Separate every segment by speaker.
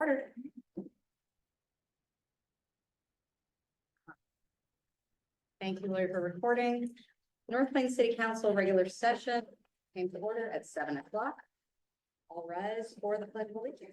Speaker 1: Carter. Thank you, Lori, for recording. North Plains City Council regular session came to order at 7 o'clock. All rise for the pledge of allegiance.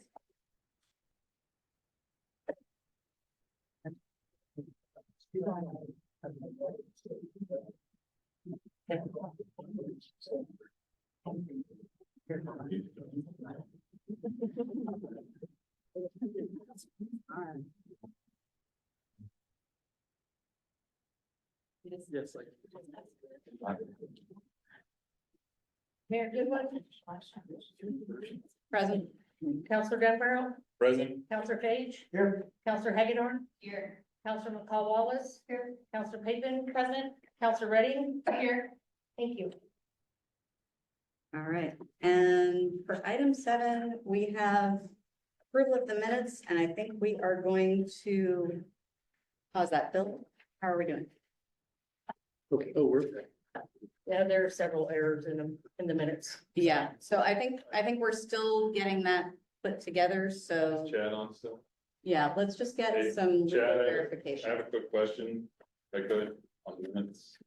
Speaker 2: Yes, like.
Speaker 1: Mayor Goodwin. Present. Counselor Dunbarrow.
Speaker 2: Present.
Speaker 1: Counselor Page.
Speaker 2: Here.
Speaker 1: Counselor Hagedorn. Here. Counselor McCall Wallace. Here. Counselor Pittman, present. Counselor Redding. Here. Thank you. All right, and for item 7, we have approval of the minutes, and I think we are going to, how's that, Bill? How are we doing?
Speaker 2: Okay, oh, we're.
Speaker 3: Yeah, there are several errors in the minutes.
Speaker 1: Yeah, so I think we're still getting that put together, so,
Speaker 2: Chad on still?
Speaker 1: yeah, let's just get
Speaker 2: Hey,
Speaker 1: some legal
Speaker 2: Chad, I have
Speaker 1: verification.
Speaker 2: a quick question, if I could, on the minutes.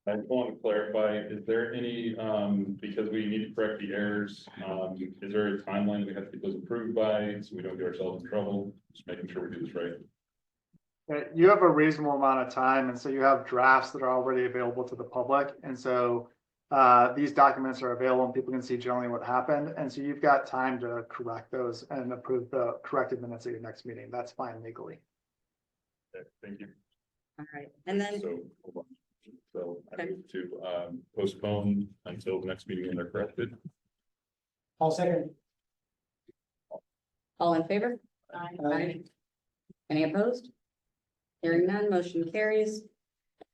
Speaker 2: I just want to clarify, is there any, because we need to correct the errors, is there a timeline we have to get those approved by, so we don't get ourselves in trouble? Just making sure we do this right.
Speaker 4: You have a reasonable amount of time, and so you have drafts that are already available to the public, and so these documents are available and people can see generally what happened, and so you've got time to correct those and approve the corrected minutes at your next meeting. That's fine legally.
Speaker 2: Okay, thank you.
Speaker 1: All right, and then,
Speaker 2: So, hold on. So I
Speaker 1: Okay.
Speaker 2: move to postpone until the next meeting when they're corrected.
Speaker 3: I'll second.
Speaker 1: all in favor? Aye. Any opposed? Hearing none, motion carries.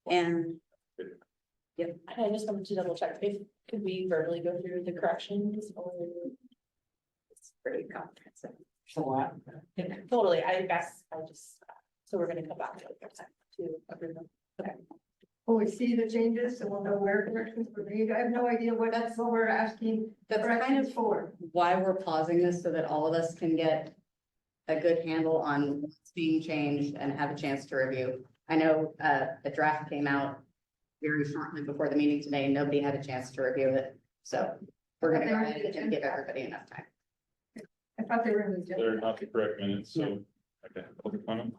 Speaker 1: And
Speaker 3: I just wanted to double check, could we verbally go through the corrections or?
Speaker 1: it's pretty comprehensive.
Speaker 3: Totally, I guess, so we're gonna come back to approve them.
Speaker 5: Will we see the changes and we'll know where corrections were made? I have no idea what we're asking
Speaker 1: That's kind
Speaker 5: corrections
Speaker 1: of
Speaker 5: for.
Speaker 1: why we're pausing this, so that all of us can get a good handle on what's being changed and have a chance to review. I know the draft came out very shortly before the meeting today and nobody had a chance to review it. So we're gonna go ahead and give everybody enough time.
Speaker 5: I thought they were in the.
Speaker 2: They're not the correct minutes, so. Okay, public comment.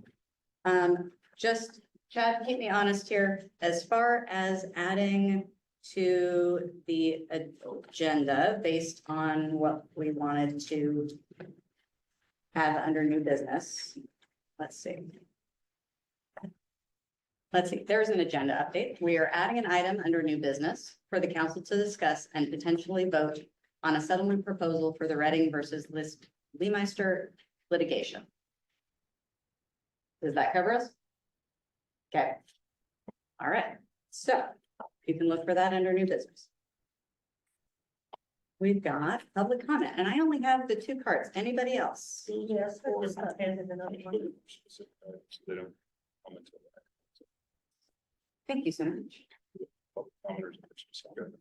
Speaker 1: Just Chad, keep me honest here, as far as adding to the agenda based on what we wanted to have under new business. Let's see. There's an agenda update. We are adding an item under new business for the council to discuss and potentially vote on a settlement proposal for the Redding versus Leemeister litigation. Does that cover us? Okay. All right, so you can look for that under new business. We've got public comment, and I only have the 2 cards. Anybody else?
Speaker 3: Yes.
Speaker 2: So they don't comment on that.
Speaker 1: Thank you so much.
Speaker 2: Public commenters are specific.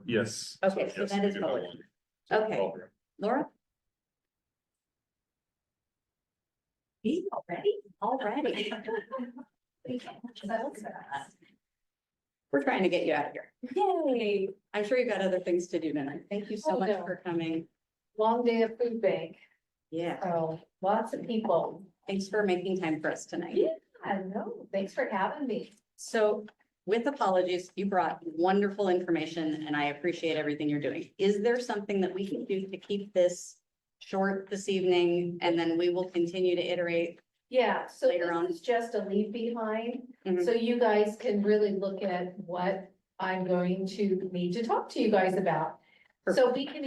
Speaker 2: Yes.
Speaker 1: Okay, so
Speaker 2: yes,
Speaker 1: that
Speaker 2: we
Speaker 1: is
Speaker 2: do have
Speaker 1: public.
Speaker 2: one. So
Speaker 1: Okay.
Speaker 2: call her.
Speaker 1: Laura? Me already? Already. We're trying to get you out of here.
Speaker 3: Yay,
Speaker 1: I'm sure you've got other things to do tonight. Thank you so
Speaker 3: Oh,
Speaker 1: much
Speaker 3: no.
Speaker 1: for coming.
Speaker 3: long day of food bank,
Speaker 1: Yeah,
Speaker 3: so lots of people.
Speaker 1: thanks for making time for us tonight.
Speaker 3: Yeah, I know, thanks for having me.
Speaker 1: So with apologies, you brought wonderful information and I appreciate everything you're doing. Is there something that we can do to keep this short this evening? And then we will continue to iterate.
Speaker 3: Yeah, so
Speaker 1: Later on.
Speaker 3: this is just a leave behind,
Speaker 1: Mhm.
Speaker 3: so you guys can really look at what I'm going to need to talk to you guys about. So we can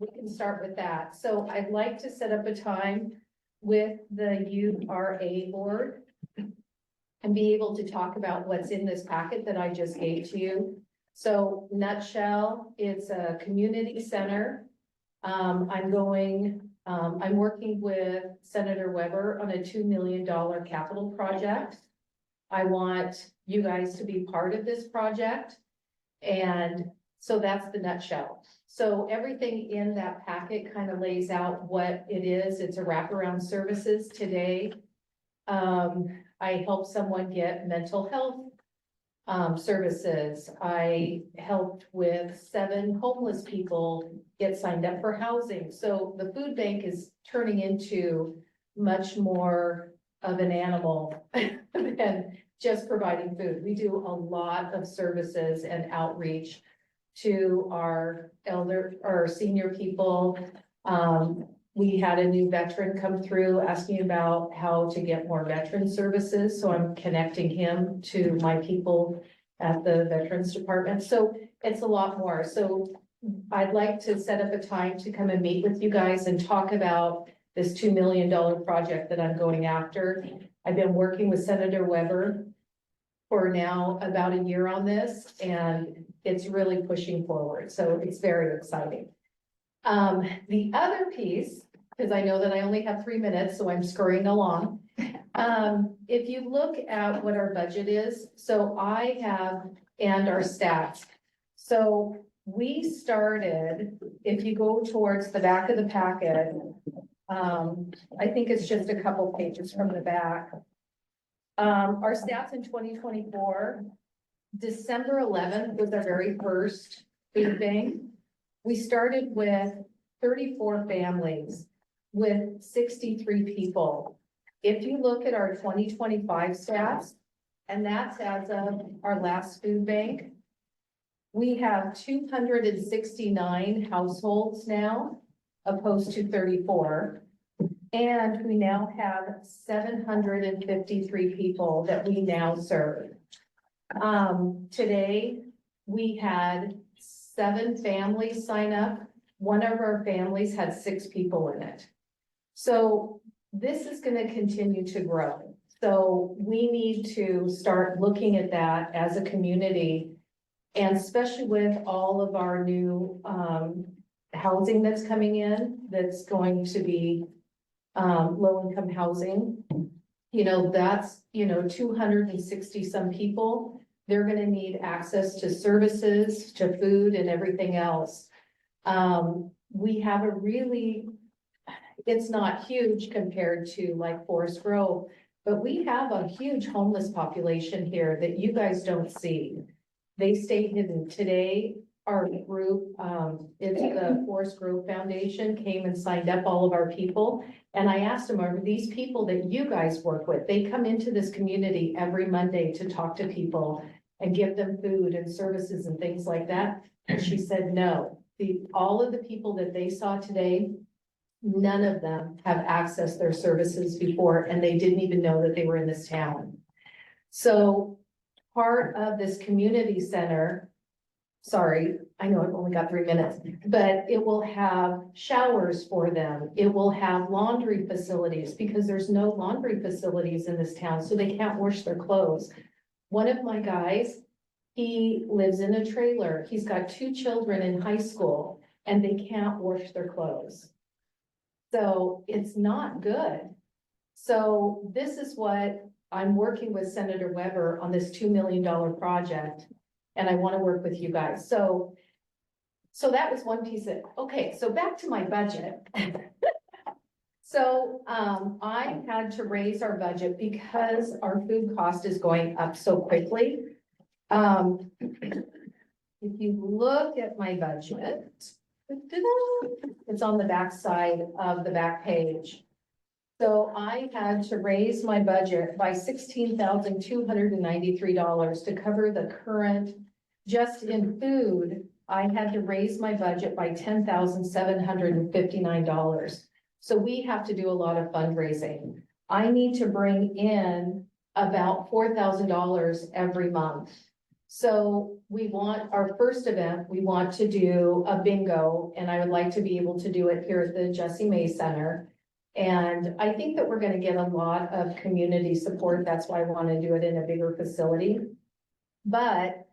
Speaker 3: we can start with that. So I'd like to set up a time with the URA board and be able to talk about what's in this packet that I just gave to you. So nutshell, it's a community center. I'm working with Senator Weber on a $2 million capital project. I want you guys to be part of this project. And so that's the nutshell. So everything in that packet kind of lays out what it is. It's a wraparound services today. I helped someone get mental health services. I helped with 7 homeless people get signed up for housing. So the food bank is turning into much more of an animal than just providing food. We do a lot of services and outreach to our senior people. We had a new veteran come through asking about how to get more veteran services, so I'm connecting him to my people at the Veterans Department. So it's a lot more. So I'd like to set up a time to come and meet with you guys and talk about this $2 million project that I'm going after. I've been working with Senator Weber for now about a year on this, and it's really pushing forward. So it's very exciting. The other piece, because I know that I only have 3 minutes, so I'm scurrying along. If you look at what our budget is, so I have, and our stats. So we started, if you go towards the back of the packet, I think it's just a couple pages from the back. Our stats in 2024, December 11th was our very first food bank. We started with 34 families with 63 people. If you look at our 2025 stats, and that's as of our last food bank, we have 269 households now, opposed to 34. And we now have 753 people that we now serve. Today, we had 7 families sign up. One of our families had 6 people in it. So this is going to continue to grow. So we need to start looking at that as a community, and especially with all of our new housing that's coming in, that's going to be low-income housing. You know, that's, 260 some people. They're gonna need access to services, to food and everything else. We have a really, it's not huge compared to like Forest Grove, but we have a huge homeless population here that you guys don't see. They stay hidden. Today, our group, it's the Forest Grove Foundation, came and signed up all of our people. And I asked them, are these people that you guys work with? They come into this community every Monday to talk to people and give them food and services and things like that. And she said, no, all of the people that they saw today, none of them have accessed their services before, and they didn't even know that they were in this town. So part of this community center, sorry, I know I've only got 3 minutes, but it will have showers for them. It will have laundry facilities, because there's no laundry facilities in this town, so they can't wash their clothes. One of my guys, he lives in a trailer. He's got 2 children in high school, and they can't wash their clothes. So it's not good. So this is what I'm working with Senator Weber on, this $2 million project. And I want to work with you guys. So that was one piece of, okay, so back to my budget. So I had to raise our budget because our food cost is going up so quickly. If you look at my budget, it's on the back side of the back page. So I had to raise my budget by $16,293 to cover the current, just in food, I had to raise my budget by $10,759. So we have to do a lot of fundraising. I need to bring in about $4,000 every month. So we want our first event, we want to do a bingo, and I would like to be able to do it here at the Jessie May Center. And I think that we're going to get a lot of community support. That's why I want to do it in a bigger facility. But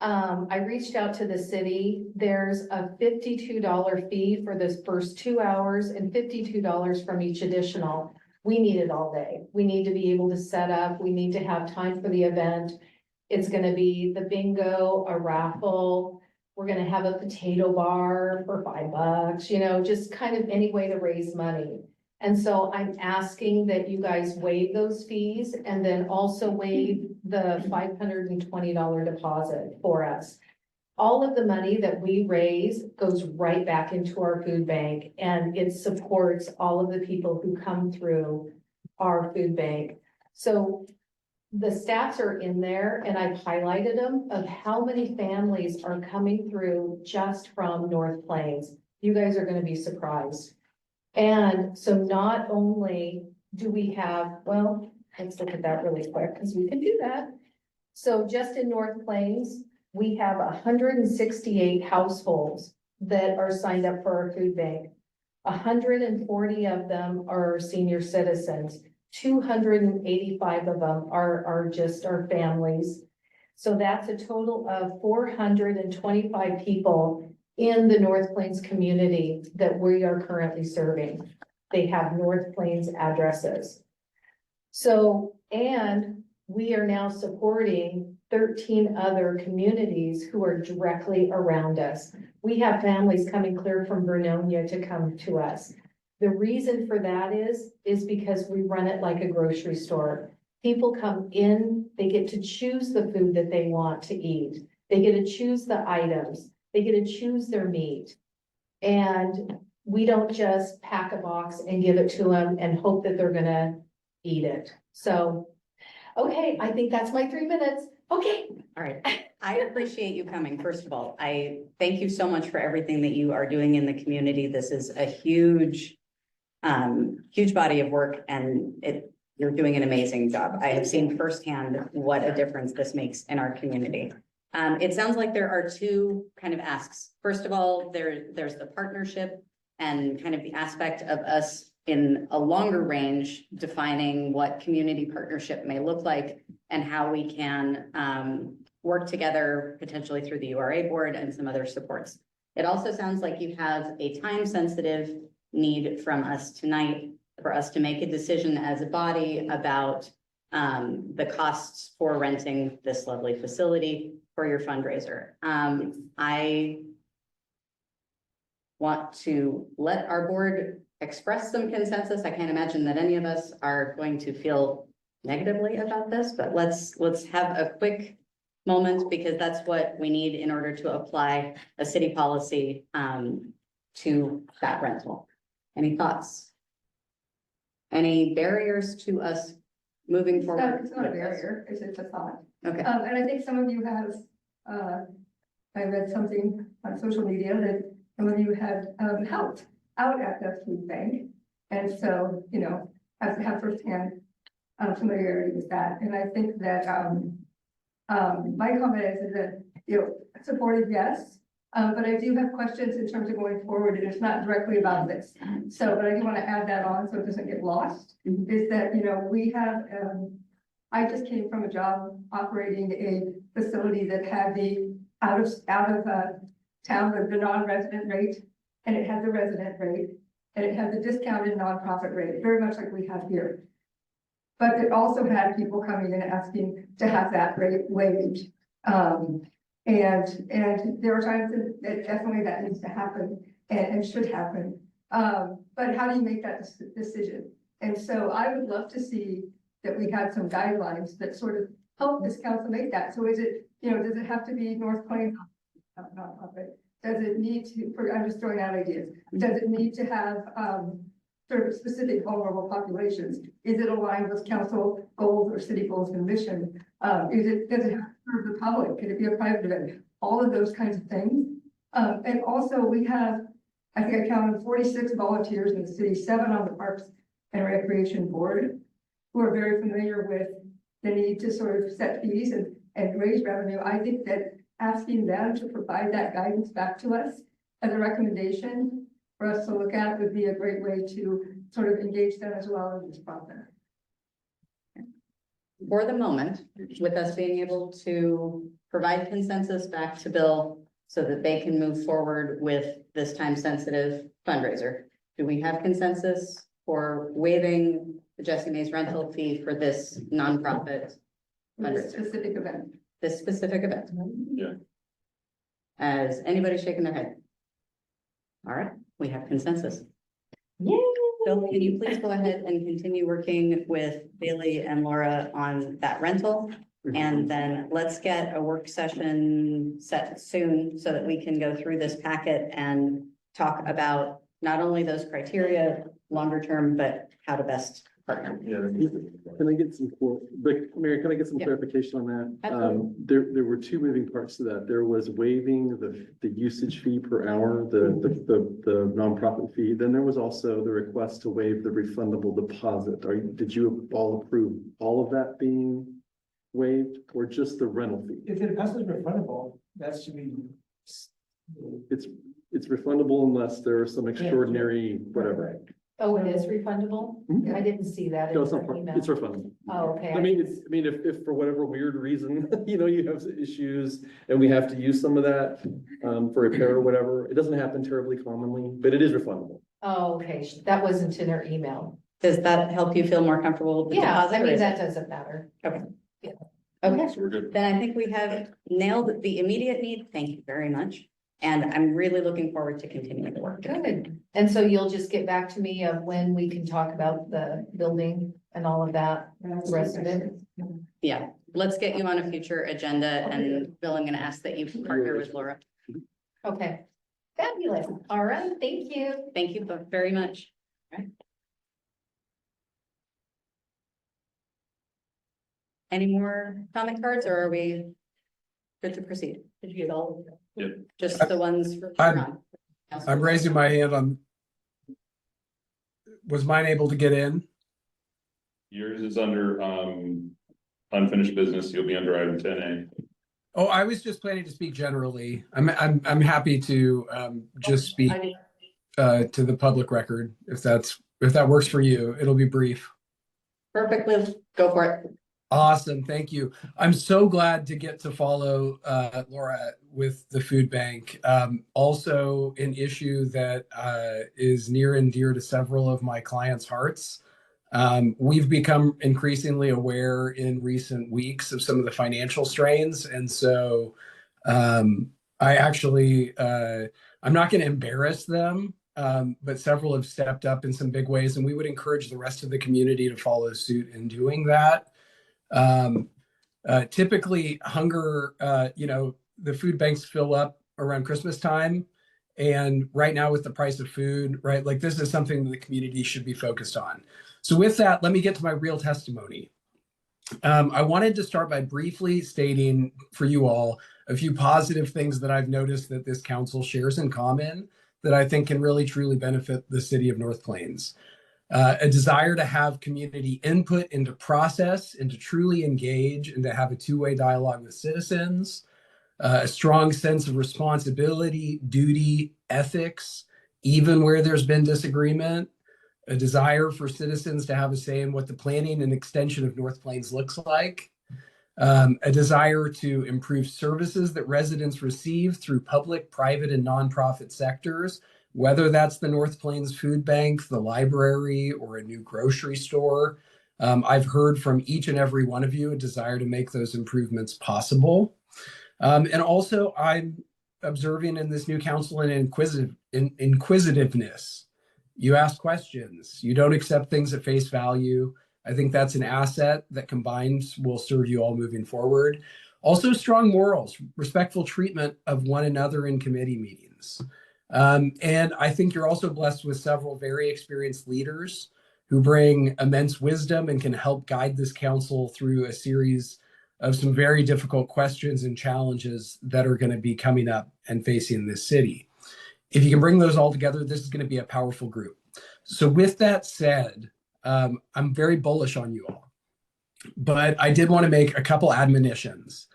Speaker 3: I reached out to the city. There's a $52 fee for this first 2 hours and $52 from each additional. We need it all day. We need to be able to set up. We need to have time for the event. It's gonna be the bingo, a raffle. We're gonna have a potato bar for $5, you know, just kind of any way to raise money. And so I'm asking that you guys waive those fees and then also waive the $520 deposit for us. All of the money that we raise goes right back into our food bank, and it supports all of the people who come through our food bank. So the stats are in there, and I've highlighted them of how many families are coming through just from North Plains. You guys are gonna be surprised. And so not only do we have, well, let's look at that really quick, because we can do that. So just in North Plains, we have 168 households that are signed up for our food bank. 140 of them are senior citizens. 285 of them are just our families. So that's a total of 425 people in the North Plains community that we are currently serving. They have North Plains addresses. So, and we are now supporting 13 other communities who are directly around us. We have families coming clear from Vernonia to come to us. The reason for that is because we run it like a grocery store. People come in, they get to choose the food that they want to eat. They get to choose the items. They get to choose their meat. And we don't just pack a box and give it to them and hope that they're gonna eat it. So, okay, I think that's my 3 minutes. Okay.
Speaker 6: All right, I appreciate you coming, first of all. I thank you so much for everything that you are doing in the community. This is a huge body of work, and you're doing an amazing job. I have seen firsthand what a difference this makes in our community. It sounds like there are two kind of asks. First of all, there's the partnership and kind of the aspect of us in a longer range defining what community partnership may look like and how we can work together potentially through the URA board and some other supports. It also sounds like you have a time-sensitive need from us tonight for us to make a decision as a body about the costs for renting this lovely facility for your fundraiser. I want to let our board express some consensus. I can't imagine that any of us are going to feel negatively about this, but let's have a quick moment, because that's what we need in order to apply a city policy to that rental. Any thoughts? Any barriers to us moving forward?
Speaker 5: It's not a
Speaker 6: with this?
Speaker 5: barrier, it's just a thought.
Speaker 6: Okay,
Speaker 5: And I think some of you have, I read something on social media that some of you have helped out at the food bank. And so, you know, have firsthand familiarity with that. And I think that my comment is that, you know, supportive, yes. But I do have questions in terms of going forward, and it's not directly about this. So, but I do want to add that on so it doesn't get lost, is that, you know, we have, I just came from a job operating a facility that had the out of town, the non-resident rate, and it had the resident rate, and it had the discounted nonprofit rate, very much like we have here. But it also had people coming in and asking to have that rate waived. And there are times that definitely that needs to happen and should happen. But how do you make that decision? And so I would love to see that we have some guidelines that sort of help this council make that. So is it, you know, does it have to be North Plains nonprofit? Does it need to, I'm just throwing out ideas. Does it need to have sort of specific vulnerable populations? Is it aligned with council goals or city goals and mission? Does it have to serve the public? Could it be a private event? All of those kinds of things. And also we have, I think I counted 46 volunteers in the city, 7 on the Parks and Recreation Board, who are very familiar with the need to sort of set fees and raise revenue. I think that asking them to provide that guidance back to us as a recommendation for us to look at would be a great way to sort of engage them as well in this process.
Speaker 6: for the moment, with us being able to provide consensus back to Bill so that they can move forward with this time-sensitive fundraiser. Do we have consensus for waiving the Jessie Mae's rental fee for this nonprofit
Speaker 5: For this
Speaker 6: fundraiser?
Speaker 5: specific event.
Speaker 6: this specific event?
Speaker 2: Yeah.
Speaker 6: Has anybody shaken their head? All right, we have consensus.
Speaker 3: Yay!
Speaker 6: Bill, can you please go ahead and continue working with Bailey and Laura on that rental? And then let's get a work session set soon so that we can go through this packet and talk about not only those criteria longer term, but how to best partner.
Speaker 7: Yeah, can I get some, Mary, can I get some
Speaker 6: Yeah.
Speaker 7: clarification on that?
Speaker 6: Absolutely.
Speaker 7: There were two moving parts to that. There was waiving the usage fee per hour, the nonprofit fee. Then there was also the request to waive the refundable deposit. Did you all approve all of that being waived or just the rental fee?
Speaker 8: If the deposit is refundable, that should be.
Speaker 7: It's refundable unless there are some extraordinary, whatever.
Speaker 3: Oh, it is refundable?
Speaker 7: Mhm.
Speaker 3: I didn't see that in
Speaker 7: No, it's not,
Speaker 3: your email.
Speaker 7: it's refundable.
Speaker 3: Oh, okay.
Speaker 7: I mean, if for whatever weird reason, you have issues and we have to use some of that for repair or whatever, it doesn't happen terribly commonly, but it is refundable.
Speaker 3: Oh, okay, that wasn't in her email.
Speaker 6: Does that help you feel more comfortable with the
Speaker 3: Yeah,
Speaker 6: deposit?
Speaker 3: I
Speaker 6: or
Speaker 3: mean,
Speaker 6: is
Speaker 3: that
Speaker 6: it-
Speaker 3: doesn't matter.
Speaker 6: Okay,
Speaker 2: So we're good.
Speaker 6: then I think we have nailed the immediate need. Thank you very much. And I'm really looking forward to continuing the work.
Speaker 3: Good. And so you'll just get back to me of when we can talk about the building and all of that, the rest of it?
Speaker 6: Yeah, let's get you on a future agenda and Bill, I'm gonna ask that you partner with Laura.
Speaker 3: Okay, fabulous. All right, thank you.
Speaker 6: Thank you both very much. All right. Any more comment cards or are we good to proceed? Did you get all of them?
Speaker 2: Yep.
Speaker 6: Just the ones for.
Speaker 8: I'm raising my hand on. Was mine able to get in?
Speaker 2: Yours is under, unfinished business. You'll be under item 10A.
Speaker 8: Oh, I was just planning to speak generally. I'm happy to just speak to the public record if that works for you. It'll be brief.
Speaker 6: Perfectly, go for it.
Speaker 8: Awesome, thank you. I'm so glad to get to follow Laura with the food bank. Also an issue that is near and dear to several of my clients' hearts. We've become increasingly aware in recent weeks of some of the financial strains. And so I actually, I'm not going to embarrass them, but several have stepped up in some big ways. And we would encourage the rest of the community to follow suit in doing that. Typically hunger, the food banks fill up around Christmas time. And right now with the price of food, right, like this is something that the community should be focused on. So with that, let me get to my real testimony. I wanted to start by briefly stating for you all a few positive things that I've noticed that this council shares in common that I think can really truly benefit the city of North Plains. A desire to have community input into process and to truly engage and to have a two-way dialogue with citizens, a strong sense of responsibility, duty, ethics, even where there's been disagreement, a desire for citizens to have a say in what the planning and extension of North Plains looks like, a desire to improve services that residents receive through public, private, and nonprofit sectors, whether that's the North Plains Food Bank, the library, or a new grocery store. I've heard from each and every one of you a desire to make those improvements possible. And also, I'm observing in this new council an inquisitiveness. You ask questions. You don't accept things at face value. I think that's an asset that combined will serve you all moving forward. Also, strong morals, respectful treatment of one another in committee meetings. And I think you're also blessed with several very experienced leaders who bring immense wisdom and can help guide this council through a series of some very difficult questions and challenges that are going to be coming up and facing this city. If you can bring those all together, this is going to be a powerful group. So with that said, I'm very bullish on you all, but I did want to make a couple admonitions.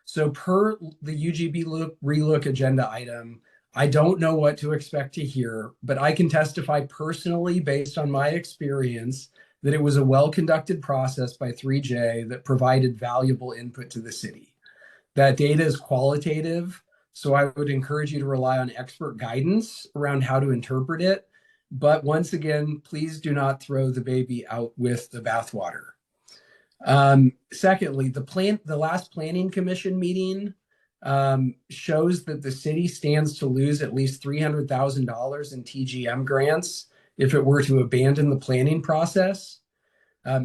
Speaker 8: So per the UGB relook agenda item, I don't know what to expect to hear, but I can testify personally based on my experience that it was a well-conducted process by 3J that provided valuable input to the city. That data is qualitative, so I would encourage you to rely on expert guidance around how to interpret it. But once again, please do not throw the baby out with the bathwater. Secondly, the last planning commission meeting shows that the city stands to lose at least $300,000 in TGM grants if it were to abandon the planning process.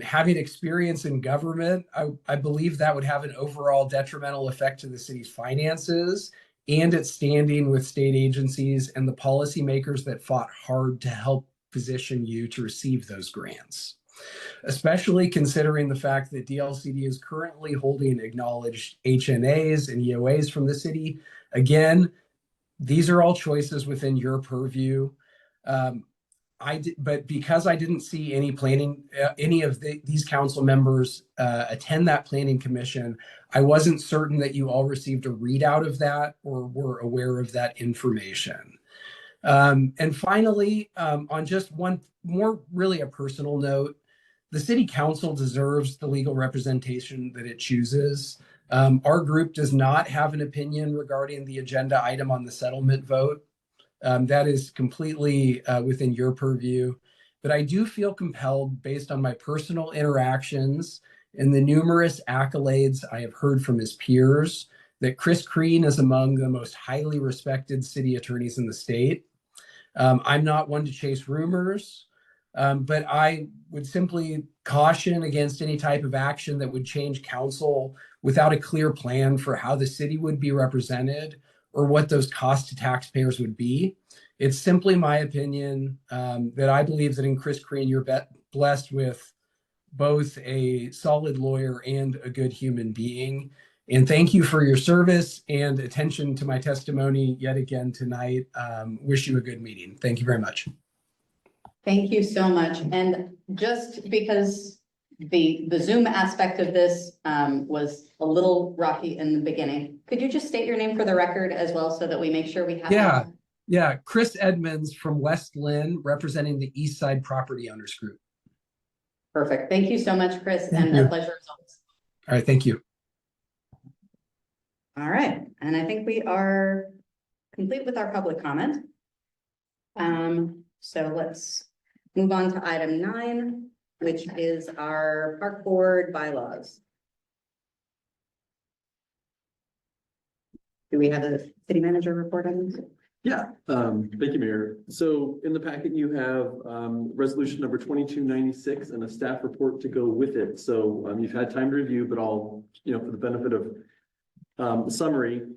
Speaker 8: Having experience in government, I believe that would have an overall detrimental effect to the city's finances and its standing with state agencies and the policymakers that fought hard to help position you to receive those grants. Especially considering the fact that DLCD is currently holding acknowledged HNAs and EOAs from the city. Again, these are all choices within your purview. But because I didn't see any of these council members attend that planning commission, I wasn't certain that you all received a readout of that or were aware of that information. And finally, on just one more, really a personal note, the city council deserves the legal representation that it chooses. Our group does not have an opinion regarding the agenda item on the settlement vote. That is completely within your purview. But I do feel compelled, based on my personal interactions and the numerous accolades I have heard from his peers, that Chris Crean is among the most highly respected city attorneys in the state. I'm not one to chase rumors, but I would simply caution against any type of action that would change council without a clear plan for how the city would be represented or what those costs to taxpayers would be. It's simply my opinion that I believe that in Chris Crean, you're blessed with both a solid lawyer and a good human being. And thank you for your service and attention to my testimony yet again tonight. Wish you a good meeting. Thank you very much.
Speaker 6: Thank you so much. And just because the Zoom aspect of this was a little rocky in the beginning, could you just state your name for the record as well so that we make sure we have?
Speaker 8: Yeah. Chris Edmonds from West Lynn, representing the East Side Property Owners Group.
Speaker 6: Perfect. Thank you so much, Chris,
Speaker 8: Thank
Speaker 6: and
Speaker 8: you.
Speaker 6: a pleasure as always.
Speaker 8: All right. Thank you.
Speaker 6: All right. And I think we are complete with our public comment. So let's move on to item 9, which is our park board bylaws. Do we have a city manager report on this?
Speaker 7: Yeah, thank you, Mayor. So in the packet, you have resolution number 2296 and a staff report to go with it. So you've had time to review, but I'll, for the benefit of the summary,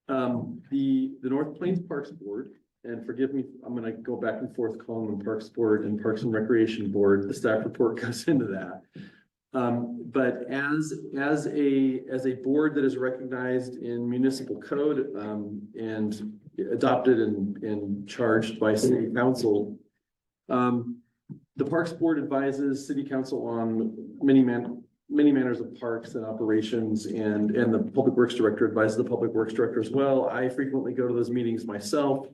Speaker 7: the North Plains Parks Board, and forgive me, I'm going to go back and forth calling them Parks Board and Parks and Recreation Board. The staff report goes into that. But as a board that is recognized in municipal code and adopted and charged by city council, the Parks Board advises city council on many manners of parks and operations, and the Public Works Director advises the Public Works Director as well. I frequently go to those meetings myself.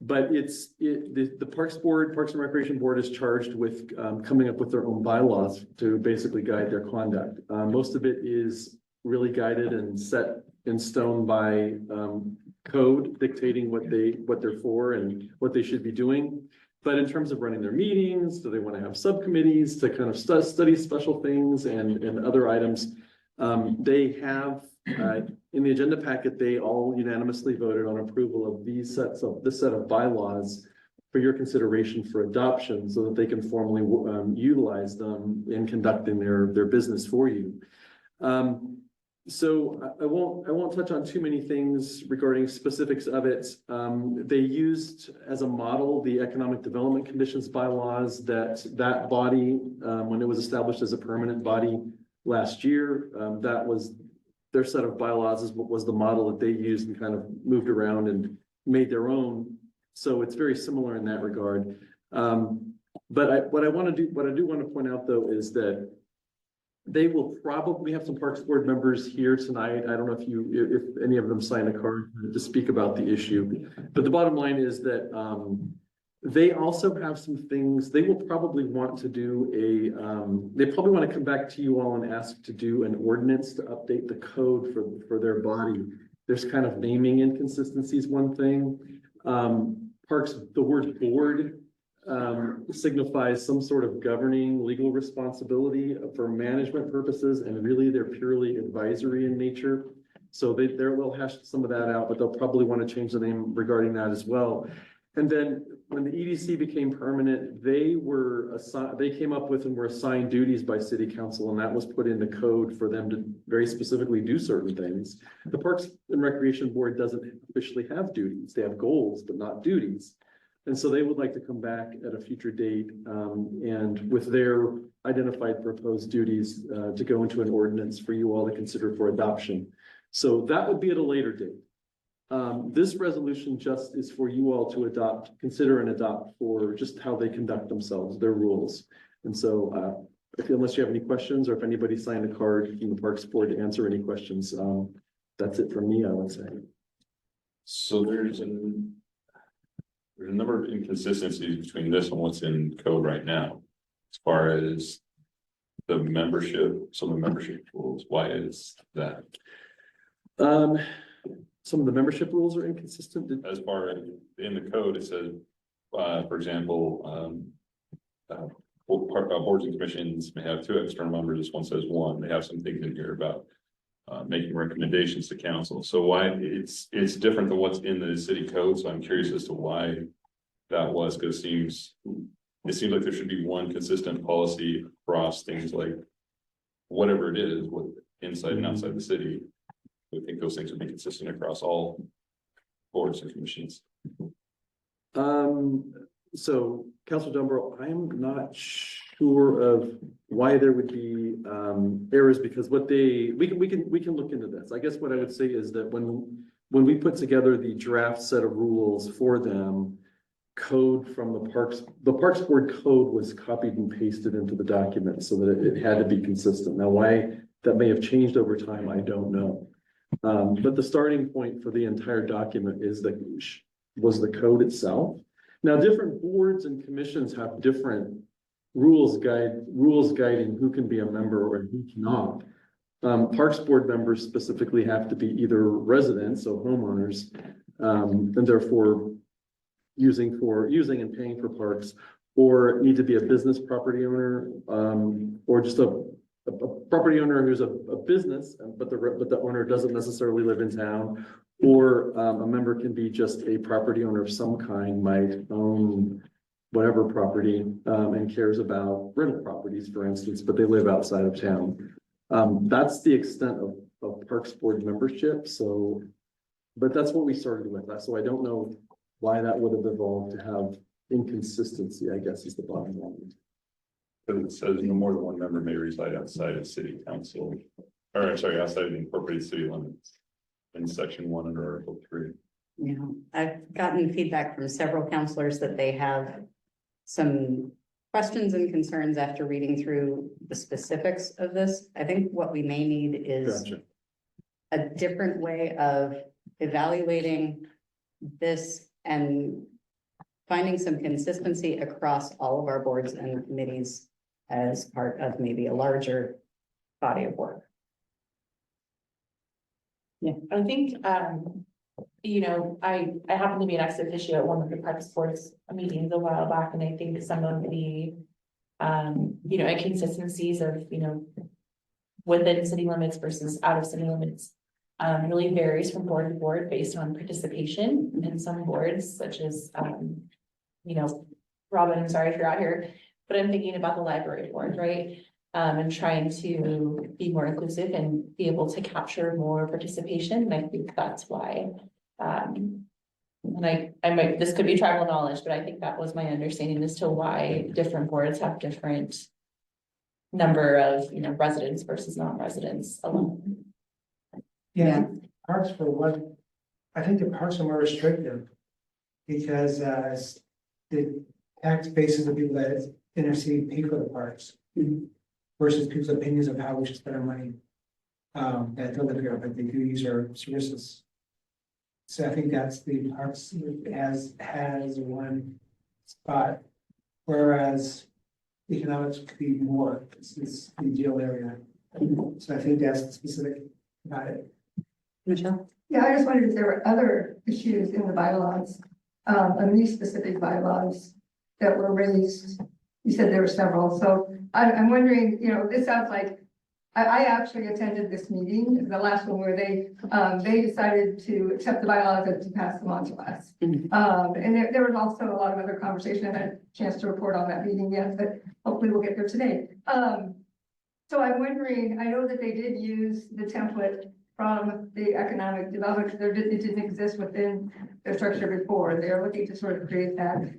Speaker 7: But the Parks Board, Parks and Recreation Board is charged with coming up with their own bylaws to basically guide their conduct. Most of it is really guided and set in stone by code dictating what they're for and what they should be doing. But in terms of running their meetings, do they want to have subcommittees to kind of study special things and other items? They have in the agenda packet, they all unanimously voted on approval of this set of bylaws for your consideration for adoption so that they can formally utilize them in conducting their business for you. So I won't touch on too many things regarding specifics of it. They used as a model the economic development conditions bylaws that body, when it was established as a permanent body last year, that was their set of bylaws was the model that they used and kind of moved around and made their own. So it's very similar in that regard. But what I do want to point out though is that they will probably have some Parks Board members here tonight. I don't know if any of them signed a card to speak about the issue, but the bottom line is that they also have some things they will probably want to do they probably want to come back to you all and ask to do an ordinance to update the code for their body. There's kind of naming inconsistencies, one thing. The word board signifies some sort of governing legal responsibility for management purposes, and really they're purely advisory in nature. So they'll hash some of that out, but they'll probably want to change the name regarding that as well. And then when the EDC became permanent, they came up with and were assigned duties by city council, and that was put in the code for them to very specifically do certain things. The Parks and Recreation Board doesn't officially have duties. They have goals, but not duties. And so they would like to come back at a future date, and with their identified proposed duties, to go into an ordinance for you all to consider for adoption. So that would be at a later date. This resolution just is for you all to consider and adopt for just how they conduct themselves, their rules. And so, unless you have any questions, or if anybody signed a card from the Parks Board to answer any questions, that's it from me, I would say.
Speaker 2: So there's a number of inconsistencies between this and what's in code right now. As far as the membership, some of the membership rules, why is that?
Speaker 7: Some of the membership rules are inconsistent.
Speaker 2: As far as in the code, it says, for example, boards and commissions may have 2 external members. This one says 1. They have some things in here about making recommendations to council. So why it's different than what's in the city code. So I'm curious as to why that was, because it seems like there should be one consistent policy across things like whatever it is, with inside and outside the city. I think those things would be consistent across all boards and commissions.
Speaker 7: So Councilor Dunbar, I'm not sure of why there would be errors, because we can look into this. I guess what I would say is that when we put together the draft set of rules for them, code from the Parks Board code was copied and pasted into the document so that it had to be consistent. Now, why that may have changed over time, I don't know. But the starting point for the entire document was the code itself. Now, different boards and commissions have different rules guiding who can be a member and who cannot. Parks Board members specifically have to be either residents, so homeowners, and therefore using and paying for parks, or need to be a business property owner, or just a property owner who's a business, but the owner doesn't necessarily live in town, or a member can be just a property owner of some kind, might own whatever property, and cares about rental properties, for instance, but they live outside of town. That's the extent of Parks Board membership. So, but that's what we started with. So I don't know why that would have evolved to have inconsistency, I guess, is the bottom line.
Speaker 2: Because it says no more than one member may reside outside of city council, or sorry, outside of the incorporated city limits in section 1 under article 3.
Speaker 6: Yeah, I've gotten feedback from several counselors that they have some questions and concerns after reading through the specifics of this. I think what we may need is
Speaker 7: Gotcha.
Speaker 6: a different way of evaluating this and finding some consistency across all of our boards and committees as part of maybe a larger body of work.
Speaker 9: Yeah, I think, you know, I happened to be an ex officio at one of the Parks Board's meetings a while back, and I think some of the, you know, inconsistencies of, you know, within city limits versus out of city limits, really varies from board to board based on participation in some boards, such as, you know, Robin, I'm sorry if you're out here, but I'm thinking about the library board, right? And trying to be more inclusive and be able to capture more participation. And I think that's why, and I might, this could be tribal knowledge, but I think that was my understanding as to why different boards have different number of, you know, residents versus non-residents alone.
Speaker 10: Yeah, parks for one, I think the parks are more restrictive. Because the tax bases of people that inner city pay for the parks. Versus people's opinions of how we should spend our money. That don't live here, but they do use our services. So I think that's the parks has one spot. Whereas economics could be more, it's the deal area. So I think that's specific about it.
Speaker 6: Michelle?
Speaker 5: Yeah, I just wondered if there were other issues in the bylaws, on these specific bylaws that were raised. You said there were several, so I'm wondering, you know, this sounds like, I actually attended this meeting, the last one where they decided to accept the bylaws and to pass them on to us.
Speaker 6: Mhm.
Speaker 5: And there was also a lot of other conversation. I had a chance to report on that meeting yet, but hopefully we'll get there today. So I'm wondering, I know that they did use the template from the economic development, it didn't exist within the structure before. They're looking to sort of create that.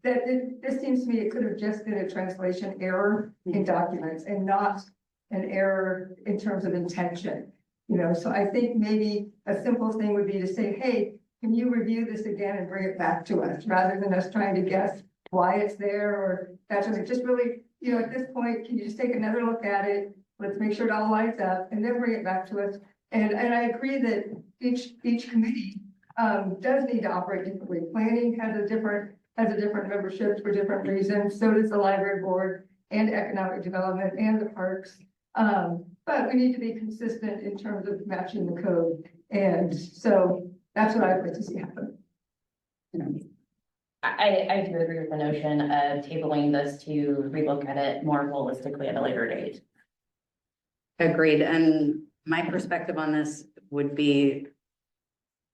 Speaker 5: This seems to me, it could have just been a translation error in documents and not an error in terms of intention. You know, so I think maybe a simple thing would be to say, hey, can you review this again and bring it back to us, rather than us trying to guess why it's there or that sort of, just really, you know, at this point, can you just take another look at it? Let's make sure it all lines up and then bring it back to us. And I agree that each committee does need to operate differently. Planning has a different membership for different reasons. So does the library board and economic development and the parks. But we need to be consistent in terms of matching the code. And so that's what I'd like to see happen.
Speaker 11: I do agree with the notion of tabling this to relook at it more holistically at a later date.
Speaker 6: Agreed, and my perspective on this would be,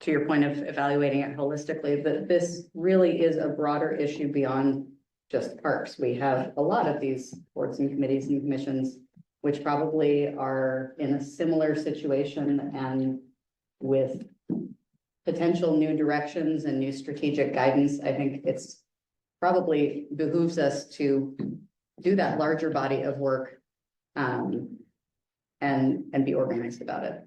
Speaker 6: to your point of evaluating it holistically, that this really is a broader issue beyond just parks. We have a lot of these boards and committees and commissions, which probably are in a similar situation and with potential new directions and new strategic guidance. I think it's probably behooves us to do that larger body of work and be organized about it.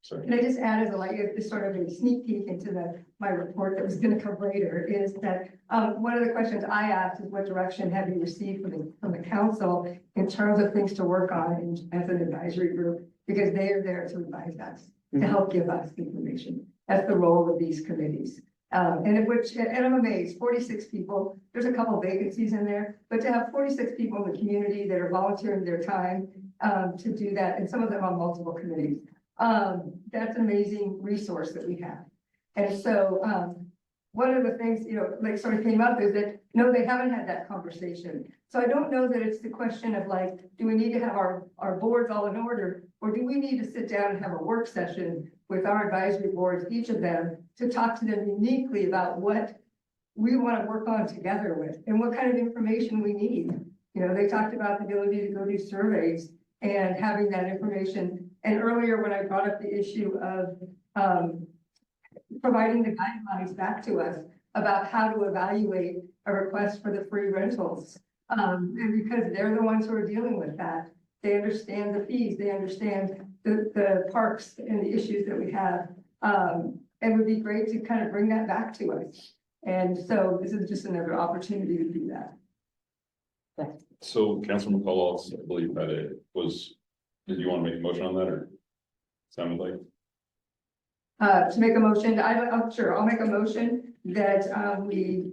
Speaker 2: Sorry.
Speaker 5: Can I just add as a like, this sort of a sneak peek into my report that was gonna come later, is that one of the questions I asked is what direction have you received from the council in terms of things to work on as an advisory group, because they are there to advise us, to help give us information. That's the role of these committees. And I'm amazed, 46 people, there's a couple vacancies in there, but to have 46 people in the community that are volunteering their time to do that, and some of them on multiple committees. That's an amazing resource that we have. And so, one of the things, you know, like sort of came up is that, no, they haven't had that conversation. So I don't know that it's the question of like, do we need to have our boards all in order? Or do we need to sit down and have a work session with our advisory boards, each of them, to talk to them uniquely about what we want to work on together with and what kind of information we need. You know, they talked about the ability to go do surveys and having that information. And earlier when I brought up the issue of providing the guidelines back to us about how to evaluate a request for the free rentals. And because they're the ones who are dealing with that, they understand the fees, they understand the parks and the issues that we have. It would be great to kind of bring that back to us. And so this is just another opportunity to do that.
Speaker 2: So Councilor McCullough, I believe that it was, did you want to make a motion on that or sounded like?
Speaker 5: To make a motion, sure, I'll make a motion that we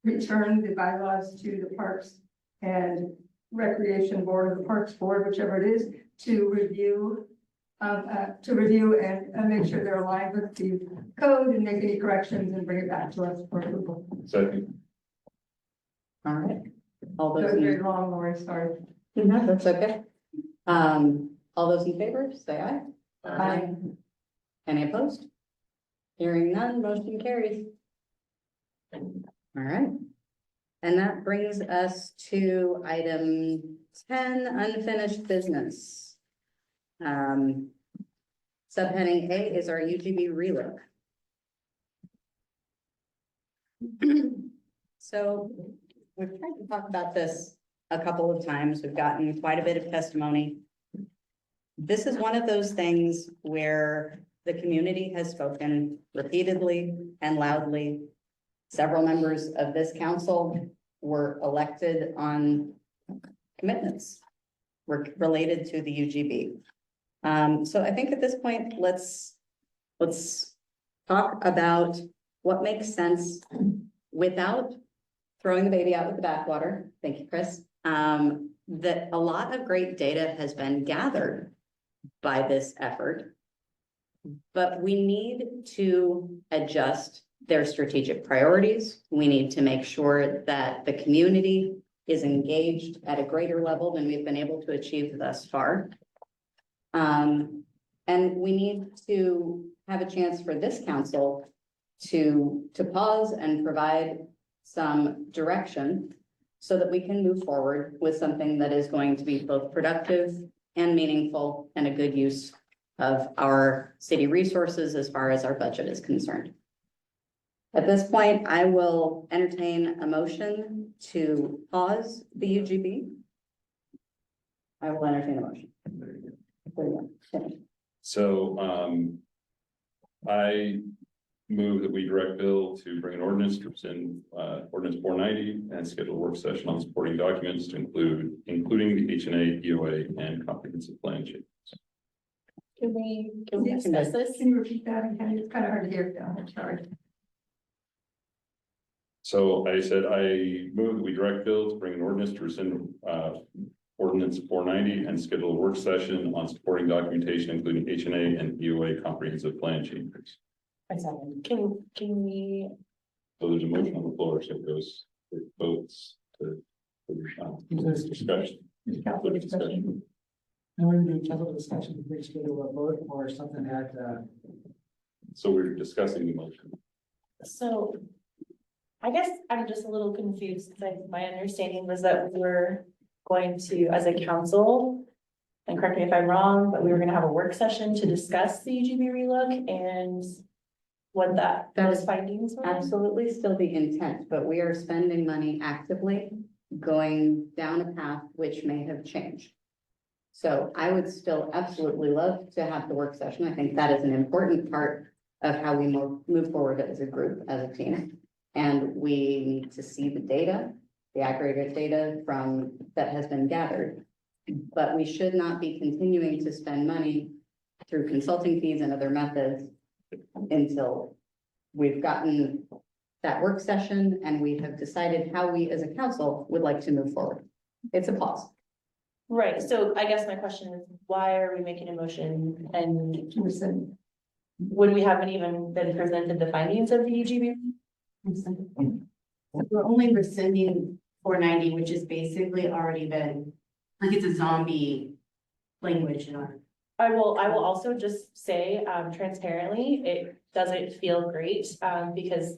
Speaker 5: return the bylaws to the Parks and Recreation Board, or the Parks Board, whichever it is, to review and make sure they're aligned with the code and make any corrections and bring it back to us for approval.
Speaker 2: Second.
Speaker 6: All right. All
Speaker 5: That
Speaker 6: those,
Speaker 5: was very
Speaker 6: in-
Speaker 5: long, Lori, sorry.
Speaker 6: No, that's okay. All those in favor, say aye.
Speaker 5: Aye.
Speaker 6: Any opposed? Hearing none, motion carries. All right. And that brings us to item 10, unfinished business. Subheading A is our UGB relook. So we've tried to talk about this a couple of times. We've gotten quite a bit of testimony. This is one of those things where the community has spoken repeatedly and loudly. Several members of this council were elected on commitments related to the UGB. So I think at this point, let's talk about what makes sense without throwing the baby out with the bathwater. Thank you, Chris. That a lot of great data has been gathered by this effort, but we need to adjust their strategic priorities. We need to make sure that the community is engaged at a greater level than we've been able to achieve thus far. And we need to have a chance for this council to pause and provide some direction so that we can move forward with something that is going to be both productive and meaningful and a good use of our city resources as far as our budget is concerned. At this point, I will entertain a motion to pause the UGB. I will entertain a motion. There you go. Okay.
Speaker 2: So, I move that we direct Bill to bring an ordinance to rescind, ordinance 490 and schedule a work session on supporting documents to including the H&A, EOA, and comprehensive plan changes.
Speaker 9: Can we discuss this?
Speaker 5: Can you repeat that again? It's kind of hard to hear. I'm sorry.
Speaker 2: So I said, I move that we direct Bill to bring an ordinance to rescind, ordinance 490 and schedule a work session on supporting documentation, including H&A and EOA comprehensive plan changes.
Speaker 9: Can we,
Speaker 2: So there's a motion on the floor, so it goes, it votes to discussion. Discussion.
Speaker 10: And when you have a discussion, please go to a vote or something that,
Speaker 2: So we're discussing the motion.
Speaker 9: so I guess I'm just a little confused because my understanding was that we were going to, as a council, and correct me if I'm wrong, but we were gonna have a work session to discuss the UGB relook and what those findings were.
Speaker 6: Absolutely still the intent, but we are spending money actively going down a path which may have changed. So I would still absolutely love to have the work session. I think that is an important part of how we move forward as a group, as a team. And we need to see the data, the aggregate data that has been gathered. But we should not be continuing to spend money through consulting fees and other methods until we've gotten that work session and we have decided how we as a council would like to move forward. It's a pause.
Speaker 9: Right, so I guess my question is, why are we making a motion and would we haven't even been presented the findings of the UGB?
Speaker 11: We're only rescinding 490, which has basically already been, like, it's a zombie language in our.
Speaker 9: I will also just say, transparently, it doesn't feel great, because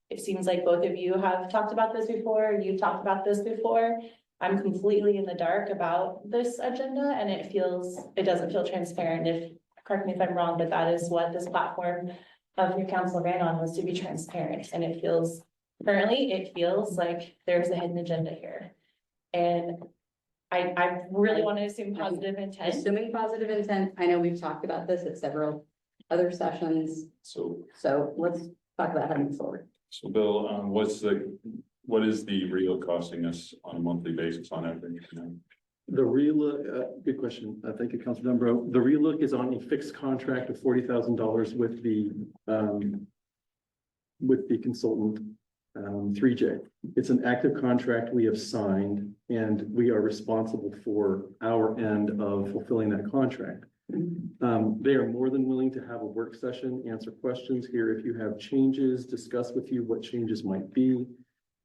Speaker 9: it seems like both of you have talked about this before, you've talked about this before. I'm completely in the dark about this agenda and it doesn't feel transparent. Correct me if I'm wrong, but that is what this platform of your council ran on, was to be transparent. And currently it feels like there's a hidden agenda here. And I really want to assume positive intent.
Speaker 6: Assuming positive intent, I know we've talked about this at several other sessions,
Speaker 2: So,
Speaker 6: so let's talk about how to move forward.
Speaker 2: so Bill, what is the real costing us on a monthly basis on average?
Speaker 7: The relook, good question. Thank you, Councilor Dumbro. The relook is on a fixed contract of $40,000 with the consultant, 3J. It's an active contract we have signed, and we are responsible for our end of fulfilling that contract. They are more than willing to have a work session, answer questions here if you have changes, discuss with you what changes might be.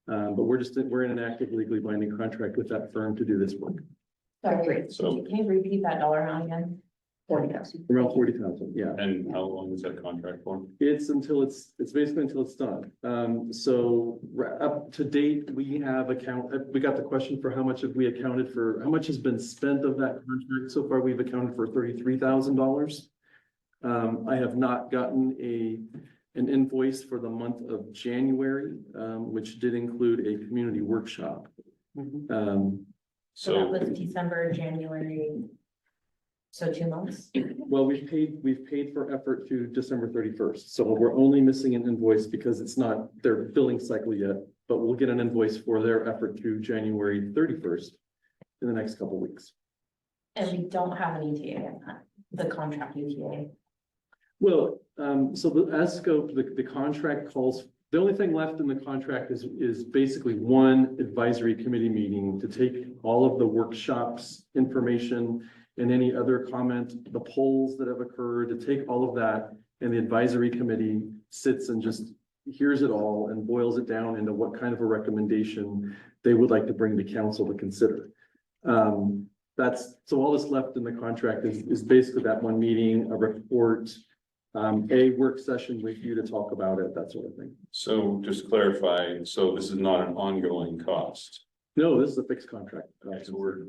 Speaker 7: But we're in an active legally binding contract with that firm to do this work.
Speaker 9: Sorry,
Speaker 2: So-
Speaker 9: can you repeat that dollar amount again?
Speaker 6: 40,000.
Speaker 7: Around 40,000, yeah.
Speaker 2: And how long is that contract for?
Speaker 7: It's basically until it's done. So up to date, we got the question for how much have we accounted for, how much has been spent of that contract. So far, we've accounted for $33,000. I have not gotten an invoice for the month of January, which did include a community workshop.
Speaker 11: So that was December, January. So 2 months.
Speaker 7: Well, we've paid for effort through December 31st. So we're only missing an invoice because it's not their billing cycle yet, but we'll get an invoice for their effort through January 31st in the next couple of weeks.
Speaker 11: And we don't have an ETA in that, the contract ETA.
Speaker 7: Well, so as scope, the contract calls, the only thing left in the contract is basically one advisory committee meeting to take all of the workshops information and any other comment, the polls that have occurred, to take all of that, and the advisory committee sits and just hears it all and boils it down into what kind of a recommendation they would like to bring to council to consider. So all that's left in the contract is basically that one meeting, a report, a work session with you to talk about it, that sort of thing.
Speaker 2: So just to clarify, so this is not an ongoing cost.
Speaker 7: No, this is a fixed contract.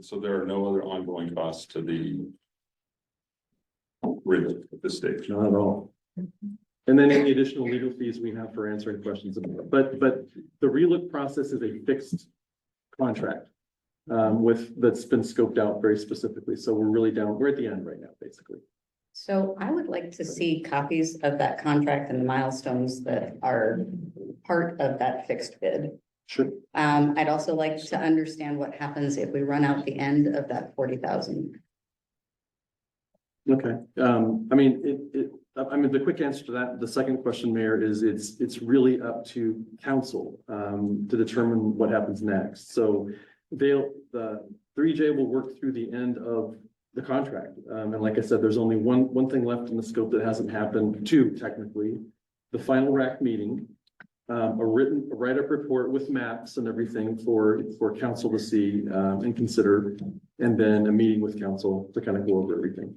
Speaker 2: So there are no other ongoing costs to the RILA at this stage.
Speaker 7: Not at all. And then any additional legal fees we have for answering questions about it. But the relook process is a fixed contract that's been scoped out very specifically. So we're at the end right now, basically.
Speaker 6: So I would like to see copies of that contract and the milestones that are part of that fixed bid.
Speaker 7: Sure.
Speaker 6: I'd also like to understand what happens if we run out the end of that 40,000.
Speaker 7: Okay, I mean, the quick answer to that, the second question, Mayor, is it's really up to council to determine what happens next. So the 3J will work through the end of the contract. And like I said, there's only one thing left in the scope that hasn't happened, two technically. The final RAC meeting, a write-up report with maps and everything for council to see and consider, and then a meeting with council to kind of go over everything.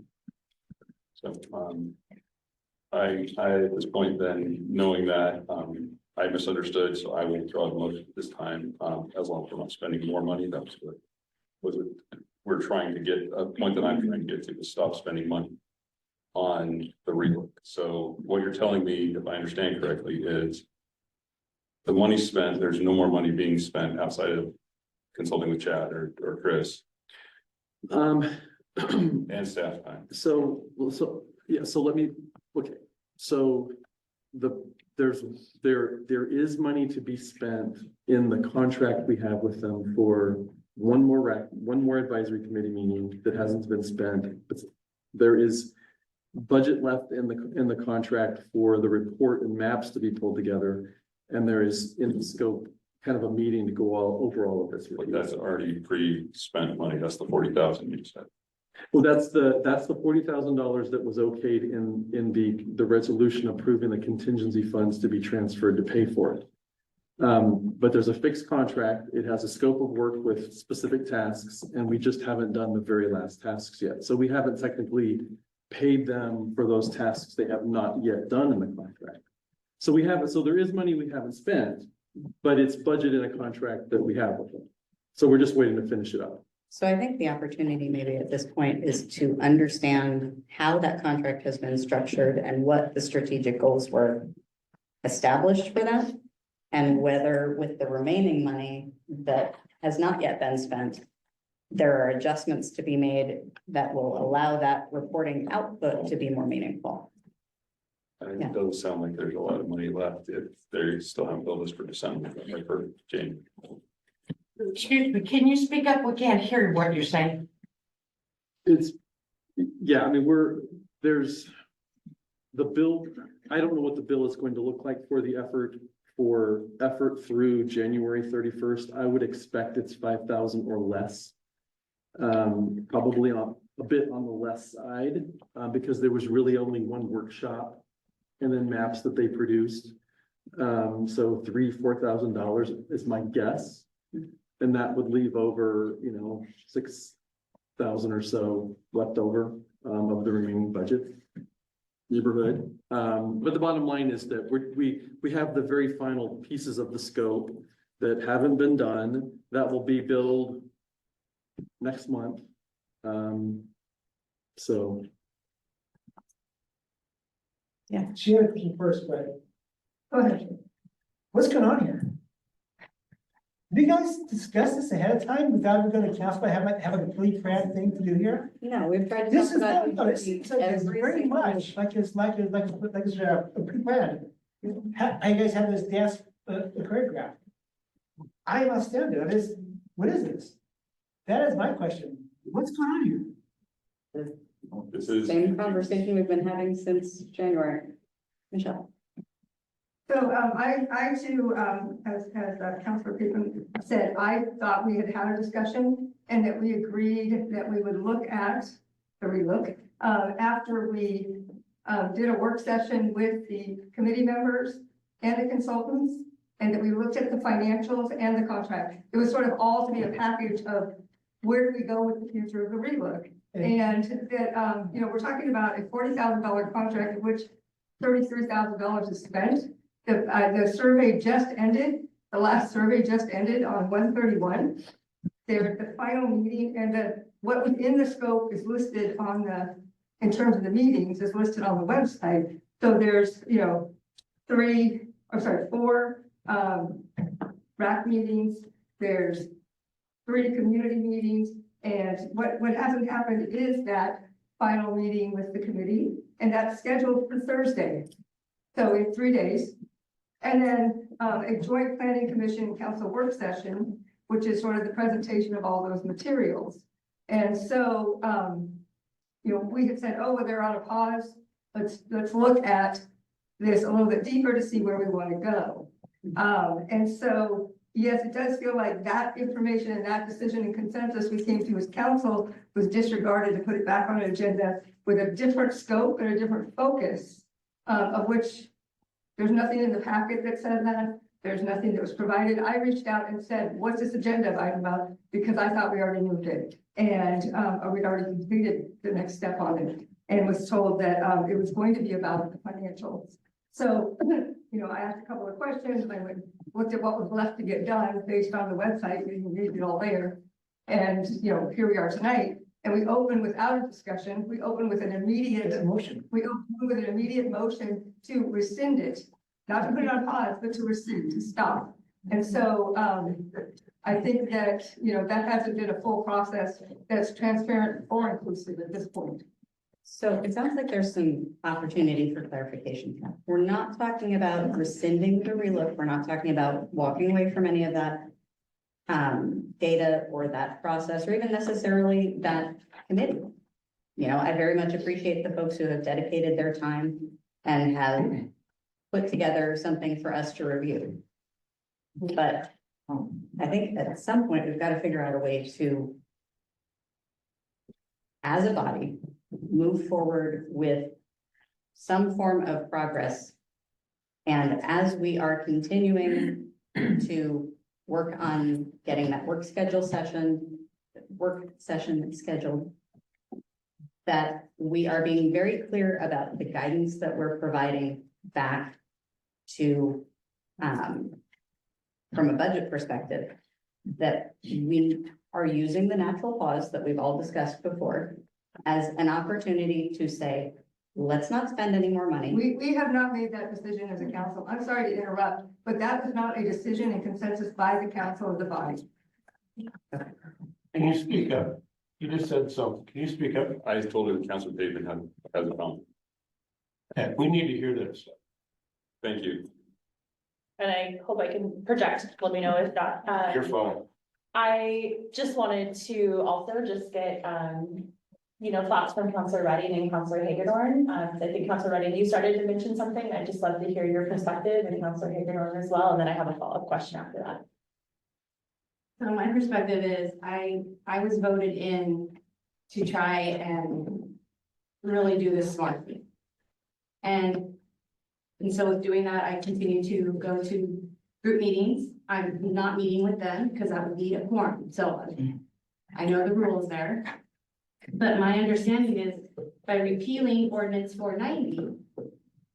Speaker 2: So, I at this point then, knowing that, I misunderstood, so I will withdraw the motion at this time, as long as we're not spending more money, that was it. We're trying to get, a point that I'm trying to get to is stop spending money on the relook. So what you're telling me, if I understand correctly, is the money spent, there's no more money being spent outside of consulting with Chad or Chris. And staff time.
Speaker 7: So let me, okay, so there is money to be spent in the contract we have with them for one more advisory committee meeting that hasn't been spent. But there is budget left in the contract for the report and maps to be pulled together. And there is in the scope kind of a meeting to go over all of this.
Speaker 2: But that's already pre-spent money. That's the 40,000 you said.
Speaker 7: Well, that's the $40,000 that was okayed in the resolution approving the contingency funds to be transferred to pay for it. But there's a fixed contract. It has a scope of work with specific tasks, and we just haven't done the very last tasks yet. So we haven't technically paid them for those tasks they have not yet done in the contract. So there is money we haven't spent, but it's budgeted in a contract that we have with them. So we're just waiting to finish it up.
Speaker 6: So I think the opportunity maybe at this point is to understand how that contract has been structured and what the strategic goals were established for that. And whether with the remaining money that has not yet been spent, there are adjustments to be made that will allow that reporting output to be more meaningful.
Speaker 2: And it doesn't sound like there's a lot of money left if they still haven't billed us for December, like for January.
Speaker 12: Excuse me, can you speak up? We can't hear what you're saying.
Speaker 7: Yeah, I mean, there's the bill. I don't know what the bill is going to look like for the effort through January 31st. I would expect it's 5,000 or less. Probably a bit on the less side, because there was really only one workshop and then maps that they produced. So $3,000-4,000 is my guess. And that would leave over, 6,000 or so left over of the remaining budget neighborhood. But the bottom line is that we have the very final pieces of the scope that haven't been done that will be billed next month. So.
Speaker 10: Yeah. She had a question first, but
Speaker 5: Go ahead.
Speaker 10: what's going on here? Did you guys discuss this ahead of time without even going to council, have a complete plan thing to do here?
Speaker 6: No, we've tried to.
Speaker 10: This
Speaker 6: talk
Speaker 10: is
Speaker 6: about
Speaker 10: not, no, it seems like it's
Speaker 6: every
Speaker 10: very
Speaker 6: single-
Speaker 10: much like it's a pre-plan. How you guys have this dance choreographed? I am astounded. What is this? That is my question. What's going on here?
Speaker 2: This is.
Speaker 6: Same conversation we've been having since January. Michelle.
Speaker 5: So, I too, as Councilor Pittman said, I thought we had had a discussion and that we agreed that we would look at the relook, after we, did a work session with the committee members and the consultants, and that we looked at the financials and the contract. It was sort of all to be a package of where do we go with the future of the relook? And that, you know, we're talking about a $40,000 contract, of which $33,000 is spent. The survey just ended, the last survey just ended on 1/31. The final meeting and what was in the scope is listed on in terms of the meetings, is listed on the website. So there's, you know, 4 RAC meetings, there's 3 community meetings, and what hasn't happened is that final meeting with the committee, and that's scheduled for Thursday. So in 3 days. And then a joint planning commission council work session, which is sort of the presentation of all those materials. And so, you know, we had said, oh, well, they're on a pause. Let's look at this a little bit deeper to see where we want to go. And so, yes, it does feel like that information and that decision and consensus we came to as council was disregarded to put it back on an agenda with a different scope and a different focus, of which there's nothing in the packet that said that. There's nothing that was provided. I reached out and said, what's this agenda item about? Because I thought we already moved it. And or we'd already completed the next step on it, and was told that it was going to be about the financials. So, you know, I asked a couple of questions. I looked at what was left to get done based on the website. We can read it all there. And, you know, here we are tonight. And we opened without a discussion. We opened with an immediate motion. We opened with an immediate motion to rescind it, not to put it on pause, but to rescind, to stop. And so I think that, you know, that hasn't been a full process that's transparent or inclusive at this point.
Speaker 6: So it sounds like there's some opportunity for clarification. We're not talking about rescinding the relook. We're not talking about walking away from any of that data or that process, or even necessarily that committee. You know, I very much appreciate the folks who have dedicated their time and have put together something for us to review. But I think at some point, we've got to figure out a way to, as a body, move forward with some form of progress. And as we are continuing to work on getting that work session scheduled, that we are being very clear about the guidance that we're providing back to, from a budget perspective, that we are using the natural pause that we've all discussed before as an opportunity to say, let's not spend any more money.
Speaker 5: We have not made that decision as a council. I'm sorry to interrupt, but that was not a decision and consensus by the council of the body.
Speaker 12: Can you speak up? You just said something. Can you speak up?
Speaker 2: I told her that Councilor Pavement has a phone.
Speaker 12: Okay, we need to hear this.
Speaker 2: Thank you.
Speaker 9: And I hope I can project, let me know if not.
Speaker 12: Your phone.
Speaker 9: I just wanted to also just get, you know, thoughts from Councilor Redding and Councilor Hagedorn. I think Councilor Redding, you started to mention something. I'd just love to hear your perspective, and Councilor Hagedorn as well. And then I have a follow-up question after that.
Speaker 11: So my perspective is I was voted in to try and really do this smartly. And so with doing that, I continue to go to group meetings. I'm not meeting with them because that would be a quorum. So I know the rules there. But my understanding is by repealing ordinance 490,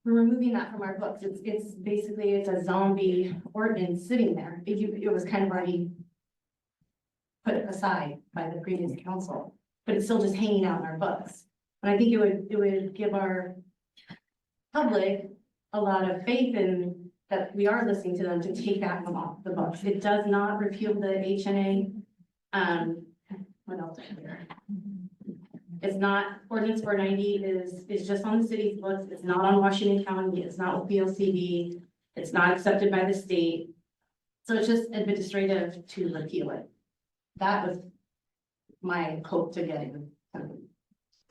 Speaker 11: we're removing that from our books. It's basically, it's a zombie ordinance sitting there. It was kind of already put aside by the previous council, but it's still just hanging out in our books. And I think it would give our public a lot of faith in that we are listening to them to take that from off the books. It does not repeal the HNA. What else? It's not, ordinance 490 is just on the city's books. It's not on Washington County. It's not with BLCD. It's not accepted by the state. So it's just administrative to repeal it. That was my hope to getting.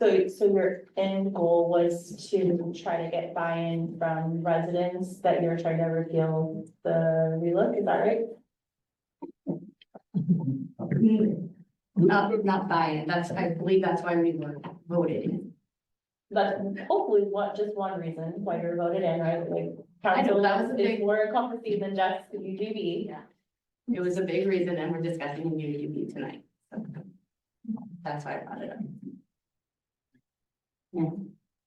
Speaker 9: So your end goal was to try to get buy-in from residents that you're trying to repeal the relook, is that right?
Speaker 11: Not buy-in, I believe that's why we were voted in.
Speaker 9: that's hopefully just one reason why you're voted in, right? Like,
Speaker 11: I know,
Speaker 9: council
Speaker 11: that was a
Speaker 9: is
Speaker 11: big-
Speaker 9: more encompassing than just the UGB.
Speaker 11: Yeah. It was a big reason, and we're discussing in UGB tonight. So that's why I brought it up.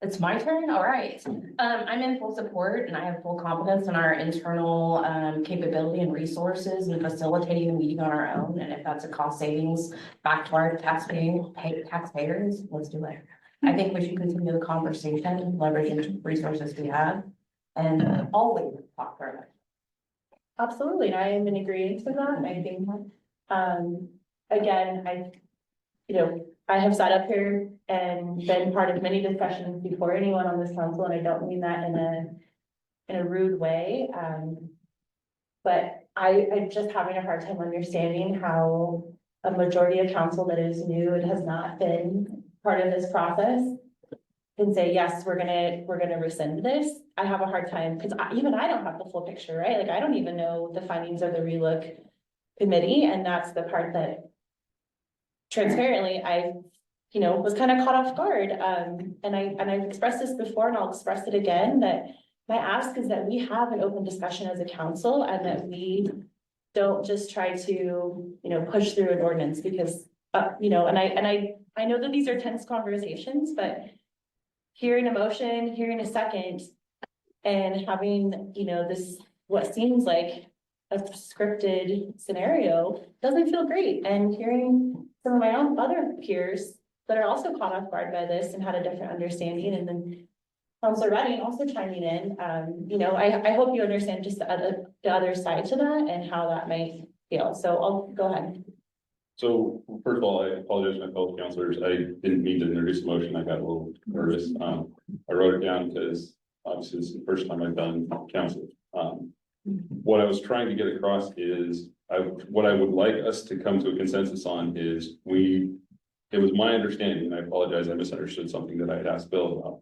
Speaker 9: It's my turn, all right. I'm in full support and I have full confidence in our internal capability and resources and facilitating the meeting on our own. And if that's a cost savings back to our taxpayers, let's do it. I think we should continue the conversation, leverage the resources we have, and always talk for it. Absolutely, and I am in agreement with that, and I think, again, I have sat up here and been part of many discussions before anyone on this council, and I don't mean that in a rude way. But I'm just having a hard time understanding how a majority of council that is new and has not been part of this process can say, yes, we're gonna rescind this. I have a hard time, because even I don't have the full picture, right? Like, I don't even know the findings of the relook committee, and that's the part that transparently, I, was kind of caught off guard. And I've expressed this before and I'll express it again, that my ask is that we have an open discussion as a council and that we don't just try to, push through an ordinance because, and I know that these are tense conversations, but hearing a motion, hearing a second, and having, this, what seems like a scripted scenario doesn't feel great. And hearing some of my own other peers that are also caught off guard by this and had a different understanding, and then Councilor Redding also chiming in, I hope you understand just the other side to that and how that may feel. So I'll go ahead.
Speaker 2: So first of all, I apologize to my fellow councilors. I didn't mean to introduce the motion. I got a little nervous. I wrote it down because obviously it's the first time I've done council. What I was trying to get across is what I would like us to come to a consensus on is it was my understanding, and I apologize, I misunderstood something that I had asked Bill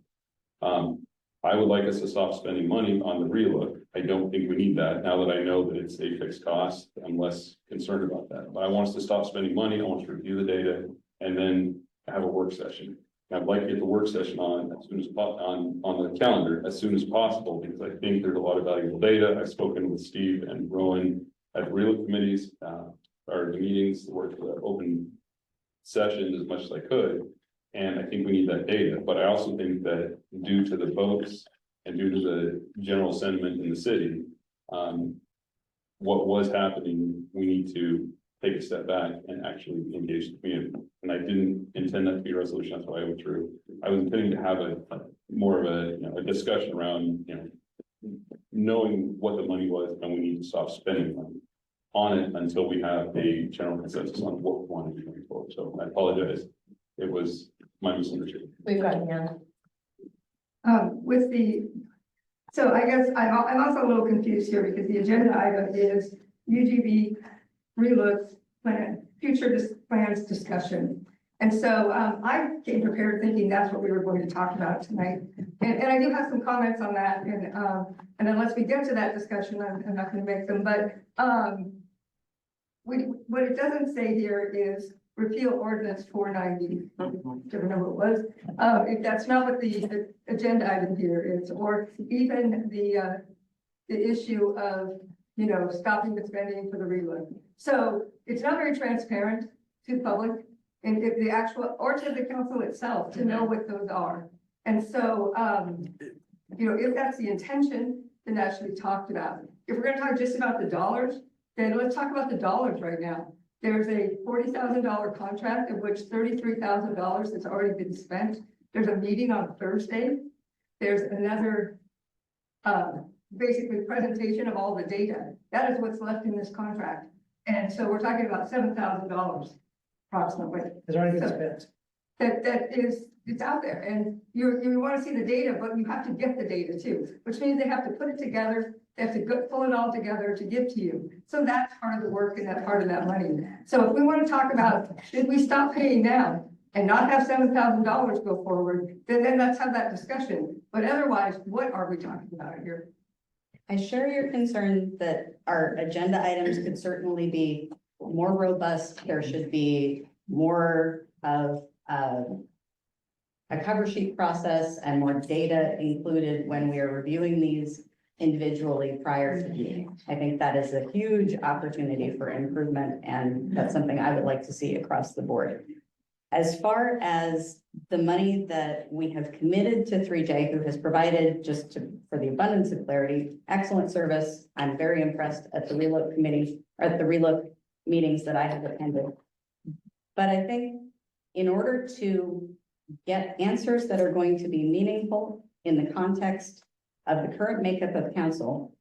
Speaker 2: about. I would like us to stop spending money on the relook. I don't think we need that. Now that I know that it's a fixed cost, I'm less concerned about that. But I want us to stop spending money. I want us to review the data and then have a work session. And I'd like to get the work session on as soon as on the calendar as soon as possible, because I think there's a lot of valuable data. I've spoken with Steve and Rowan at the relook committees, or the meetings, the open sessions as much as I could. And I think we need that data, but I also think that due to the votes and due to the general sentiment in the city, what was happening, we need to take a step back and actually engage the community. And I didn't intend that to be a resolution, that's why I went through. I was intending to have more of a discussion around, knowing what the money was, and we need to stop spending money on it until we have a general consensus on what we want to do going forward. So I apologize. It was my misunderstanding.
Speaker 9: We've got Ann.
Speaker 5: So I guess I'm also a little confused here because the agenda item is UGB relook plan, future plans discussion. And so I came prepared thinking that's what we were going to talk about tonight. And I do have some comments on that. And unless we get to that discussion, I'm not going to make them. But what it doesn't say here is repeal ordinance 490, whichever number it was. If that's not what the agenda item here is, or even the issue of, stopping the spending for the relook. So it's not very transparent to the public and if the actual, or to the council itself to know what those are. And so, if that's the intention, then that should be talked about. If we're going to talk just about the dollars, then let's talk about the dollars right now. There's a $40,000 contract of which $33,000 has already been spent. There's a meeting on Thursday. There's another, basically presentation of all the data. That is what's left in this contract. And so we're talking about $7,000 approximately.
Speaker 10: It's already been spent.
Speaker 5: It's out there and you want to see the data, but you have to get the data too, which means they have to put it together. They have to pull it all together to give to you. So that's part of the work and that part of that money. So if we want to talk about, should we stop paying now and not have $7,000 go forward, then let's have that discussion. But otherwise, what are we talking about here?
Speaker 6: I share your concern that our agenda items could certainly be more robust. There should be more of, a cover sheet process and more data included when we are reviewing these individually prior to the meeting. I think that is a huge opportunity for improvement, and that's something I would like to see across the board. As far as the money that we have committed to 3J, who has provided, just to, for the abundance of clarity, excellent service. I'm very impressed at the relook committee, or at the relook meetings that I have attended. But I think in order to get answers that are going to be meaningful in the context of the current makeup of council,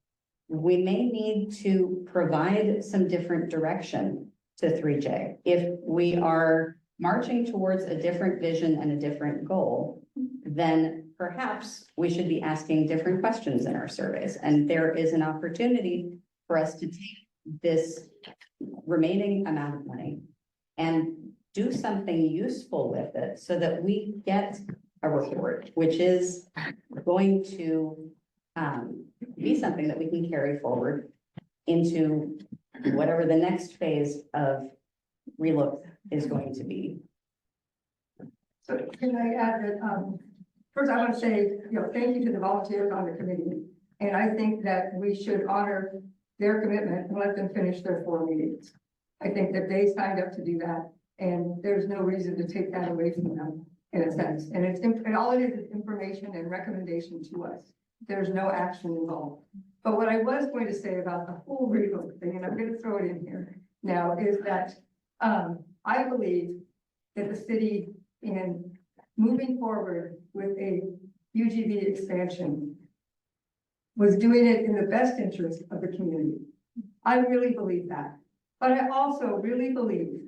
Speaker 6: we may need to provide some different direction to 3J. If we are marching towards a different vision and a different goal, then perhaps we should be asking different questions in our surveys. And there is an opportunity for us to take this remaining amount of money and do something useful with it so that we get a report, which is going to be something that we can carry forward into whatever the next phase of relook is going to be.
Speaker 5: So can I add that, first I want to say, thank you to the volunteers on the committee. And I think that we should honor their commitment and let them finish their 4 meetings. I think that they signed up to do that, and there's no reason to take that away from them in a sense. And and all it is information and recommendation to us. There's no action involved. But what I was going to say about the whole relook thing, and I'm going to throw it in here now, is that I believe that the city, in moving forward with a UGB expansion, was doing it in the best interest of the community. I really believe that. But I also really believe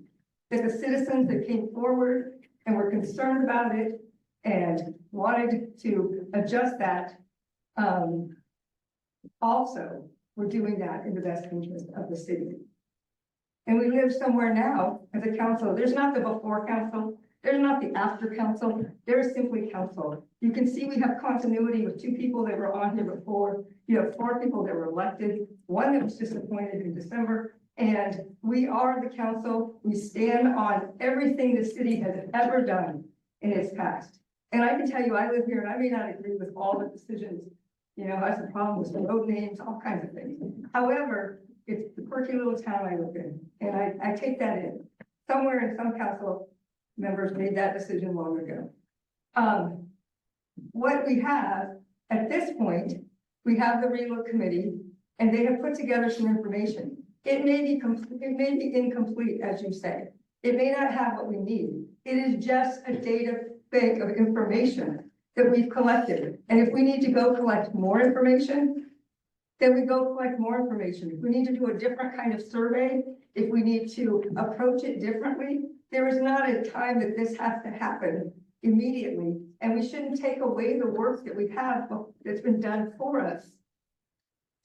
Speaker 5: that the citizens that came forward and were concerned about it and wanted to adjust that, also were doing that in the best interest of the city. And we live somewhere now as a council. There's not the before council. There's not the after council. There's simply council. You can see we have continuity with 2 people that were on here before. You have 4 people that were elected, 1 that was just appointed in December. And we are the council. We stand on everything the city has ever done in its past. And I can tell you, I live here and I may not agree with all the decisions. I have some problems with road names, all kinds of things. However, it's the quirky little town I live in, and I take that in. Somewhere in some council members made that decision long ago. What we have at this point, we have the relook committee, and they have put together some information. It may be incomplete, as you say. It may not have what we need. It is just a data bank of information that we've collected. And if we need to go collect more information, then we go collect more information. If we need to do a different kind of survey, if we need to approach it differently, there is not a time that this has to happen immediately. And we shouldn't take away the work that we have that's been done for us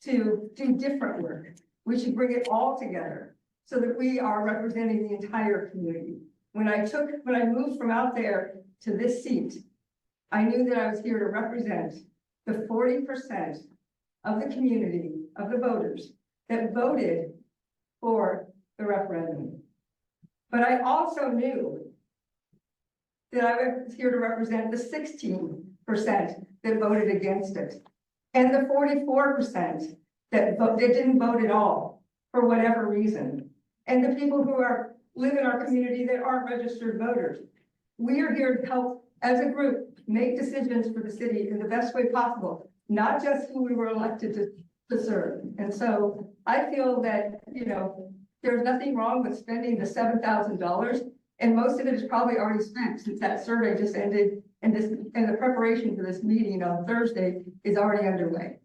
Speaker 5: to do different work. We should bring it all together so that we are representing the entire community. When I moved from out there to this seat, I knew that I was here to represent the 40% of the community, of the voters that voted for the referendum. But I also knew that I was here to represent the 16% that voted against it, and the 44% that didn't vote at all for whatever reason, and the people who live in our community that aren't registered voters. We are here to help, as a group, make decisions for the city in the best way possible, not just who we were elected to serve. And so I feel that, there's nothing wrong with spending the $7,000, and most of it is probably already spent since that survey just ended, and the preparation for this meeting on Thursday is already underway.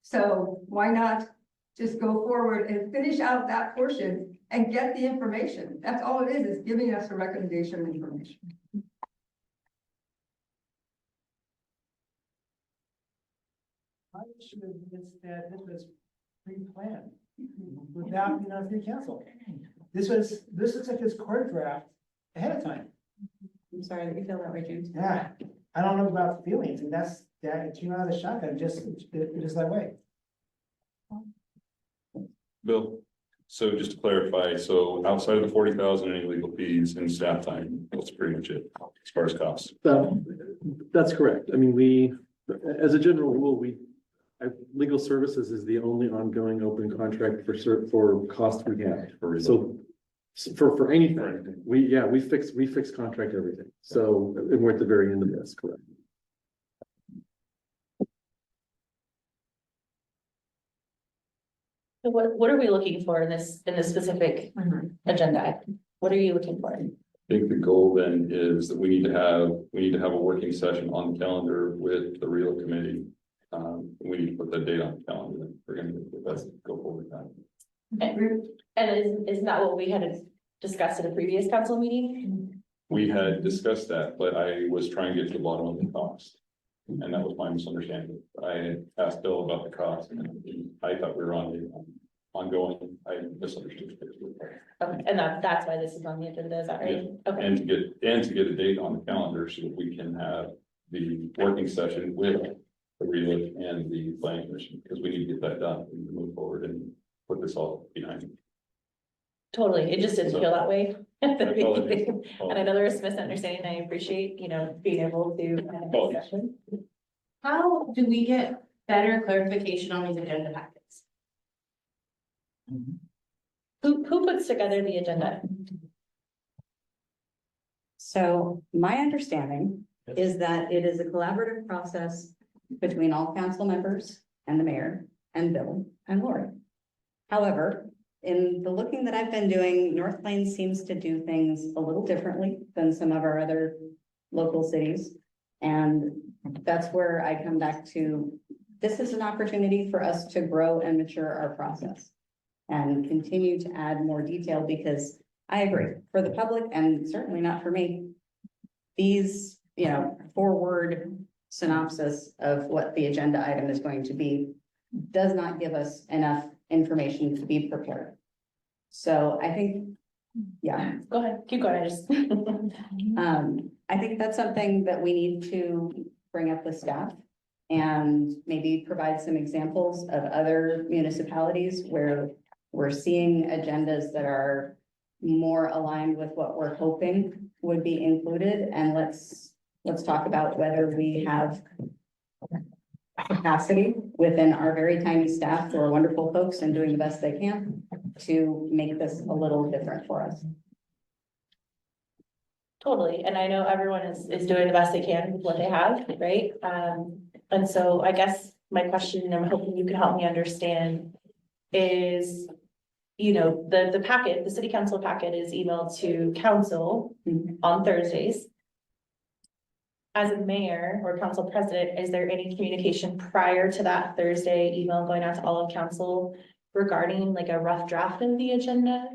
Speaker 5: So why not just go forward and finish out that portion and get the information? That's all it is giving us a recommendation of information.
Speaker 10: I should have missed that this was pre-planned without, city council. This looks like it's choreographed ahead of time.
Speaker 6: I'm sorry that you feel that way, James.
Speaker 10: Yeah, I don't know about feelings, and that it came out of the shotgun just that way.
Speaker 2: Bill, So just to clarify, so outside of the 40,000 any legal fees and staff time, that's pretty much it as far as costs.
Speaker 7: That's correct. I mean, as a general rule, legal services is the only ongoing open contract for cost we have. So for anything, we fix contract everything. So, and we're at the very end of this, correct?
Speaker 9: So what are we looking for in this specific agenda item? What are you looking for?
Speaker 2: I think the goal then is that we need to have a working session on the calendar with the real committee. We need to put that date on the calendar. We're gonna go forward with that.
Speaker 9: And isn't that what we had discussed at a previous council meeting?
Speaker 2: We had discussed that, but I was trying to get to the bottom of the cost. And that was my misunderstanding. I had asked Bill about the cost and I thought we were on the ongoing, I misunderstood.
Speaker 9: Okay, and that's why this is on the agenda, is that right? Okay,
Speaker 2: And to get a date on the calendar so that we can have the working session with the RELIC and the planning commission, because we need to get that done and move forward and put this all behind.
Speaker 9: totally. It just didn't feel that way. at the
Speaker 2: Apologies.
Speaker 9: beginning. And I know there was misunderstanding. I appreciate, being able to have a
Speaker 2: Apologies.
Speaker 9: discussion.
Speaker 11: How do we get better clarification on these agenda packets?
Speaker 9: Who puts together the agenda?
Speaker 6: So my understanding is that it is a collaborative process between all council members and the mayor and Bill and Lori. However, in the looking that I've been doing, North Plains seems to do things a little differently than some of our other local cities. And that's where I come back to, this is an opportunity for us to grow and mature our process and continue to add more detail, because I agree, for the public and certainly not for me, these, 4-word synopsis of what the agenda item is going to be does not give us enough information to be prepared. So I think,
Speaker 9: Go ahead, keep going.
Speaker 6: I think that's something that we need to bring up with staff and maybe provide some examples of other municipalities where we're seeing agendas that are more aligned with what we're hoping would be included. And let's talk about whether we have capacity within our very tiny staff, who are wonderful folks and doing the best they can, to make this a little different for us.
Speaker 9: Totally, and I know everyone is doing the best they can with what they have, right? And so I guess my question, and I'm hoping you can help me understand, is, the packet, the city council packet is emailed to council on Thursdays. As a mayor or council president, is there any communication prior to that Thursday email going out to all of council regarding like a rough draft of the agenda?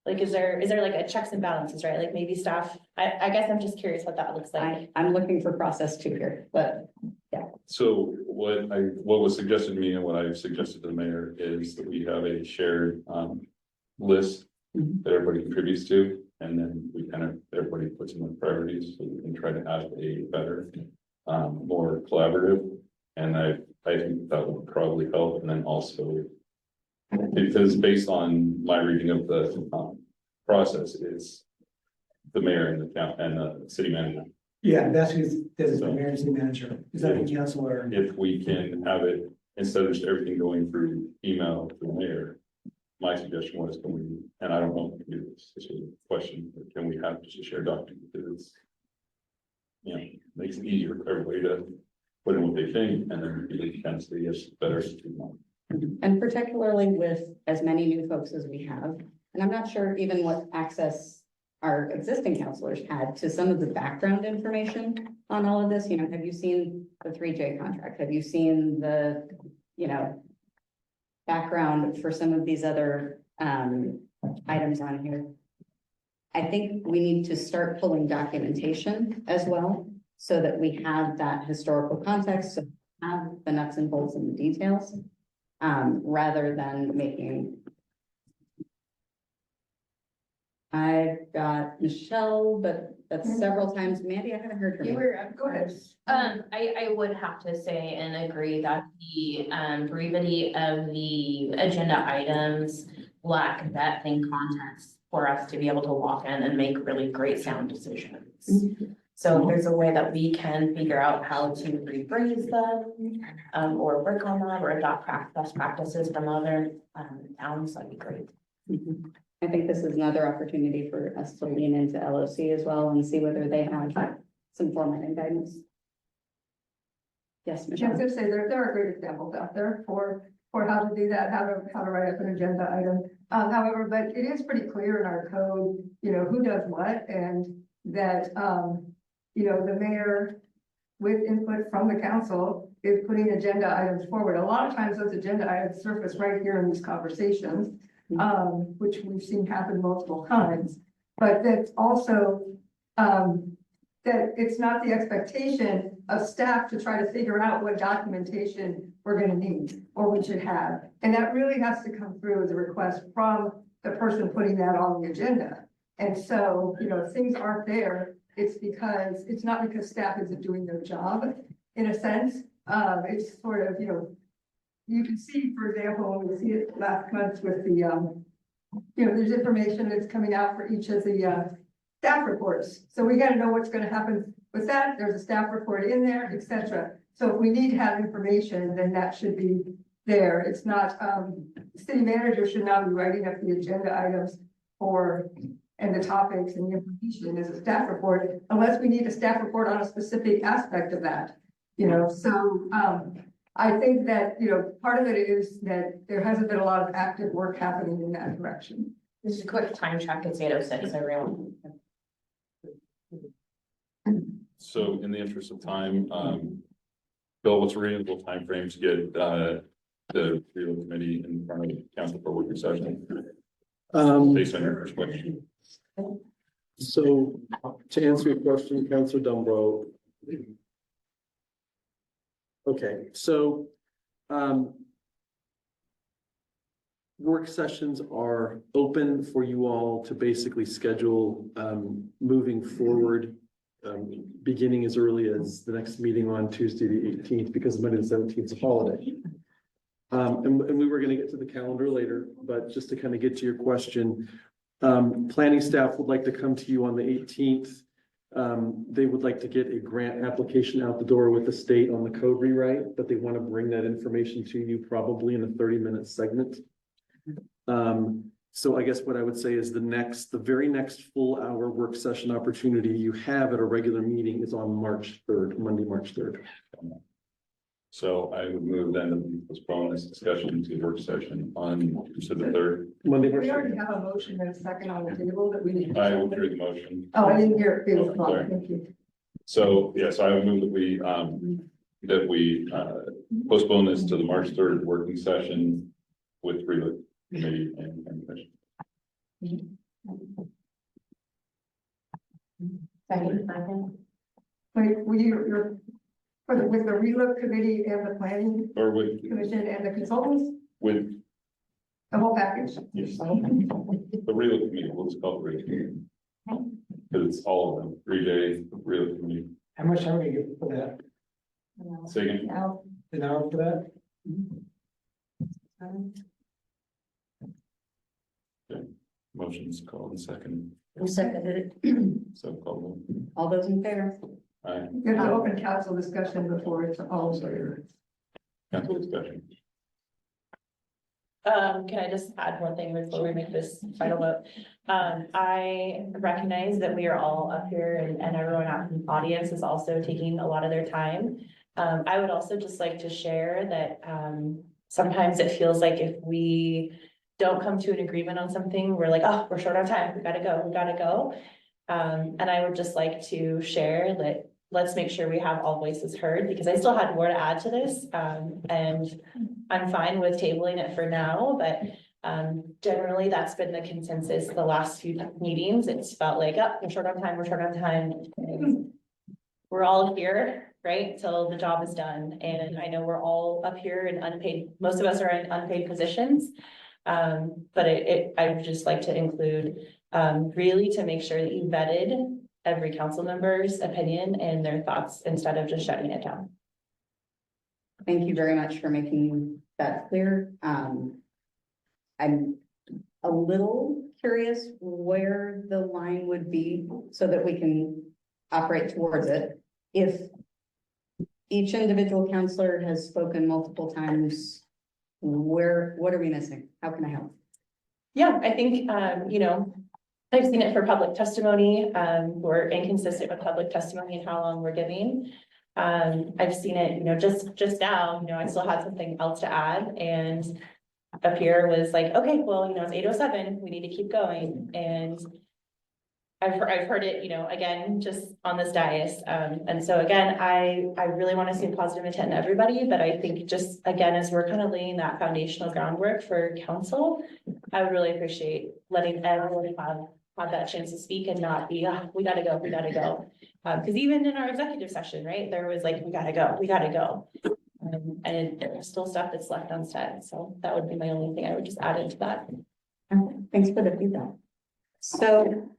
Speaker 9: Like, is there like a checks and balances, right? Like maybe staff, I guess I'm just curious what that looks like.
Speaker 6: I'm looking for process too here, but
Speaker 2: So what was suggested to me and what I've suggested to the mayor is that we have a shared list that everybody contributes to. And then everybody puts in the priorities so we can try to have a better, more collaborative. And I think that would probably help. And then also, because based on my reading of the process, is the mayor and the city manager.
Speaker 10: Yeah, that's who's, this is the mayor and city manager. Is that the council or?
Speaker 2: If we can have it, instead of just everything going through email to the mayor, my suggestion was, and I don't know if we can do this is a question, but can we have just a shared document that is, makes it easier for everybody to put in what they think, and then we can say, yes, better.
Speaker 6: and particularly with as many new folks as we have, and I'm not sure even what access our existing counselors had to some of the background information on all of this. Have you seen the 3J contract? Have you seen the, background for some of these other items on here? I think we need to start pulling documentation as well, so that we have that historical context, so we have the nuts and bolts and the details, rather than making. I've got Michelle, but that's several times. Mandy, I haven't heard from you.
Speaker 5: Go ahead.
Speaker 13: I would have to say and agree that the brevity of the agenda items lack depth and context for us to be able to walk in and make really great sound decisions. So if there's a way that we can figure out how to rephrase them, or work on that, or adopt best practices from other, towns, that'd be great.
Speaker 6: I think this is another opportunity for us to lean into LOC as well and see whether they have some format and guidance. Yes,
Speaker 5: I was
Speaker 6: Michelle.
Speaker 5: gonna say, there are great examples out there for how to do that, how to write up an agenda item. However, but it is pretty clear in our code, you know, who does what, and that, you know, the mayor with input from the council is putting agenda items forward. A lot of times those agenda items surface right here in these conversations, which we've seen happen multiple times. But that's also, that it's not the expectation of staff to try to figure out what documentation we're gonna need or we should have. And that really has to come through as a request from the person putting that on the agenda. And so, you know, if things aren't there, it's not because staff isn't doing their job, in a sense. It's sort of, you know, you can see, for example, when we see it last month with the, you know, there's information that's coming out for each of the, staff reports. So we gotta know what's gonna happen with that. There's a staff report in there, etc. So if we need to have information, then that should be there. It's not, city manager should not be writing up the agenda items and the topics and the information as a staff report, unless we need a staff report on a specific aspect of that, you know. So, I think that, you know, part of it is that there hasn't been a lot of active work happening in that direction.
Speaker 13: Just a quick time check, it's 8:06, everyone.
Speaker 2: So in the interest of time, Bill, what's a reasonable timeframe to get, the real committee in front of council for working session? Based on your perspective.
Speaker 7: So to answer your question, Councilor Dumbro. Okay, so, work sessions are open for you all to basically schedule, moving forward. Beginning as early as the next meeting on Tuesday, the 18th, because Monday the 17th is a holiday. And we were gonna get to the calendar later, but just to kind of get to your question, planning staff would like to come to you on the 18th. They would like to get a grant application out the door with the state on the code rewrite, but they want to bring that information to you probably in a 30-minute segment. So I guess what I would say is the very next full hour work session opportunity you have at a regular meeting is on March 3rd, Monday, March 3rd.
Speaker 2: So I would move then to postpone this discussion to work session on to the 3rd.
Speaker 7: Monday,
Speaker 5: We
Speaker 7: March
Speaker 5: already
Speaker 7: 3rd.
Speaker 5: have a motion and a second on the table that we need.
Speaker 2: I will hear the motion.
Speaker 5: Oh, I didn't hear it. It was
Speaker 2: Sorry.
Speaker 5: wrong. Thank you.
Speaker 2: So, yes, I would move that we postpone this to the March 3rd working session with real committee and commission.
Speaker 13: Second.
Speaker 5: Wait, you're, with the relook committee and the planning
Speaker 2: Or with,
Speaker 5: commission and the consultants,
Speaker 2: with,
Speaker 5: the whole package?
Speaker 2: yes, the real committee, we'll just call it real committee. Because it's all of them, 3 days, real committee.
Speaker 10: How much time are we get for that?
Speaker 2: Second,
Speaker 5: Now,
Speaker 10: An hour for that?
Speaker 2: motion's called and second,
Speaker 6: Who seconded it?
Speaker 2: so called.
Speaker 6: All those in favor?
Speaker 2: Aye.
Speaker 5: you have to open council discussion before it's all over.
Speaker 2: Council discussion.
Speaker 9: Can I just add one thing before we make this final vote? I recognize that we are all up here and everyone out in the audience is also taking a lot of their time. I would also just like to share that, sometimes it feels like if we don't come to an agreement on something, we're like, oh, we're short on time, we gotta go. And I would just like to share that, let's make sure we have all voices heard, because I still had more to add to this. And I'm fine with tabling it for now, but generally that's been the consensus the last few meetings. It's felt like, oh, we're short on time. And we're all here, right, till the job is done. And I know we're all up here in unpaid, most of us are in unpaid positions. But I would just like to include, really to make sure that you vetted every council member's opinion and their thoughts instead of just shutting it down.
Speaker 6: Thank you very much for making that clear. a little curious where the line would be so that we can operate towards it. If each individual counselor has spoken multiple times, what are we missing? How can I help?
Speaker 9: Yeah, I think, you know, I've seen it for public testimony. We're inconsistent with public testimony and how long we're giving. I've seen it, you know, just now, you know, I still had something else to add, and up here was like, okay, well, you know, it's 8:07, we need to keep going, and I've heard it, you know, again, just on this dais, and so again, I really want to see positive intent in everybody, but I think just, again, as we're kind of laying that foundational groundwork for council, I would really appreciate letting everyone have that chance to speak and not be, we gotta go. Because even in our executive session, right, there was like, we gotta go. And there's still stuff that's left unsaid, so that would be my only thing I would just add into that.
Speaker 6: Okay, thanks for the feedback. So.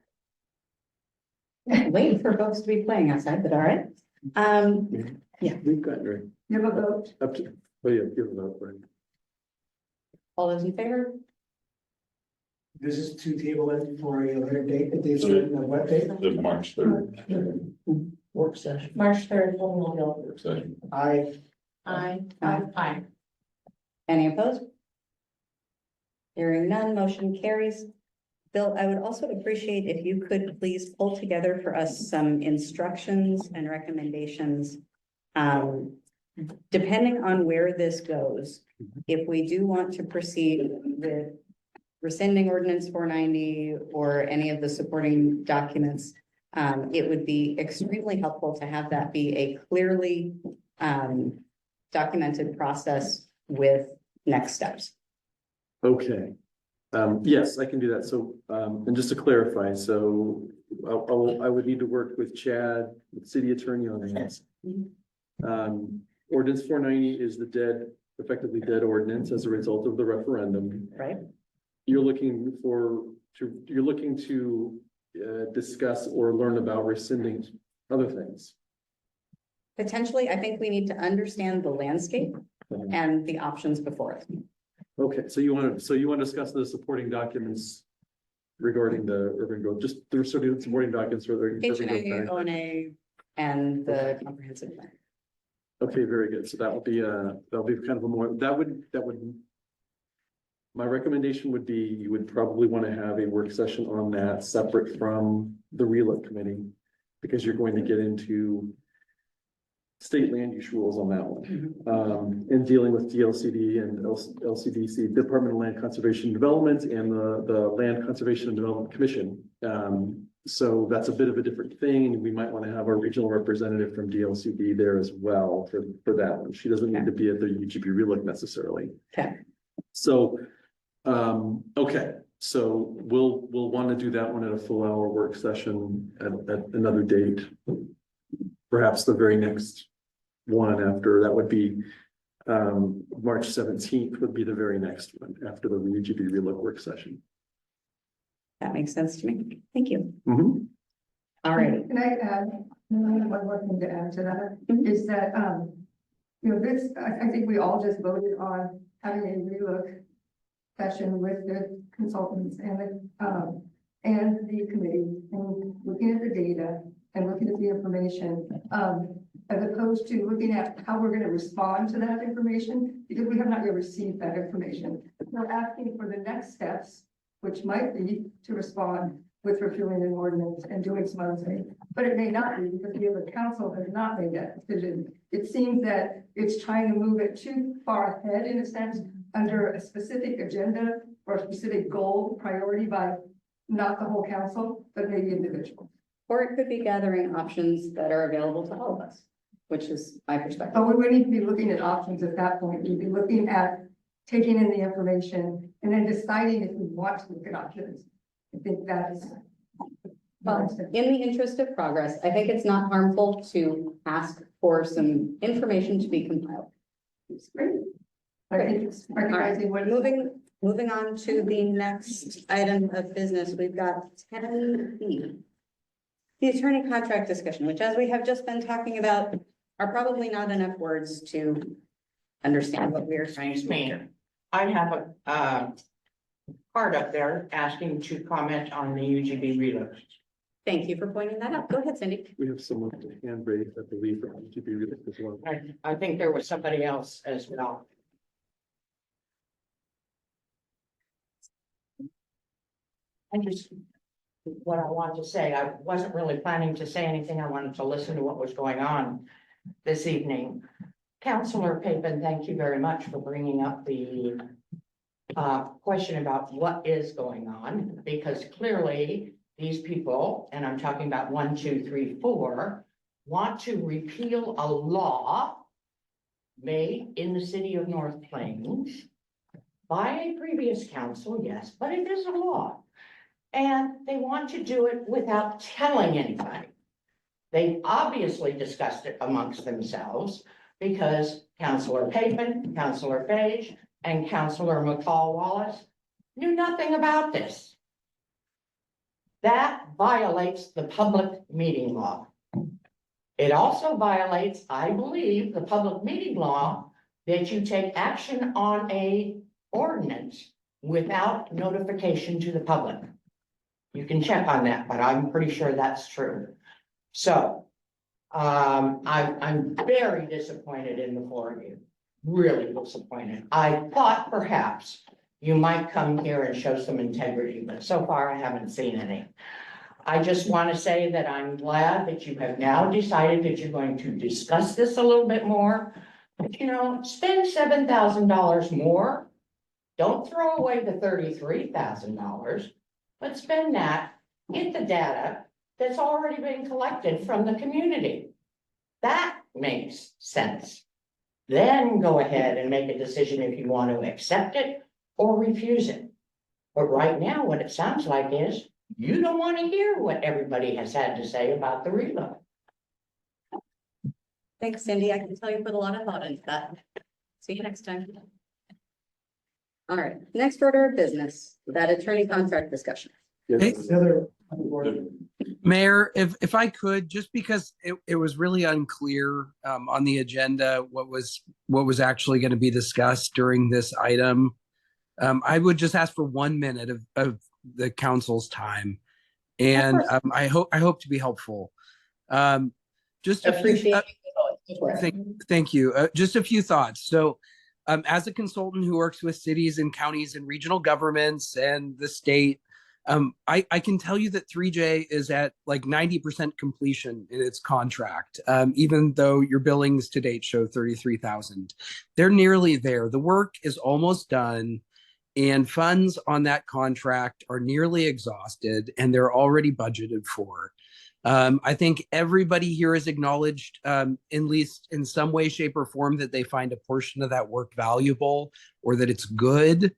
Speaker 6: Waiting for folks to be playing outside, but all right. Yeah.
Speaker 7: We've got, right,
Speaker 5: You have a vote?
Speaker 7: up to, oh yeah, give it up, right.
Speaker 6: All those in favor?
Speaker 10: This is to table it for a later date, the date certain of what date?
Speaker 2: The March 3rd
Speaker 12: Work session.
Speaker 9: March 3rd, we'll
Speaker 2: work session.
Speaker 10: I,
Speaker 12: Aye.
Speaker 6: Any opposed? Hearing none, motion carries. Bill, I would also appreciate if you could please pull together for us some instructions and recommendations. Depending on where this goes, if we do want to proceed with rescinding ordinance 490 or any of the supporting documents, it would be extremely helpful to have that be a clearly documented process with next steps.
Speaker 7: Okay. Yes, I can do that. So, and just to clarify, so I would need to work with Chad, the city attorney on this. Ordinance 490 is the effectively dead ordinance as a result of the referendum.
Speaker 6: Right.
Speaker 7: You're looking to discuss or learn about rescinding other things.
Speaker 6: Potentially, I think we need to understand the landscape and the options before us.
Speaker 7: Okay, so you want to discuss the supporting documents regarding the urban growth, just the supporting documents for the urban growth
Speaker 6: HNA,
Speaker 7: plan.
Speaker 6: ONA, and the comprehensive plan.
Speaker 7: Okay, very good. So that'll be kind of a more, that would, my recommendation would be, you would probably want to have a work session on that separate from the relook committee, because you're going to get into state land use rules on that one. In dealing with DLCD and LCDC, Department of Land Conservation and Development, and the Land Conservation and Development Commission. So that's a bit of a different thing. We might want to have our regional representative from DLCD there as well for that one. She doesn't need to be at the UGB relook necessarily.
Speaker 6: Okay.
Speaker 7: So, okay, so we'll want to do that one at a full hour work session at another date. Perhaps the very next one after that would be March 17th would be the very next one after the UGB relook work session.
Speaker 6: That makes sense to me. Thank you.
Speaker 7: Mhm.
Speaker 6: All right.
Speaker 5: Can I add, one more thing to add to that, is that, you know, this, I think we all just voted on having a relook session with the consultants and the committee, and looking at the data and looking at the information, as opposed to looking at how we're gonna respond to that information, because we have not yet received that information. We're asking for the next steps, which might be to respond with repealing an ordinance and doing some other things. But it may not be, because the council has not made that decision. It seems that it's trying to move it too far ahead, in a sense, under a specific agenda or a specific goal, priority by not the whole council, but maybe individuals.
Speaker 6: Or it could be gathering options that are available to all of us, which is my perspective.
Speaker 5: But we would need to be looking at options at that point. We'd be looking at taking in the information and then deciding if we want to look at options. I think that's.
Speaker 6: Well, in the interest of progress, I think it's not harmful to ask for some information to be compiled.
Speaker 5: Great. I think it's recognizing what.
Speaker 6: Moving on to the next item of business, we've got 10B. The attorney contract discussion, which, as we have just been talking about, are probably not enough words to understand what we are trying to do.
Speaker 12: I have card up there asking to comment on the UGB reload.
Speaker 6: Thank you for pointing that out. Go ahead, Cindy.
Speaker 7: We have someone with a hand raised, I believe, to be read as well.
Speaker 12: I think there was somebody else as well. And just what I wanted to say, I wasn't really planning to say anything. I wanted to listen to what was going on this evening. Counselor Papen, thank you very much for bringing up the question about what is going on, because clearly these people, and I'm talking about 1, 2, 3, 4, want to repeal a law made in the city of North Plains by a previous council, yes, but it is a law. And they want to do it without telling anybody. They obviously discussed it amongst themselves because Councilor Papen, Councilor Page, and Councilor McCall-Wallace knew nothing about this. That violates the public meeting law. It also violates, I believe, the public meeting law that you take action on a ordinance without notification to the public. You can check on that, but I'm pretty sure that's true. So, I'm very disappointed in the four of you, really disappointed. I thought perhaps you might come here and show some integrity, but so far I haven't seen any. I just want to say that I'm glad that you have now decided that you're going to discuss this a little bit more. But you know, spend $7,000 more. Don't throw away the $33,000, but spend that, get the data that's already been collected from the community. That makes sense. Then go ahead and make a decision if you want to accept it or refuse it. But right now, what it sounds like is you don't want to hear what everybody has had to say about the reload.
Speaker 6: Thanks, Cindy. I can tell you put a lot of thought into that. See you next time. All right, next order of business, that attorney contract discussion.
Speaker 7: Yes.
Speaker 10: The other,
Speaker 8: Mayor, if I could, just because it was really unclear on the agenda what was actually going to be discussed during this item, I would just ask for 1 minute of the council's time, and I hope to be helpful. Just a few, thank you. Just a few thoughts. So, as a consultant who works with cities and counties and regional governments and the state, I can tell you that 3J is at like 90% completion in its contract, even though your billings to date show 33,000. They're nearly there. The work is almost done, and funds on that contract are nearly exhausted, and they're already budgeted for. I think everybody here has acknowledged, at least in some way, shape, or form, that they find a portion of that work valuable or that it's good.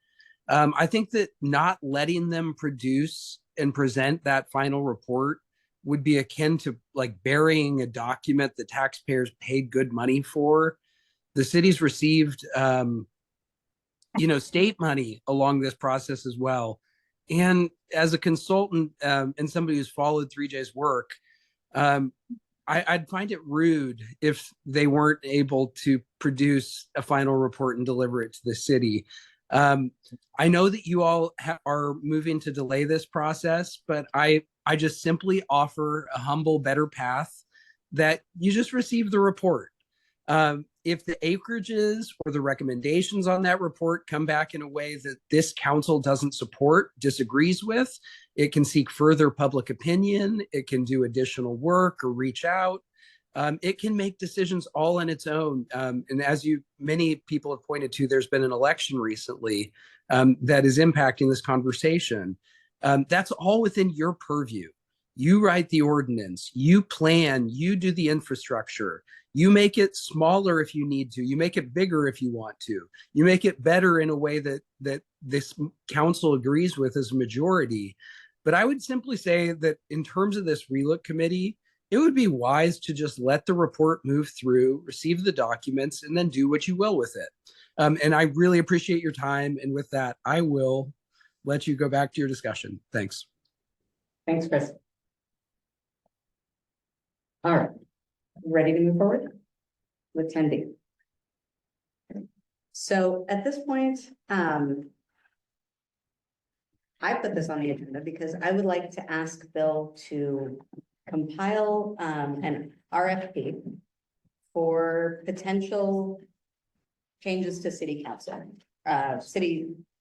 Speaker 8: I think that not letting them produce and present that final report would be akin to like burying a document that taxpayers paid good money for. The city's received, state money along this process as well. And as a consultant and somebody who's followed 3J's work, I'd find it rude if they weren't able to produce a final report and deliver it to the city. I know that you all are moving to delay this process, but I just simply offer a humble, better path that you just receive the report. If the acreages or the recommendations on that report come back in a way that this council doesn't support, disagrees with, it can seek further public opinion, it can do additional work or reach out. It can make decisions all on its own. And as many people have pointed to, there's been an election recently that is impacting this conversation. That's all within your purview. You write the ordinance, you plan, you do the infrastructure, you make it smaller if you need to, you make it bigger if you want to, you make it better in a way that this council agrees with as a majority. But I would simply say that in terms of this relook committee, it would be wise to just let the report move through, receive the documents, and then do what you will with it. And I really appreciate your time. And with that, I will let you go back to your discussion. Thanks.
Speaker 6: Thanks, Chris. All right, ready to move forward with 10D. So at this point, I put this on the agenda because I would like to ask Bill to compile an RFP for potential changes to city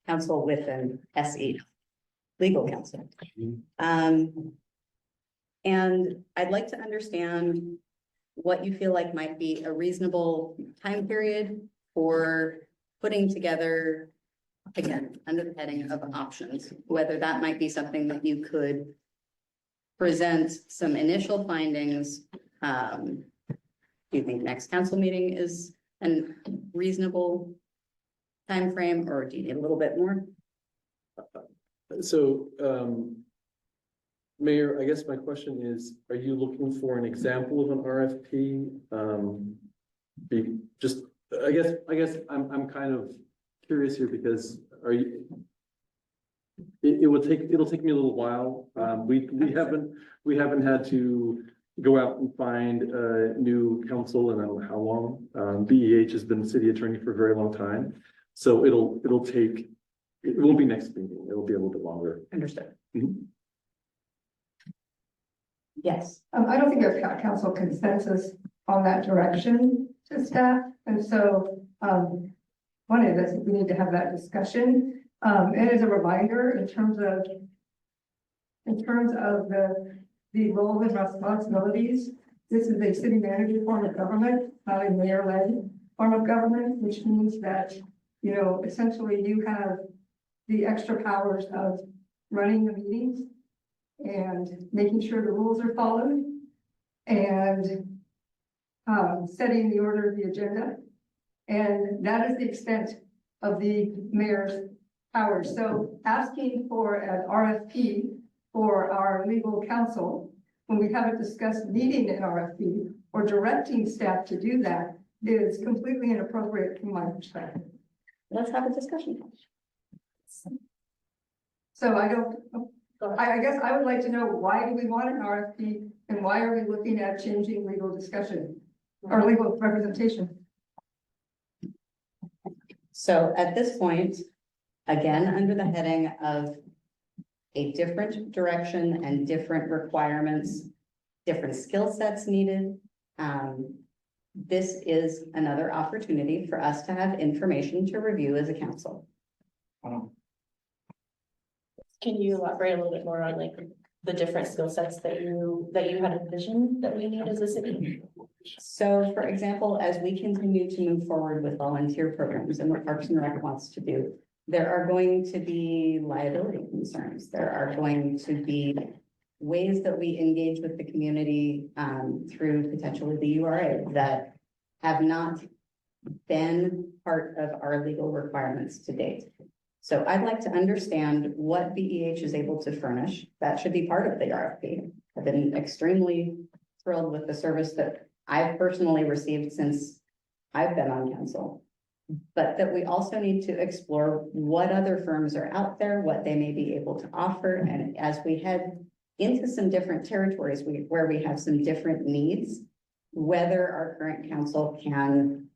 Speaker 6: council with an SE, legal counsel. And I'd like to understand what you feel like might be a reasonable time period for putting together, again, under the heading of options, whether that might be something that you could present some initial findings. Do you think next council meeting is a reasonable time frame, or do you need a little bit more?
Speaker 7: So, Mayor, I guess my question is, are you looking for an example of an RFP? I guess I'm kind of curious here because it'll take me a little while. We haven't had to go out and find a new counsel in I don't know how long. BEH has been city attorney for a very long time. So it won't be next meeting. It'll be a little bit longer.
Speaker 6: Understood.
Speaker 7: Mhm.
Speaker 6: Yes.
Speaker 5: I don't think there's council consensus on that direction to staff, and so, one of this, we need to have that discussion. And as a reminder, in terms of the roles and responsibilities, this is a city manager form of government, not a mayor-led form of government, which means that, you know, essentially you have the extra powers of running the meetings and making sure the rules are followed and setting the order of the agenda. And that is the extent of the mayor's powers. So asking for an RFP for our legal counsel, when we haven't discussed needing an RFP or directing staff to do that, is completely inappropriate from my perspective.
Speaker 6: Let's have a discussion.
Speaker 5: So I guess I would like to know, why do we want an RFP and why are we looking at changing legal discussion or legal representation?
Speaker 6: So at this point, again, under the heading of a different direction and different requirements, different skill sets needed. This is another opportunity for us to have information to review as a council.
Speaker 9: Can you elaborate a little bit more on like the different skill sets that you had envisioned that we need as a city?
Speaker 6: So for example, as we continue to move forward with volunteer programs and what Parks and Rec wants to do, there are going to be liability concerns. There are going to be ways that we engage with the community through potentially the URA that have not been part of our legal requirements to date. So I'd like to understand what BEH is able to furnish. That should be part of the RFP. I've been extremely thrilled with the service that I've personally received since I've been on council. But that we also need to explore what other firms are out there, what they may be able to offer. And as we head into some different territories where we have some different needs, whether our current council can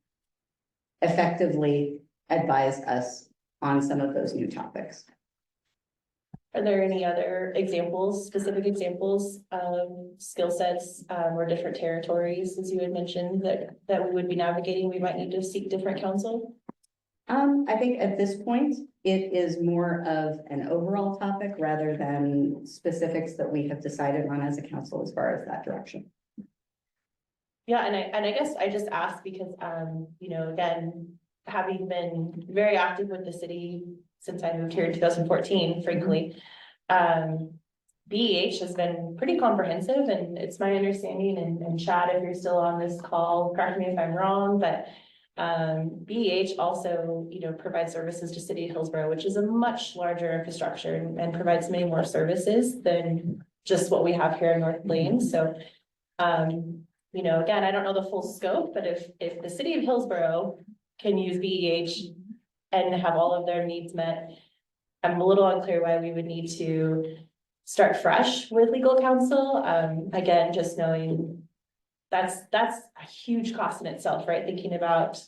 Speaker 6: effectively advise us on some of those new topics.
Speaker 9: Are there any other examples, specific examples of skill sets or different territories, as you had mentioned, that we would be navigating? We might need to seek different counsel.
Speaker 6: I think at this point, it is more of an overall topic rather than specifics that we have decided on as a council as far as that direction.
Speaker 9: Yeah, and I guess I just asked because, you know, again, having been very active with the city since I moved here in 2014, frankly, BEH has been pretty comprehensive, and it's my understanding, and Chad, if you're still on this call, correct me if I'm wrong, but BEH also, you know, provides services to City of Hillsborough, which is a much larger infrastructure and provides many more services than just what we have here in North Plains. So, you know, again, I don't know the full scope, but if the City of Hillsborough can use BEH and have all of their needs met, I'm a little unclear why we would need to start fresh with legal counsel. Again, just knowing that's a huge cost in itself, right? Thinking about,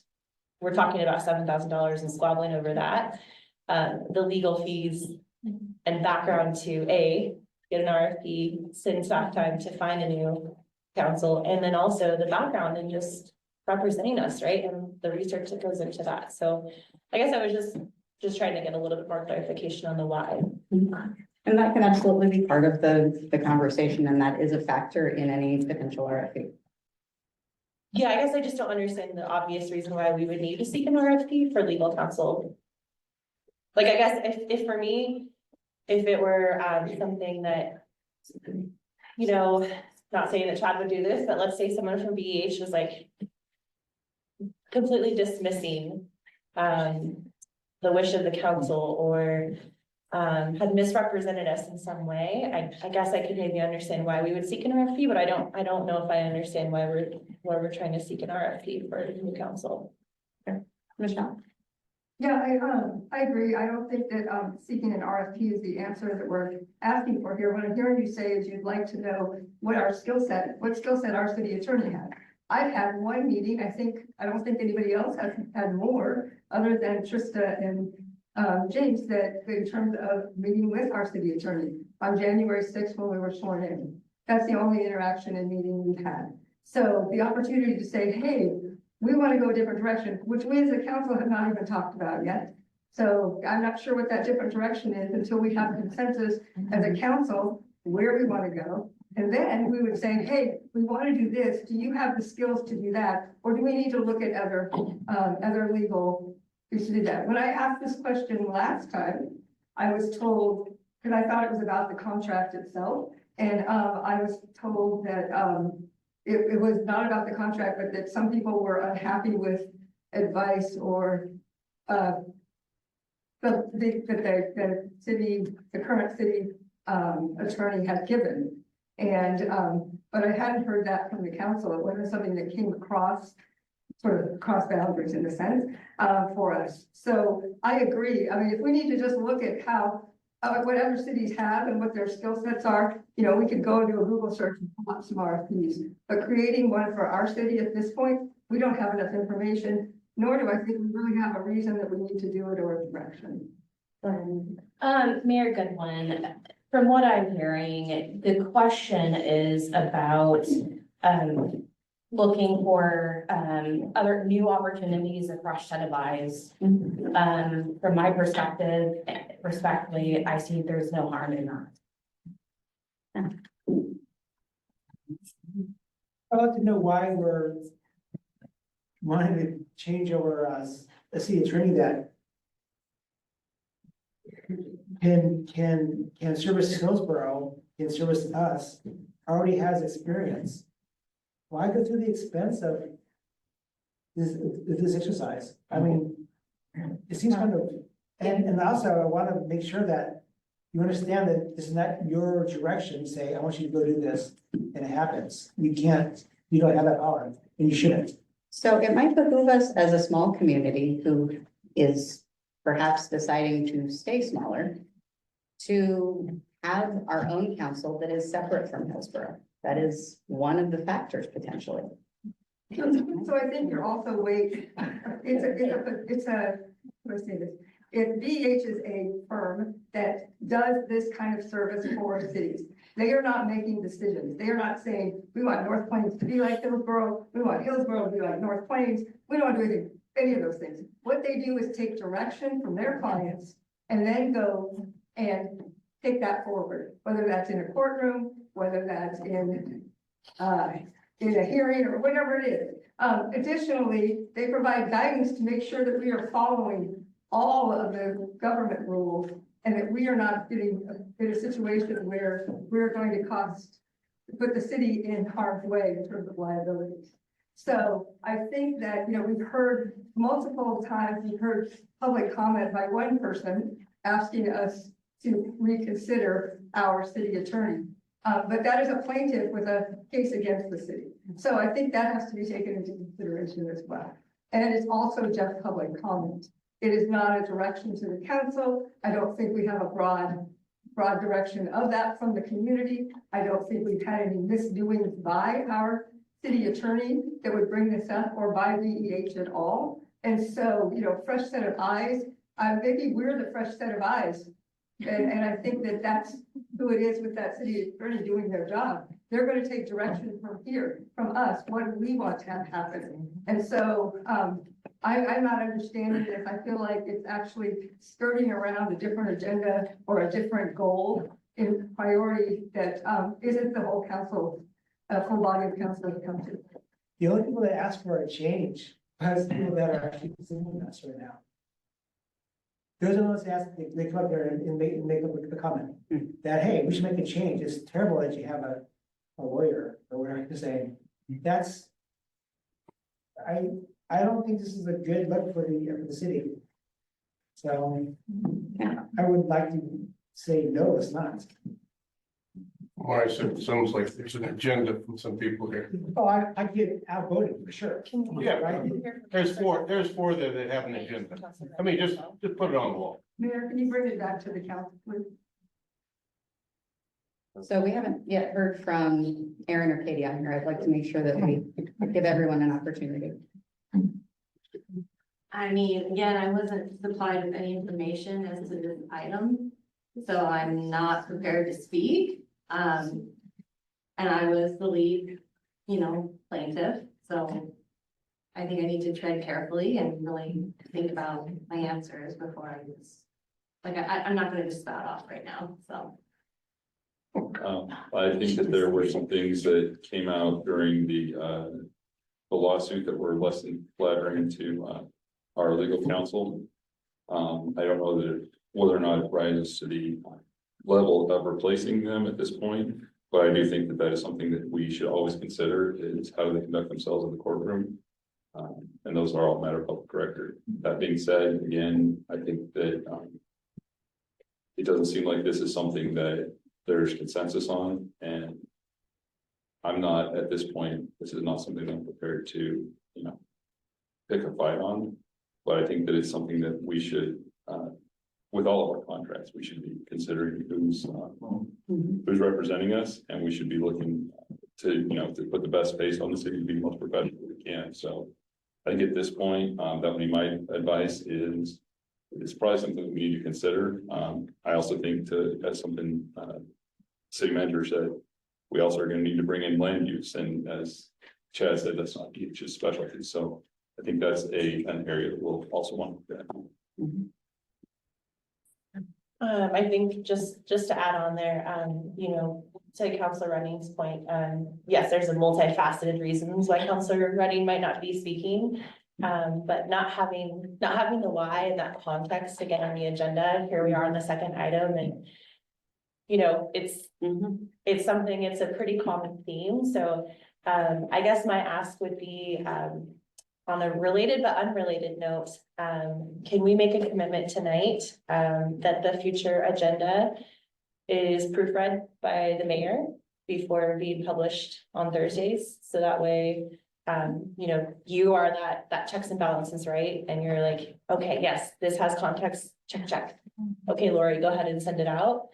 Speaker 9: we're talking about $7,000 and squabbling over that. The legal fees
Speaker 13: and background to A, get an RFP, send staff time to find a new council, and then also the background and just representing us, right? And the research that goes into that. So I guess I was just trying to get a little bit more clarification on the why.
Speaker 6: And that can absolutely be part of the conversation, and that is a factor in any potential RFP.
Speaker 13: Yeah, I guess I just don't understand the obvious reason why we would need to seek an RFP for legal counsel. Like, I guess if for me, if it were something that, you know, not saying that Chad would do this, but let's say someone from BEH was like completely dismissing the wish of the council, or had misrepresented us in some way, I guess I could maybe understand why we would seek an RFP, but I don't know if I understand why we're trying to seek an RFP for the new council.
Speaker 6: Michelle?
Speaker 5: Yeah, I agree. I don't think that, seeking an RFP is the answer that we're asking for here. What I'm hearing you say is you'd like to know what skill set our city attorney had. I've had one meeting, I don't think anybody else has had more, other than Trista and James, that in terms of meeting with our city attorney on January 6th when we were sworn in. That's the only interaction and meeting we've had. So the opportunity to say, hey, we want to go a different direction, which we as a council have not even talked about yet. So I'm not sure what that different direction is until we have consensus as a council where we want to go. And then we would say, hey, we want to do this. Do you have the skills to do that? Or do we need to look at other legal issues to do that? When I asked this question last time, I was told, because I thought it was about the contract itself. And I was told that it was not about the contract, but that some people were unhappy with advice or the current city attorney had given. And but I hadn't heard that from the council. It wasn't something that came across boundaries in a sense for us. So I agree. I mean, if we need to just look at how what other cities have and what their skill sets are, you know, we could go do a Google search and pull up some RFPs. But creating one for our city at this point, we don't have enough information, nor do I think we really have a reason that we need to do it or a direction.
Speaker 13: Mayor Goodwin, from what I'm hearing, the question is about looking for other new opportunities, a fresh set of eyes. From my perspective, respectfully, I see there's no harm in that.
Speaker 10: I'd like to know why we're wanting to change over a city attorney that can service Hillsborough, can service us, already has experience. Why go through the expense of this exercise? I mean, it seems kind of, and also I want to make sure that you understand that this is not your direction. Say, I want you to go do this, and it happens. You don't have that power, and you shouldn't.
Speaker 6: So it might behoove us as a small community who is perhaps deciding to stay smaller, to have our own council that is separate from Hillsborough. That is one of the factors potentially.
Speaker 5: So I think you're also if BH is a firm that does this kind of service for cities, they are not making decisions. They are not saying, we want North Plains to be like Hillsborough. We want Hillsborough to be like North Plains. We don't want to do any of those things. What they do is take direction from their clients and then go and take that forward, whether that's in a courtroom, whether that's in a hearing or whatever it is. Additionally, they provide guidance to make sure that we are following all of the government rules and that we are not getting in a situation where we're going to put the city in harm's way in terms of liabilities. So I think that, you know, we've heard multiple times, we've heard public comment by one person asking us to reconsider our city attorney. But that is a plaintiff with a case against the city. So I think that has to be taken into consideration as well. And it's also just public comment. It is not a direction to the council. I don't think we have a broad direction of that from the community. I don't think we've had any misdoings by our city attorney that would bring this up, or by VEH at all. And so, you know, fresh set of eyes, maybe we're the fresh set of eyes And I think that that's who it is with that city attorney doing their job. They're gonna take direction from here, from us, what do we want to have happen? And so, I'm not understanding this. I feel like it's actually skirting around a different agenda or a different goal in priority that, isn't the whole council, full body of council to come to.
Speaker 10: The only people that ask for a change are the people that are actually consuming us right now. Those are the ones that ask, they come up there and make the comment that, hey, we should make a change. It's terrible that you have a lawyer or whatever to say. That's, I don't think this is a good look for the city. So I would like to say, no, it's not.
Speaker 14: Well, I said, it sounds like there's an agenda from some people here.
Speaker 10: Oh, I get outvoted for sure.
Speaker 14: Yeah,
Speaker 10: Right?
Speaker 14: there's four there that have an agenda. I mean, just put it on the wall.
Speaker 5: Mayor, can you bring it back to the council, please?
Speaker 6: So we haven't yet heard from Aaron or Katie on here. I'd like to make sure that we give everyone an opportunity.
Speaker 11: I mean, again, I wasn't supplied with any information as to this item, so I'm not prepared to speak. And I was the lead, plaintiff, so I think I need to tread carefully and really think about my answers before I just, I'm not gonna just spout off right now, so.
Speaker 2: I think that there were some things that came out during the lawsuit that were less than flattering to our legal counsel. I don't know that whether or not it rises to the level of replacing them at this point, but I do think that that is something that we should always consider is how do they conduct themselves in the courtroom. And those are all matter of public record. That being said, again, I think that it doesn't seem like this is something that there's consensus on, and I'm not at this point, this is not something I'm prepared to, pick a fight on. But I think that it's something that we should, with all of our contracts, we should be considering who's representing us, and we should be looking to, to put the best face on the city to be the most professional we can. So I think at this point, that would be my advice is it's probably something that we need to consider. I also think as something, city manager said, we also are going to need to bring in land use. And as Chad said, that's not each specialty. So I think that's an area that we'll also want to look at.
Speaker 9: I think just to add on there, to Councilor Running's point, yes, there's a multifaceted reasons why Councilor Running might not be speaking. But not having the why and that context to get on the agenda, here we are on the second item, and it's something, it's a pretty common theme. So I guess my ask would be on a related but unrelated note, can we make a commitment tonight that the future agenda is proofread by the mayor before being published on Thursdays? So that way, you are that checks and balances, right? And you're like, okay, yes, this has context, check. Okay, Lori, go ahead and send it out.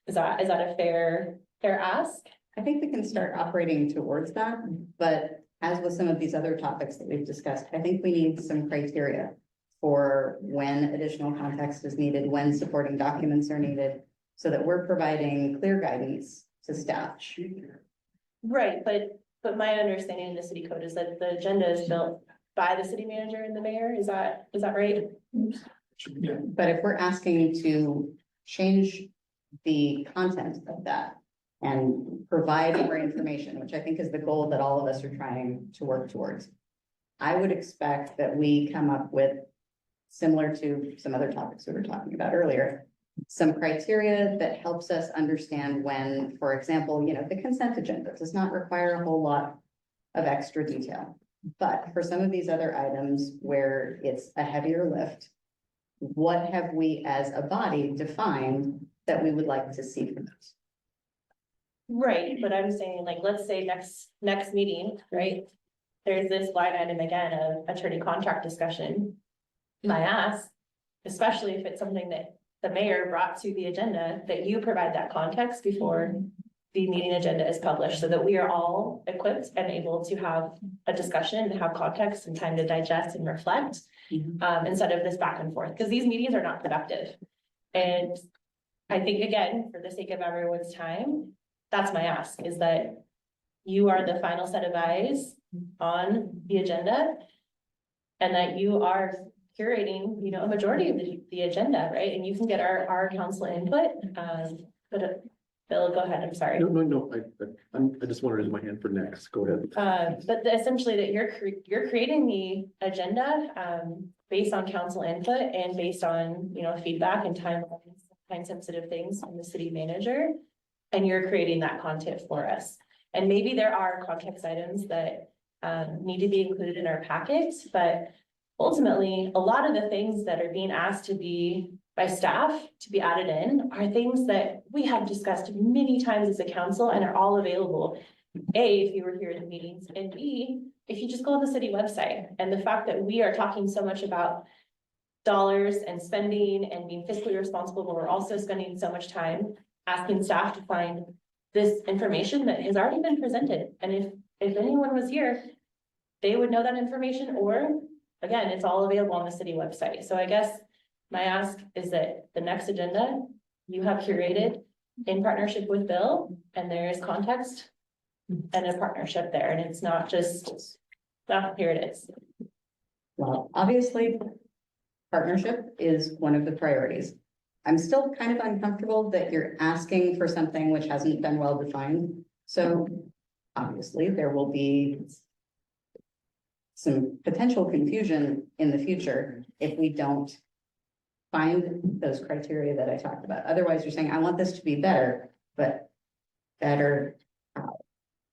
Speaker 9: Is that a fair ask?
Speaker 6: I think we can start operating towards that, but as with some of these other topics that we've discussed, I think we need some criteria for when additional context is needed, when supporting documents are needed, so that we're providing clear guidance to staff.
Speaker 9: Right, but my understanding in the city code is that the agenda is built by the city manager and the mayor. Is that right?
Speaker 6: But if we're asking to change the content of that and provide more information, which I think is the goal that all of us are trying to work towards, I would expect that we come up with, similar to some other topics we were talking about earlier, some criteria that helps us understand when, for example, the consent agenda does not require a whole lot of extra detail. But for some of these other items where it's a heavier lift, what have we as a body defined that we would like to see from those?
Speaker 9: Right, but I'm saying, let's say next meeting, right? There's this line item again of attorney contract discussion. My ask, especially if it's something that the mayor brought to the agenda, that you provide that context before the meeting agenda is published, so that we are all equipped and able to have a discussion and have context and time to digest and reflect, instead of this back and forth, because these meetings are not productive.
Speaker 13: And I think, again, for the sake of everyone's time, that's my ask, is that you are the final set of eyes on the agenda. And that you are curating, a majority of the agenda, right? And you can get our council input, but Bill, go ahead, I'm sorry.
Speaker 7: No, I just want to raise my hand for next. Go ahead.
Speaker 13: But essentially that you're creating the agenda, based on council input and based on, feedback and time sensitive things from the city manager. And you're creating that content for us. And maybe there are context items that, need to be included in our packets, but ultimately, a lot of the things that are being asked to be by staff to be added in are things that we have discussed many times as a council and are all available. A, if you were here at the meetings, and B, if you just go on the city website. And the fact that we are talking so much about dollars and spending and being fiscally responsible, but we're also spending so much time asking staff to find this information that has already been presented. And if anyone was here, they would know that information, or again, it's all available on the city website. So I guess my ask is that the next agenda you have curated in partnership with Bill, and there is context and a partnership there, and it's not just, here it is.
Speaker 6: Well, obviously, partnership is one of the priorities. I'm still kind of uncomfortable that you're asking for something which hasn't been well defined. So obviously, there will be some potential confusion in the future if we don't find those criteria that I talked about. Otherwise, you're saying, I want this to be better, but better.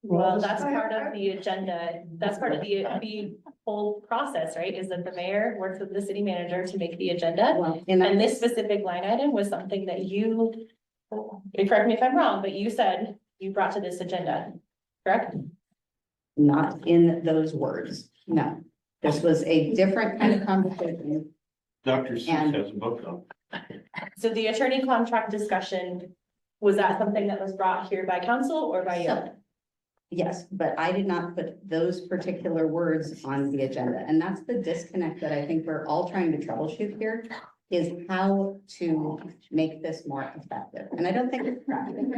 Speaker 13: Well, that's part of the agenda. That's part of the whole process, right? Is that the mayor works with the city manager to make the agenda.
Speaker 6: Well,
Speaker 13: And this specific line item was something that you, correct me if I'm wrong, but you said you brought to this agenda, correct?
Speaker 6: Not in those words, no. This was a different kind of conversation.
Speaker 14: Dr. Seuss
Speaker 6: And-
Speaker 14: has a book on.
Speaker 13: So the attorney contract discussion, was that something that was brought here by council or by you?
Speaker 6: So, yes, but I did not put those particular words on the agenda, and that's the disconnect that I think we're all trying to troubleshoot here, is how to make this more effective. And I don't think it's practical.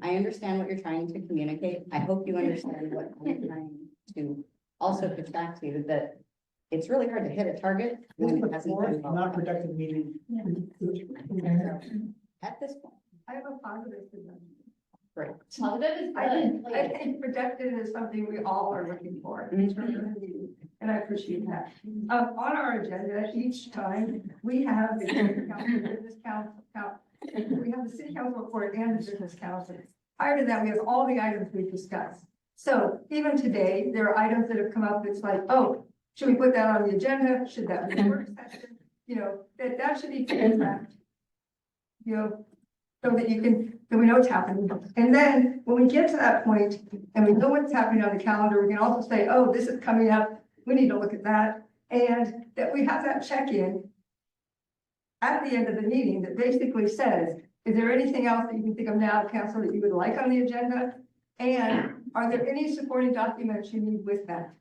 Speaker 6: I understand what you're trying to communicate. I hope you understand what I'm trying to also pitch back to you, that it's really hard to hit a target
Speaker 10: This
Speaker 6: when
Speaker 10: is
Speaker 6: it
Speaker 10: the
Speaker 6: hasn't
Speaker 10: fourth
Speaker 6: been well
Speaker 10: non-productive meeting.
Speaker 6: at this point.
Speaker 5: I have a positive to them.
Speaker 6: Great.
Speaker 11: Positive is
Speaker 5: I think productive is something we all are looking for in terms of the meeting, and I appreciate that. On our agenda, each time, we have the council, business council, we have the city council report and the business council. Prior to that, we have all the items we've discussed. So even today, there are items that have come up that's like, oh, should we put that on the agenda? Should that be a work session? That should be tracked. So that we know what's happening. And then when we get to that point and we know what's happening on the calendar, we can also say, oh, this is coming up. We need to look at that. And that we have that check-in at the end of the meeting that basically says, is there anything else that you can think of now, council, that you would like on the agenda? And are there any supporting documents you need with that?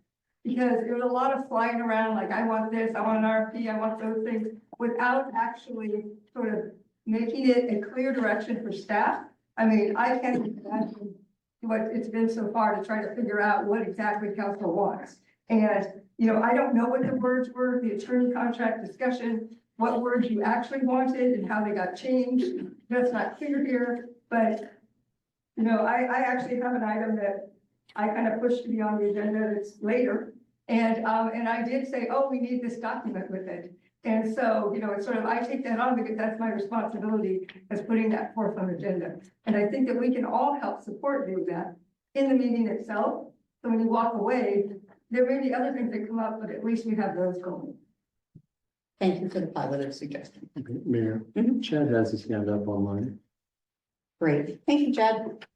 Speaker 5: Because there's a lot of flying around, like, I want this, I want an RFP, I want those things, without actually sort of making it a clear direction for staff. I mean, I can't imagine what it's been so far to try to figure out what exactly council wants. And, I don't know what the words were, the attorney contract discussion, what words you actually wanted and how they got changed. That's not clear here, but, I actually have an item that I kind of pushed to be on the agenda that's later. And I did say, oh, we need this document with it. And so, it's sort of, I take that on because that's my responsibility as putting that forth on the agenda. And I think that we can all help support doing that in the meeting itself. So when you walk away, there may be other things that come up, but at least we have those going.
Speaker 6: Thank you for the positive suggestion.
Speaker 7: Okay, Mayor, Chad has his hand up online.
Speaker 6: Great. Thank you, Chad.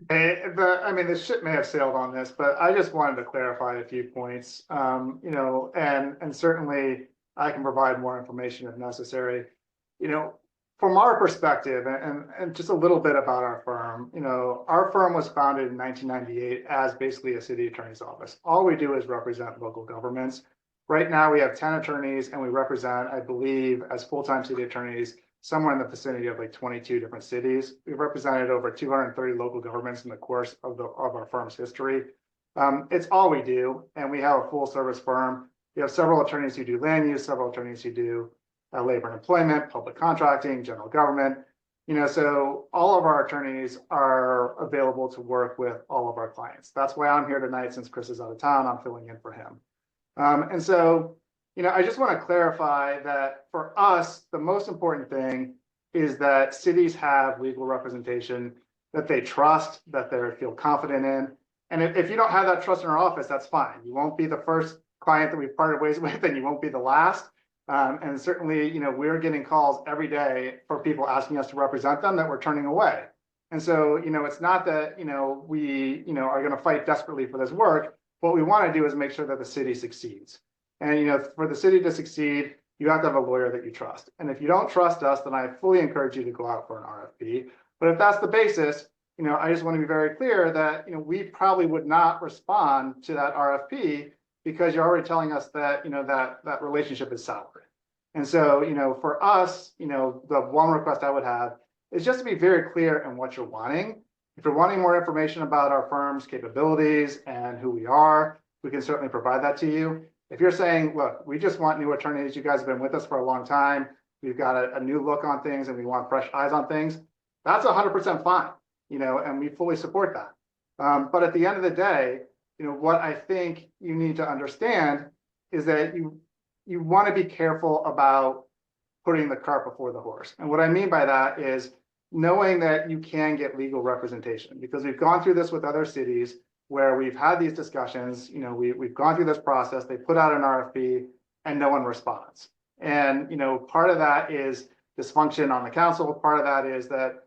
Speaker 4: The ship may have sailed on this, but I just wanted to clarify a few points. And certainly I can provide more information if necessary. From our perspective, and just a little bit about our firm, our firm was founded in 1998 as basically a city attorney's office. All we do is represent local governments. Right now, we have 10 attorneys and we represent, I believe, as full-time city attorneys, somewhere in the vicinity of like 22 different cities. We've represented over 230 local governments in the course of our firm's history. It's all we do, and we have a full service firm. We have several attorneys who do land use, several attorneys who do labor and employment, public contracting, general government. So all of our attorneys are available to work with all of our clients. That's why I'm here tonight. Since Chris is out of town, I'm filling in for him. And so, I just want to clarify that for us, the most important thing is that cities have legal representation that they trust, that they feel confident in. And if you don't have that trust in our office, that's fine. You won't be the first client that we've parted ways with, and you won't be the last. And certainly, we're getting calls every day for people asking us to represent them that we're turning away. And so, it's not that, we, are going to fight desperately for this work. What we want to do is make sure that the city succeeds. And, for the city to succeed, you have to have a lawyer that you trust. And if you don't trust us, then I fully encourage you to go out for an RFP. But if that's the basis, I just want to be very clear that, we probably would not respond to that RFP because you're already telling us that, that relationship is soured. And so, for us, the one request I would have is just to be very clear in what you're wanting. If you're wanting more information about our firm's capabilities and who we are, we can certainly provide that to you. If you're saying, look, we just want new attorneys, you guys have been with us for a long time, we've got a new look on things and we want fresh eyes on things, that's 100% fine, and we fully support that. But at the end of the day, what I think you need to understand is that you want to be careful about putting the cart before the horse. And what I mean by that is knowing that you can get legal representation, because we've gone through this with other cities where we've had these discussions, we've gone through this process, they put out an RFP and no one responds. And, part of that is dysfunction on the council. Part of that is that,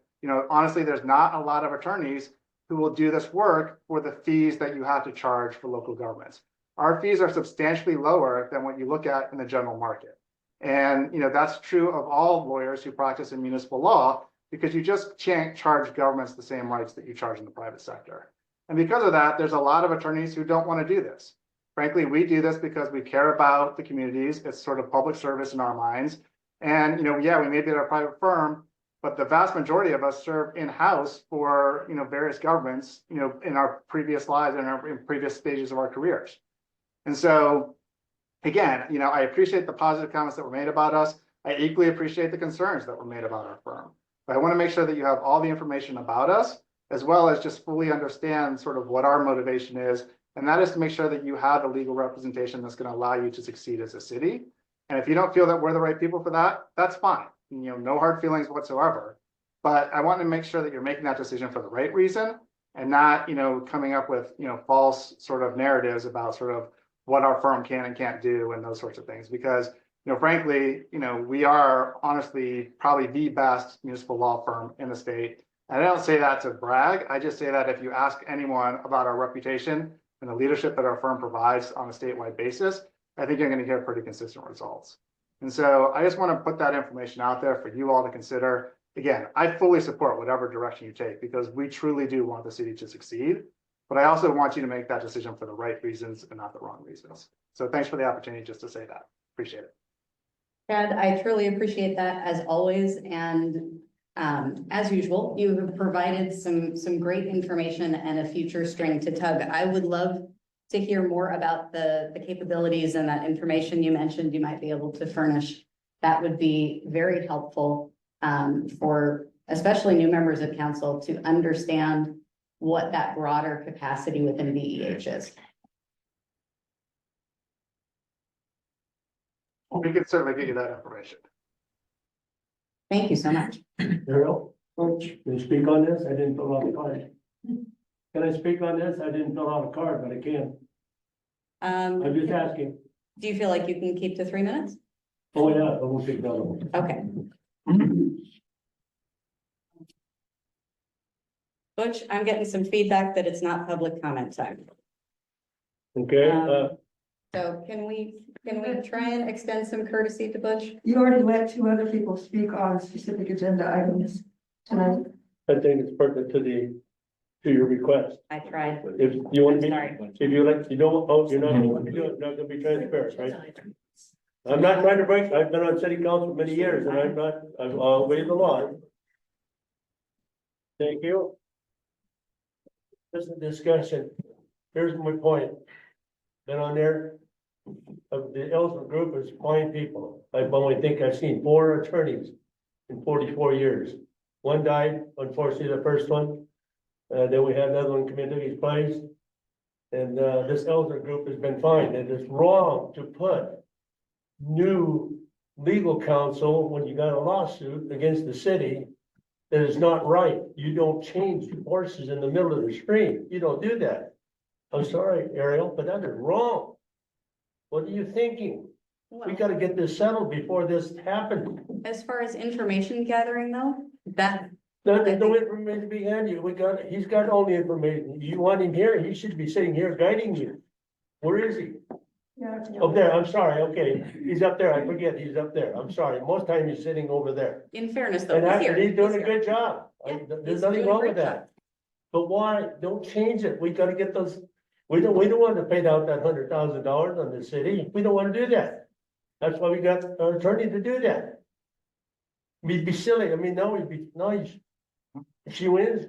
Speaker 4: honestly, there's not a lot of attorneys who will do this work for the fees that you have to charge for local governments. Our fees are substantially lower than what you look at in the general market. And, that's true of all lawyers who practice in municipal law, because you just can't charge governments the same rights that you charge in the private sector. And because of that, there's a lot of attorneys who don't want to do this. Frankly, we do this because we care about the communities. It's sort of public service in our minds. And, yeah, we may be at a private firm, but the vast majority of us serve in-house for, various governments, in our previous lives and in previous stages of our careers. And so, again, I appreciate the positive comments that were made about us. I equally appreciate the concerns that were made about our firm. But I want to make sure that you have all the information about us, as well as just fully understand sort of what our motivation is. And that is to make sure that you have the legal representation that's going to allow you to succeed as a city. And if you don't feel that we're the right people for that, that's fine. No hard feelings whatsoever. But I want to make sure that you're making that decision for the right reason and not, coming up with, false sort of narratives about sort of what our firm can and can't do and those sorts of things. Because, frankly, we are honestly probably the best municipal law firm in the state. And I don't say that to brag. I just say that if you ask anyone about our reputation and the leadership that our firm provides on a statewide basis, I think you're going to hear pretty consistent results. And so I just want to put that information out there for you all to consider. Again, I fully support whatever direction you take, because we truly do want the city to succeed. But I also want you to make that decision for the right reasons and not the wrong reasons. So thanks for the opportunity just to say that. Appreciate it.
Speaker 6: Chad, I truly appreciate that as always. And as usual, you have provided some great information and a future string to tug. I would love to hear more about the capabilities and that information you mentioned you might be able to furnish. That would be very helpful for especially new members of council to understand what that broader capacity within VEH is.
Speaker 4: We can certainly get you that information.
Speaker 6: Thank you so much.
Speaker 15: Darrell, Coach, can you speak on this? I didn't fill out a card. Can I speak on this? I didn't fill out a card, but I can. I'm just asking.
Speaker 6: Do you feel like you can keep to 3 minutes?
Speaker 15: Oh, yeah, I won't take that one.
Speaker 6: Okay. Butch, I'm getting some feedback that it's not public comment time.
Speaker 15: Okay,
Speaker 6: So can we try and extend some courtesy to Butch?
Speaker 5: You already let two other people speak on specific agenda items tonight.
Speaker 15: I think it's pertinent to your request.
Speaker 6: I tried.
Speaker 15: If you want
Speaker 6: I'm
Speaker 15: to
Speaker 6: sorry.
Speaker 15: be, if you like, you don't, oh, you're not going to do it, not going to be transparent, right? I'm not trying to break, I've been on city council many years and I've always the line. Thank you. This is a discussion. Here's my point. Been on there. The Ellsworth group is fine people. I only think I've seen 4 attorneys in 44 years. One died, unfortunately, the first one. Then we had another one come into his place. And this Ellsworth group has been fine. And it's wrong to put new legal counsel when you got a lawsuit against the city. That is not right. You don't change horses in the middle of the stream. You don't do that. I'm sorry, Ariel, but that is wrong. What are you thinking? We
Speaker 6: Well,
Speaker 15: gotta get this settled before this happened.
Speaker 6: as far as information gathering though, that,
Speaker 15: There's no information to be handed you. He's got all the information. You want him here, he should be sitting here guiding you. Where is he?
Speaker 5: Yeah.
Speaker 15: Up there, I'm sorry, okay. He's up there. I forget, he's up there. I'm sorry. Most time he's sitting over there.
Speaker 6: in fairness though,
Speaker 15: And
Speaker 6: he's here.
Speaker 15: he's doing a
Speaker 6: here.
Speaker 15: good job.
Speaker 6: Yeah,
Speaker 15: There's
Speaker 6: he's
Speaker 15: nothing
Speaker 6: doing a
Speaker 15: wrong with
Speaker 6: great
Speaker 15: that. But why? Don't change it. We gotta get those, we don't want to pay out that $100,000 on the city. We don't wanna do that. That's why we got our attorney to do that. We'd be silly. I mean, no, if she wins,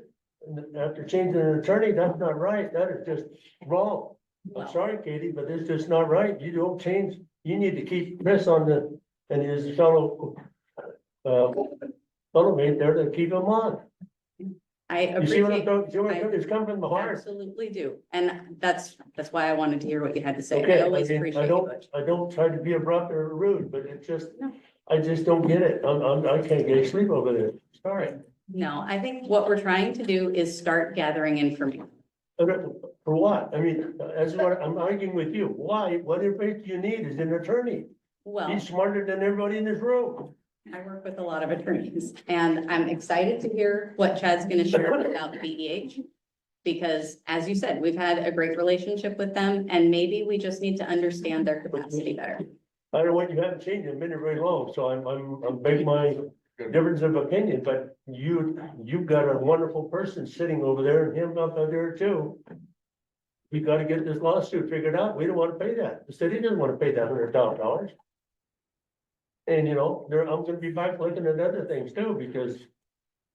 Speaker 15: after changing an attorney, that's not right. That is just wrong. I'm
Speaker 6: Well,
Speaker 15: sorry, Katie, but it's just not right. You don't change. You need to keep Chris on and his fellow mate there to keep him on.
Speaker 6: I
Speaker 15: You see what I'm
Speaker 6: appreciate,
Speaker 15: talking, see what I'm talking? It's come from the heart.
Speaker 6: absolutely do. And that's why I wanted to hear what you had to say.
Speaker 15: Okay,
Speaker 6: I always
Speaker 15: mean,
Speaker 6: appreciate you, Butch.
Speaker 15: I don't try to be abrupt or rude, but it's just,
Speaker 6: No.
Speaker 15: I just don't get it. I can't get sleep over there. Sorry.
Speaker 6: No, I think what we're trying to do is start gathering information.
Speaker 15: For what? I mean, that's what I'm arguing with you. Why? What information you need is an attorney.
Speaker 6: Well,
Speaker 15: He's smarter than everybody in this room.
Speaker 6: I work with a lot of attorneys and I'm excited to hear what Chad's gonna share about the BEH. Because as you said, we've had a great relationship with them and maybe we just need to understand their capacity better.
Speaker 15: I don't know what you haven't changed in a minute very long, so I'm big my difference of opinion, but you've got a wonderful person sitting over there and him up there too. We gotta get this lawsuit figured out. We don't wanna pay that. The city doesn't wanna pay that $100,000. And I'm gonna be back looking at other things too, because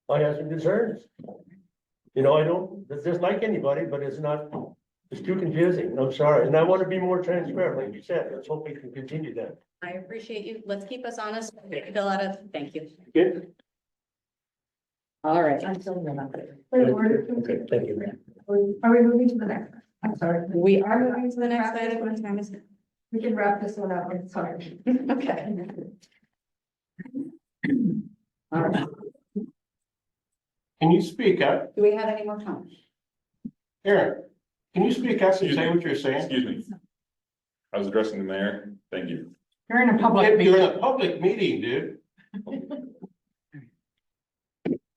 Speaker 15: I have some concerns. I don't dislike anybody, but it's too confusing. I'm sorry. And I wanna be more transparent, like you said. Let's hope we can continue that.
Speaker 6: I appreciate you. Let's keep us honest. Fill out a, thank you.
Speaker 15: Good?
Speaker 6: All right.
Speaker 5: Wait,
Speaker 15: Okay, thank you.
Speaker 5: Are we moving to the next? I'm sorry.
Speaker 6: We are moving to the next item. What time is it?
Speaker 5: We can wrap this one up. I'm sorry.
Speaker 6: Okay. All right.
Speaker 14: Can you speak up?
Speaker 6: Do we have any more comments?
Speaker 14: Aaron, can you speak up and say what you're saying?
Speaker 2: Excuse me. I was addressing the mayor. Thank you.
Speaker 12: You're in a public
Speaker 14: You're in
Speaker 12: meeting.
Speaker 14: a public meeting, dude.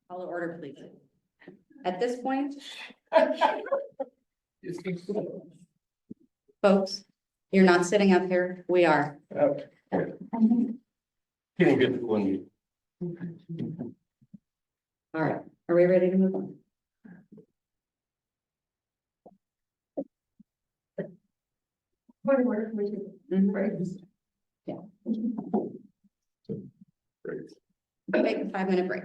Speaker 6: Call to order, please. At this point, folks, you're not sitting up here. We are.
Speaker 14: Getting good when you.
Speaker 6: All right. Are we ready to move on?
Speaker 5: Point of order, we can break this.
Speaker 2: Great.
Speaker 6: Take a 5-minute break.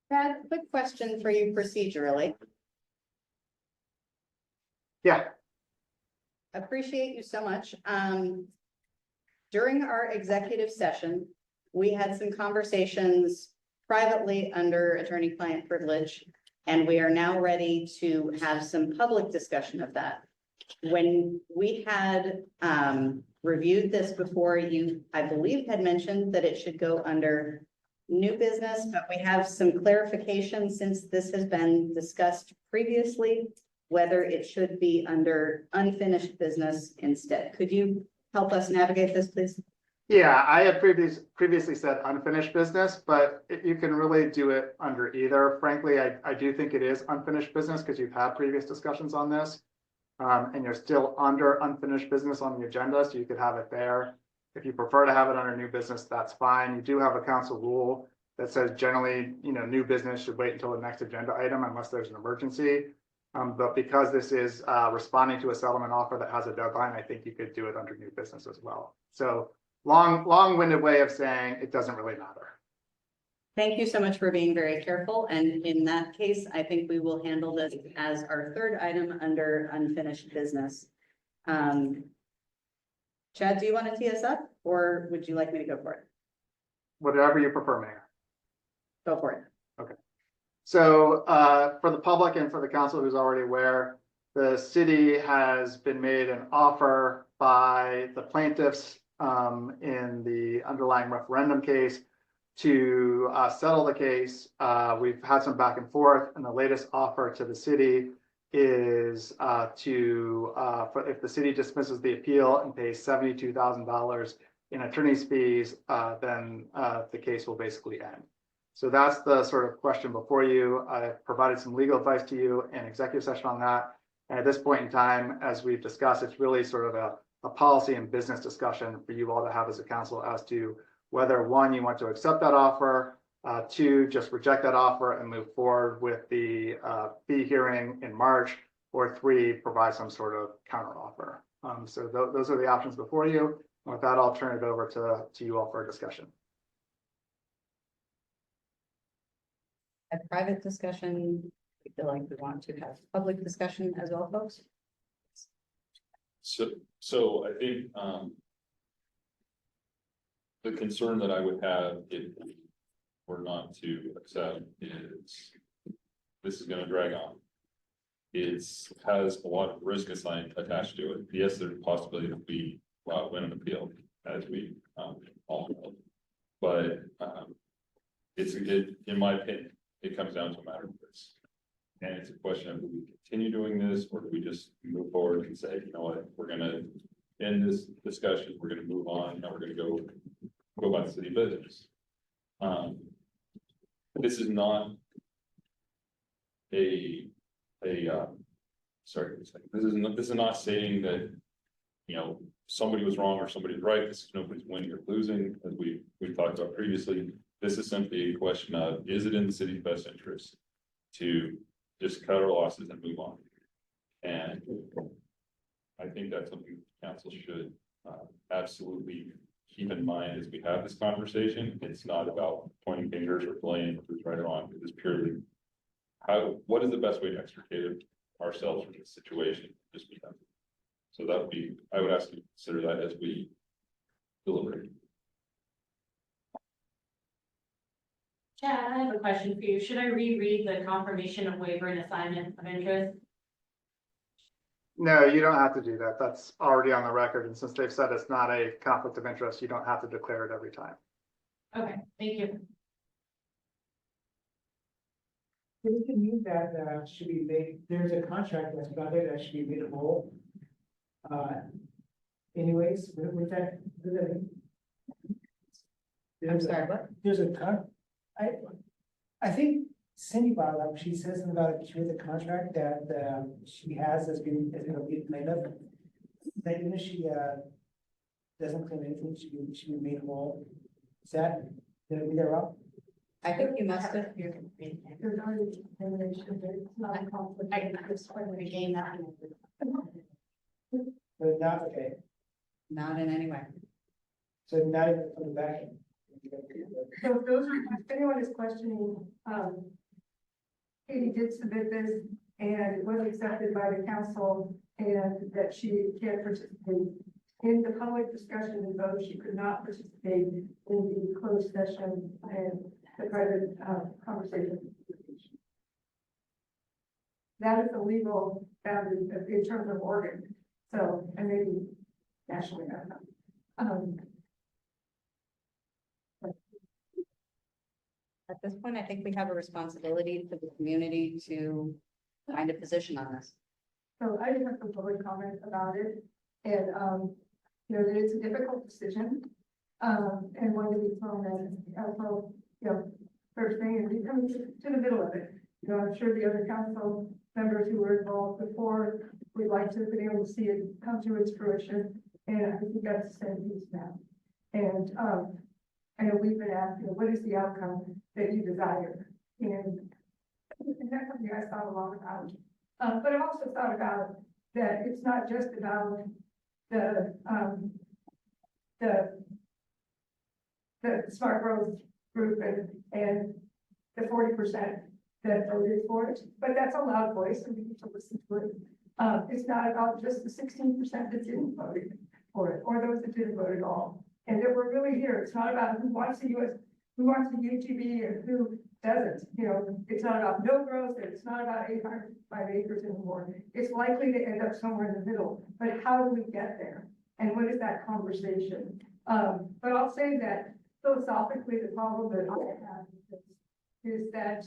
Speaker 6: Brad, quick question for you procedurally.
Speaker 4: Yeah,
Speaker 6: Appreciate you so much. During our executive session, we had some conversations privately under attorney-client privilege, and we are now ready to have some public discussion of that. When we had reviewed this before, you, I believe, had mentioned that it should go under new business, but we have some clarification since this has been discussed previously, whether it should be under unfinished business instead. Could you help us navigate this, please?
Speaker 4: yeah, I had previously said unfinished business, but you can really do it under either. Frankly, I do think it is unfinished business because you've had previous discussions on this. And you're still under unfinished business on the agenda, so you could have it there. If you prefer to have it under new business, that's fine. You do have a council rule that says generally, new business should wait until the next agenda item unless there's an emergency. But because this is responding to a settlement offer that has a deadline, I think you could do it under new business as well. So long-winded way of saying it doesn't really matter.
Speaker 6: Thank you so much for being very careful. And in that case, I think we will handle this as our third item under unfinished business. Chad, do you want to tee us up or would you like me to go for it?
Speaker 4: Whatever you prefer, Mayor.
Speaker 6: Go for it.
Speaker 4: Okay. So for the public and for the council who's already aware, the city has been made an offer by the plaintiffs in the underlying referendum case to settle the case. We've had some back and forth, and the latest offer to the city is if the city dismisses the appeal and pays $72,000 in attorney's fees, then the case will basically end. So that's the sort of question before you. I've provided some legal advice to you in executive session on that. And at this point in time, as we've discussed, it's really sort of a policy and business discussion for you all to have as a council as to whether, one, you want to accept that offer, two, just reject that offer and move forward with the fee hearing in March, or three, provide some sort of counter offer. So those are the options before you. And with that, I'll turn it over to you all for a discussion.
Speaker 6: A private discussion, we feel like we want to have public discussion as well, folks.
Speaker 2: So I think, the concern that I would have if we were not to accept is this is gonna drag on. It has a lot of risk assigned attached to it. Yes, there's a possibility that we win an appeal, as we all know. But in my opinion, it comes down to a matter of risk. And it's a question of, do we continue doing this, or do we just move forward and say, you know what, we're gonna end this discussion, we're gonna move on, and we're gonna go about the city business. This is not sorry, this is not saying that, somebody was wrong or somebody's right. This is nobody's winning or losing, as we've talked about previously. This is simply a question of, is it in the city's best interest to just cut our losses and move on? And I think that's something the council should absolutely keep in mind as we have this conversation. It's not about pointing fingers or blame who's right or wrong. It is purely what is the best way to extricate ourselves from this situation? Just because. So that would be, I would ask you to consider that as we deliberate.
Speaker 16: Chad, I have a question for you. Should I reread the confirmation of waiver and assignment of interest?
Speaker 4: No, you don't have to do that. That's already on the record. And since they've said it's not a conflict of interest, you don't have to declare it every time.
Speaker 16: Okay, thank you.
Speaker 10: It can mean that should be made, there's a contract that's about it that should be made whole. Anyways, with that.
Speaker 6: I'm sorry, what?
Speaker 10: There's I think Cindy brought it up. She says something about with the contract that she has that's been made up. That even if she doesn't claim anything, she be made whole. Is that, did I read that wrong?
Speaker 6: I think you must have.
Speaker 5: There's already determination that it's not a conflict. I just wanted to gain that.
Speaker 10: But not, okay,
Speaker 6: Not in any way.
Speaker 10: so not even from the back end.
Speaker 5: So if those are, if anyone is questioning, Katie did submit this and it was accepted by the council and that she can't participate in the public discussion and vote. She could not participate in the closed session and the private conversation. That is a legal boundary in terms of Oregon. So, and maybe nationally, I don't know.
Speaker 6: At this point, I think we have a responsibility to the community to find a position on this.
Speaker 5: So I did have some public comment about it, and, that it's a difficult decision. And one to be thrown in, first thing, and we come to the middle of it. I'm sure the other council members who were involved before, we'd like to be able to see it come to its fruition, and I think that's the same piece now. And, I know we've been asked, what is the outcome that you desire? And that's something I thought a lot about. But I've also thought about that it's not just about the smart growth group and the 40% that voted for it, but that's a loud voice and we need to listen to it. It's not about just the 16% that didn't vote for it, or those that didn't vote at all. And that we're really here. It's not about who wants the UTV and who doesn't. It's not about no growth, and it's not about 805 acres anymore. It's likely to end up somewhere in the middle, but how do we get there? And what is that conversation? But I'll say that philosophically, the problem that I have is that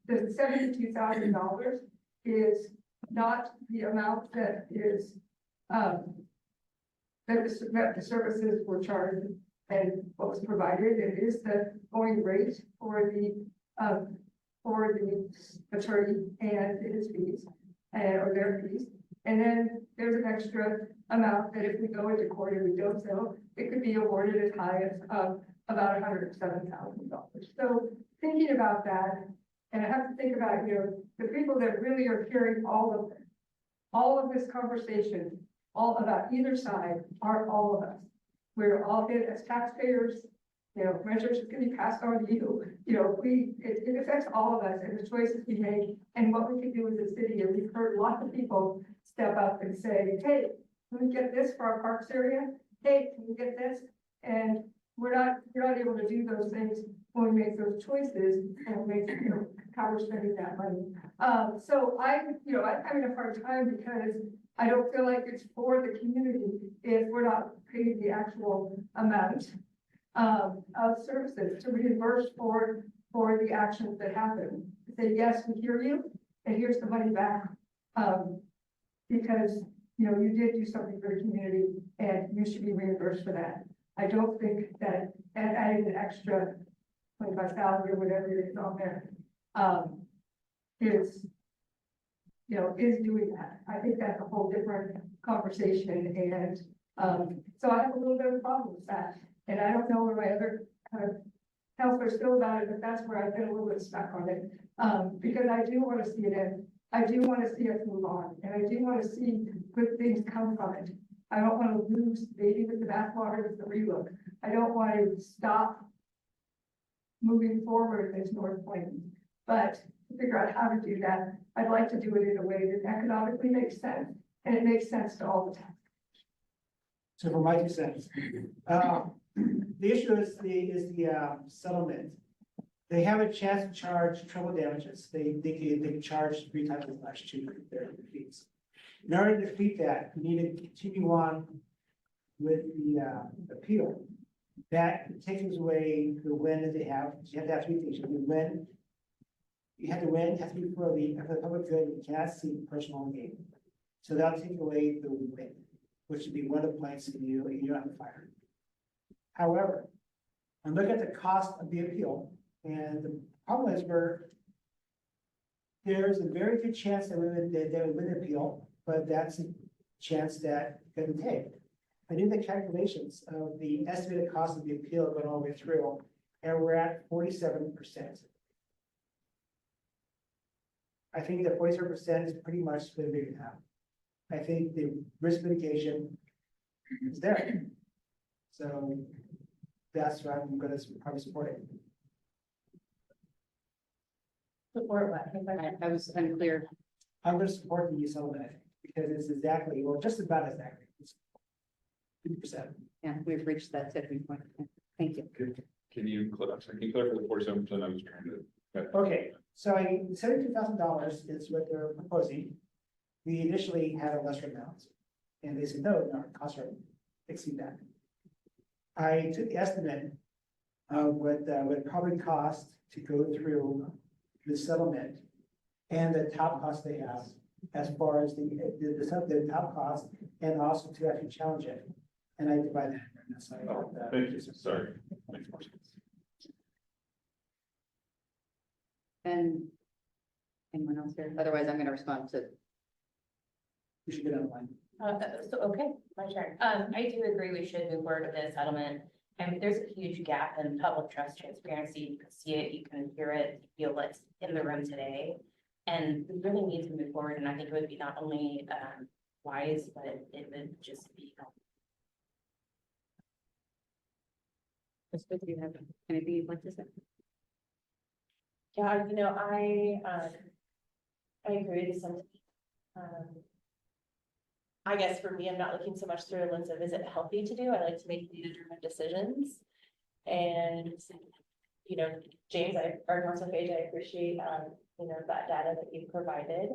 Speaker 5: the $72,000 is not the amount that is that the services were charged and what was provided. It is the going rate for the attorney and his fees or their fees. And then there's an extra amount that if we go into court and we don't sell, it could be awarded as high as about $107,000. So thinking about that, and I have to think about, the people that really are hearing all of this conversation, all about either side, are all of us. We're all in as taxpayers, measures are going to be passed on to you. It affects all of us and the choices we make and what we can do as a city. And we've heard lots of people step up and say, hey, can we get this for our parks area? Hey, can we get this? And we're not able to do those things when we make those choices and make, how we're spending that money. So I'm having a hard time because I don't feel like it's for the community if we're not paid the actual amount of services to reimburse for the actions that happen. Say, yes, we hear you, and here's the money back. Because, you did do something for the community and you should be reimbursed for that. I don't think that adding an extra 25,000 or whatever it is on there, is doing that. I think that's a whole different conversation. And so I have a little bit of a problem with that. And I don't know where my other counselors feel about it, but that's where I've been a little bit stuck on it. Because I do want to see it end. I do want to see us move on. And I do want to see good things come from it. I don't want to lose baby with the bathwater with the relook. I don't want to stop moving forward as North Plains. But to figure out how to do that, I'd like to do it in a way that economically makes sense. And it makes sense to all the taxpayers.
Speaker 10: So for my 2 cents, the issue is the settlement. They have a chance to charge treble damages. They can charge 3 times as much to their fees. In order to defeat that, we need to continue on with the appeal. That takes away the win that they have. You have to have 3 things. You have to win, it has to be for the public good. You cannot see personal gain. So that'll take away the win, which would be one of the points in you're on fire. However, I look at the cost of the appeal, and the problem is there's a very good chance that they would win the appeal, but that's a chance that couldn't take. I did the calculations of the estimated cost of the appeal going all the way through, and we're at 47%. I think that 47% is pretty much what we have. I think the risk mitigation is there. So that's why I'm going to probably support it.
Speaker 3: Support what?
Speaker 6: I was unclear.
Speaker 10: I'm going to support the settlement because it's exactly, well, just about as accurate. It's 50%.
Speaker 6: Yeah, we've reached that tipping point. Thank you.
Speaker 2: Can you clarify the 47%? I was trying to.
Speaker 10: Okay, so $72,000 is what they're proposing. We initially had a lesser amount, and they said, no, our costs are exceed that. I took the estimate of what would probably cost to go through the settlement and the top cost they have as far as the top cost and also to actually challenge it. And I divide that. That's how I got that.
Speaker 2: Thank you. Sorry. Makes more sense.
Speaker 6: And anyone else here? Otherwise, I'm going to respond to.
Speaker 10: We should get online.
Speaker 3: So, okay,
Speaker 13: My turn. I do agree we should move forward with this settlement. I mean, there's a huge gap in public trust transparency. You can see it, you can hear it, feel it in the room today. And we really need to move forward, and I think it would be not only wise, but it would just be
Speaker 6: Elizabeth, do you have anything you'd like to say?
Speaker 9: Yeah, you know, I agree with some. I guess for me, I'm not looking so much through a lens of, is it healthy to do? I like to make data-driven decisions. And, you know, James, or Council Page, I appreciate, you know, that data that you've provided.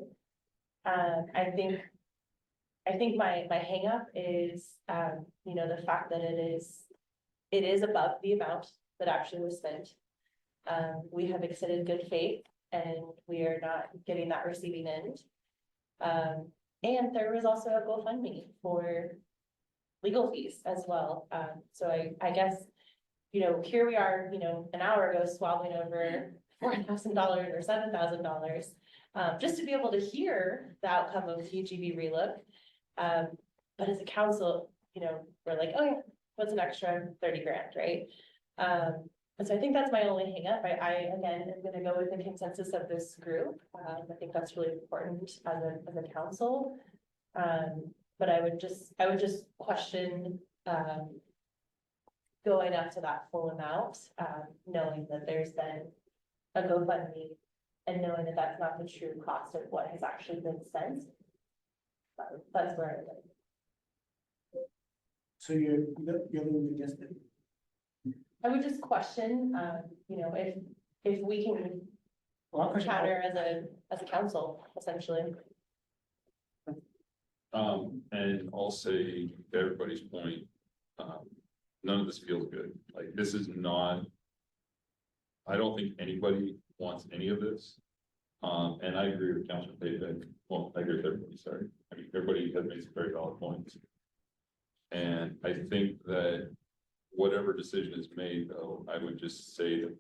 Speaker 9: I think my hang up is, you know, the fact that it is above the amount that actually was spent. We have extended good faith and we are not getting that receiving end. And there was also a GoFundMe for legal fees as well. So I guess, you know, here we are, you know, an hour ago swabbling over $4,000 or $7,000, just to be able to hear the outcome of the UGB relook. But as a council, you know, we're like, oh yeah, what's an extra 30 grand, right? And so I think that's my only hang up. I again, am gonna go with the consensus of this group. I think that's really important as a council. But I would just question, going up to that full amount, knowing that there's been a GoFundMe and knowing that that's not the true cost of what has actually been spent. That's where I live.
Speaker 10: So you're leaning against it?
Speaker 9: I would just question, you know, if we can counter as a council, essentially.
Speaker 2: And I'll say to everybody's point, none of this feels good. Like, this is not, I don't think anybody wants any of this. And I agree with Councilor Payton. Well, I agree with everybody, sorry. I mean, everybody has made some very valid points. And I think that whatever decision is made, though, I would just say that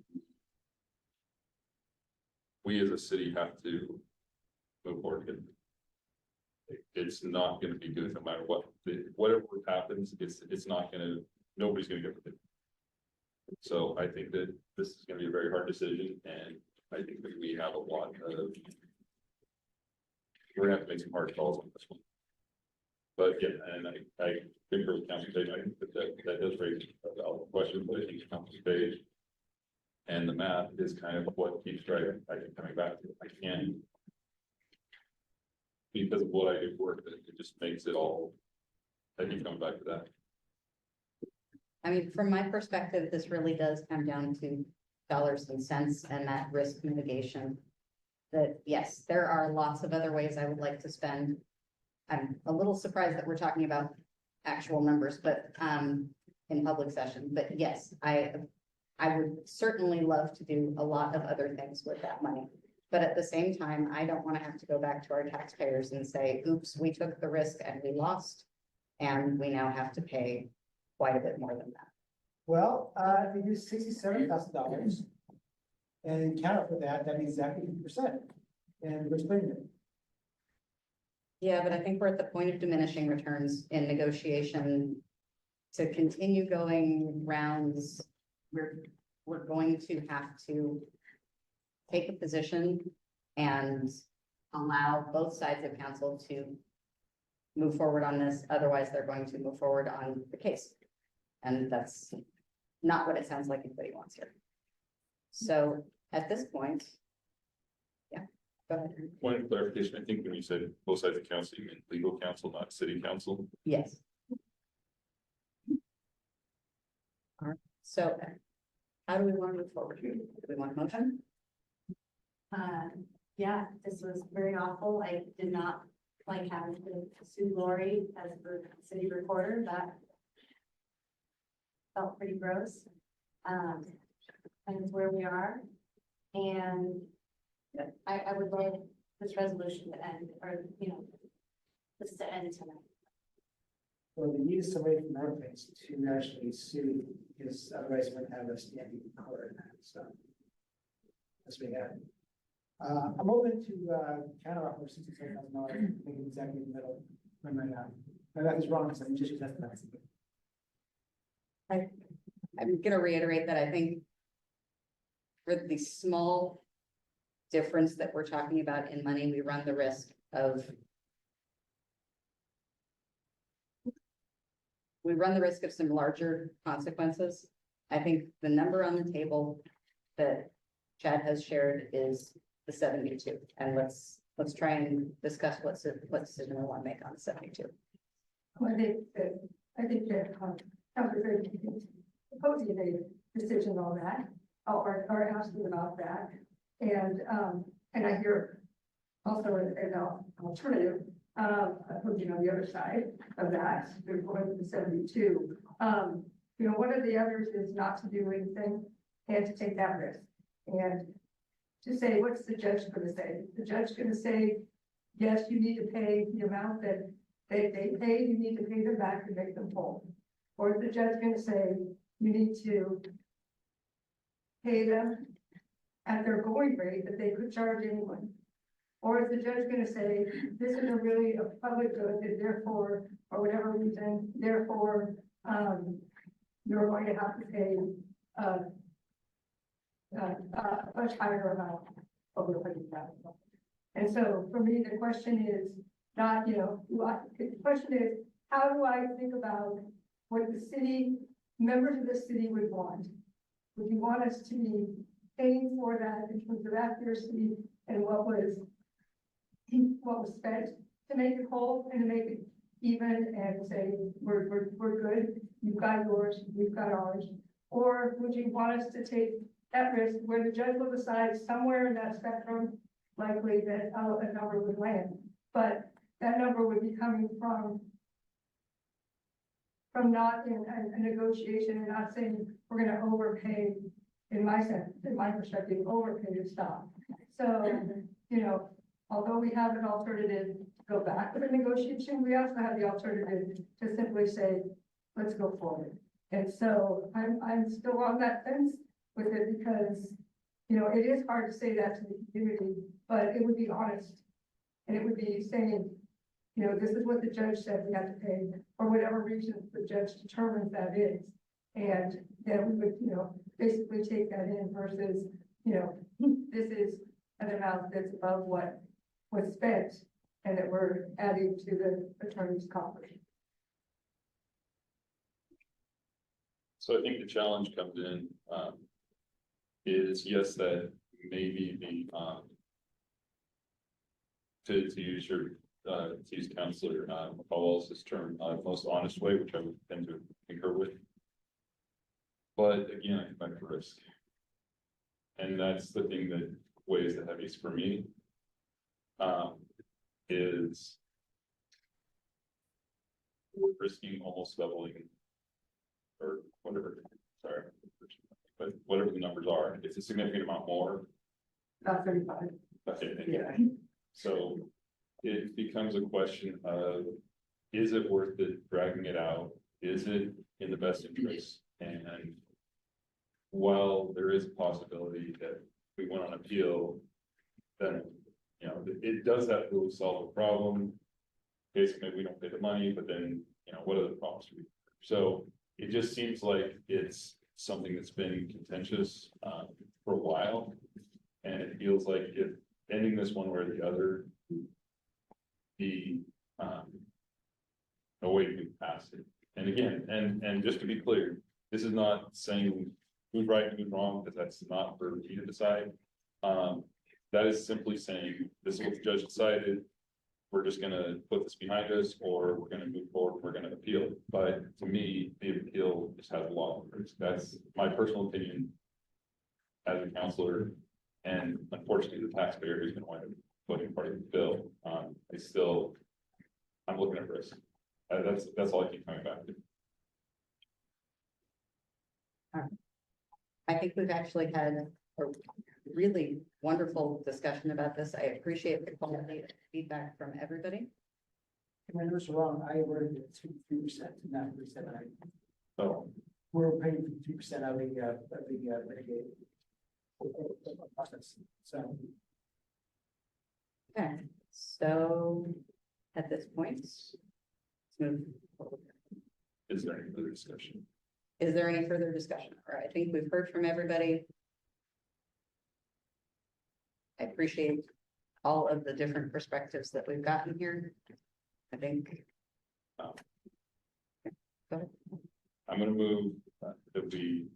Speaker 2: we as a city have to move forward. It's not gonna be good no matter what. Whatever happens, it's not gonna, nobody's gonna get it. So I think that this is gonna be a very hard decision, and I think that we have a lot of, we're gonna have to make some hard calls on this one. But yeah, and I concur with Councilor Page. I think that does raise a valid question, but I think Councilor Page and the math is kind of what keeps driving, I keep coming back to it. I can't, because of what I do for work, it just makes it all, I keep coming back to that.
Speaker 6: I mean, from my perspective, this really does come down to dollars and cents and that risk mitigation. That yes, there are lots of other ways I would like to spend. I'm a little surprised that we're talking about actual numbers, but in public session, but yes, I would certainly love to do a lot of other things with that money. But at the same time, I don't want to have to go back to our taxpayers and say, oops, we took the risk and we lost. And we now have to pay quite a bit more than that.
Speaker 10: Well, if you do $67,000 and counter for that, that means exactly 50%. And we're spending it.
Speaker 6: Yeah, but I think we're at the point of diminishing returns in negotiation. To continue going rounds, we're going to have to take a position and allow both sides of council to move forward on this. Otherwise, they're going to move forward on the case. And that's not what it sounds like anybody wants here. So at this point, yeah, go ahead.
Speaker 2: Point of clarification, I think when you said both sides of council, you mean legal counsel, not city council.
Speaker 6: Yes. All right, so how do we want to move forward here? Do we want a motion?
Speaker 11: Yeah, this was very awful. I did not like having to sue Lori as the city recorder. That felt pretty gross. And it's where we are. And I would love this resolution to end, or, you know, this to end tonight.
Speaker 10: Well, we need somebody from our place to actually sue, because otherwise we're gonna have a standing court. So that's what we got. I'm open to counter offer $67,000, make it exactly in the middle. Right now, My math is wrong, so I'm just, that's.
Speaker 6: I'm gonna reiterate that I think for the small difference that we're talking about in money, we run the risk of some larger consequences. I think the number on the table that Chad has shared is the 72, and let's try and discuss what decision we want to make on the 72.
Speaker 5: Well, I think that, Councilor proposing a decision on that, or asking about that. And I hear also an alternative, opposing on the other side of that, they're going to the 72. You know, one of the others is not to do anything and to take that risk. And to say, what's the judge gonna say? The judge gonna say, yes, you need to pay the amount that they paid, you need to pay them back to make them whole. Or is the judge gonna say, you need to pay them at their going rate that they could charge anyone? Or is the judge gonna say, this is a really a public good, and therefore, for whatever reason, therefore, you're going to have to pay a much higher amount over $100,000. And so for me, the question is not, you know, the question is, how do I think about what the city, members of the city would want? Would you want us to be paying for that in terms of accuracy and what was spent to make it whole and to make it even and say, we're good, you've got yours, we've got ours? Or would you want us to take that risk where the judge will decide somewhere in that spectrum, likely that a number would land, but that number would be coming from not in a negotiation and not saying we're going to overpay, in my sense, in my perspective, overpay to stop. So, you know, although we have an alternative to go back to the negotiation, we also have the alternative to simply say, let's go forward. And so I'm still on that fence with it because, you know, it is hard to say that to the community, but it would be honest. And it would be saying, you know, this is what the judge said we have to pay, for whatever reason the judge determines that is. And then we would, you know, basically take that in versus, you know, this is an amount that's above what was spent and that we're adding to the attorney's coffers.
Speaker 2: So I think the challenge comes in, is yes, that maybe the, to use your, to use Councilor McCall's term, most honest way, which I would tend to concur with. But again, I come back to risk. And that's the thing that weighs the heaviest for me. Is we're risking almost doubling or whatever, sorry, but whatever the numbers are, it's a significant amount more.
Speaker 5: About 35.
Speaker 2: Okay, thank you. So it becomes a question of, is it worth it dragging it out? Is it in the best interest? And while there is a possibility that we went on appeal, then, you know, it does that really solve the problem. Basically, we don't pay the money, but then, you know, what are the problems? So it just seems like it's something that's been contentious for a while. And it feels like if ending this one way or the other, the no way to move past it. And again, and just to be clear, this is not saying who's right and who's wrong, because that's not for me to decide. That is simply saying this is what the judge decided. We're just gonna put this behind us, or we're gonna move forward, we're gonna appeal. But to me, the appeal just has a lot of risk. That's my personal opinion as a counselor, and unfortunately, the taxpayer who's gonna wind up putting part of the bill. I'm looking at risk. That's all I keep coming back to.
Speaker 6: I think we've actually had a really wonderful discussion about this. I appreciate the quality of feedback from everybody.
Speaker 10: Am I wrong? I worded it 2%, not 3%.
Speaker 2: So
Speaker 10: We're paying 2% of the Medicaid process. So.
Speaker 6: Okay, so at this point, move.
Speaker 2: Is there any further discussion?
Speaker 6: Is there any further discussion? All right, I think we've heard from everybody. I appreciate all of the different perspectives that we've gotten here. I think.
Speaker 2: Um,
Speaker 6: Okay, go ahead.
Speaker 2: I'm gonna move that we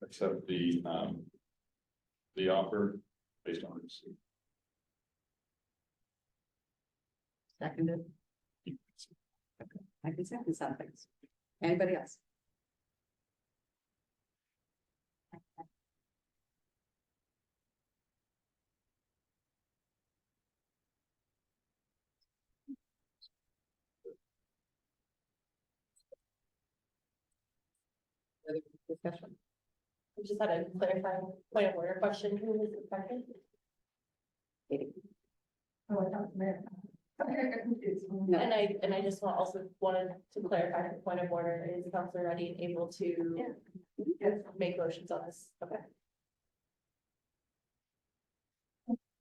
Speaker 2: accept the offer based on receipt.
Speaker 6: Seconded. Okay, I can second some things. Anybody else? Further discussion?
Speaker 9: I just had a clarifying point of order question. Who was the second?
Speaker 6: Katie?
Speaker 5: Oh, I thought, man. I got confused.
Speaker 6: No.
Speaker 9: And I just also wanted to clarify the point of order. Is Councilor Reddy able to make motions on this? Okay.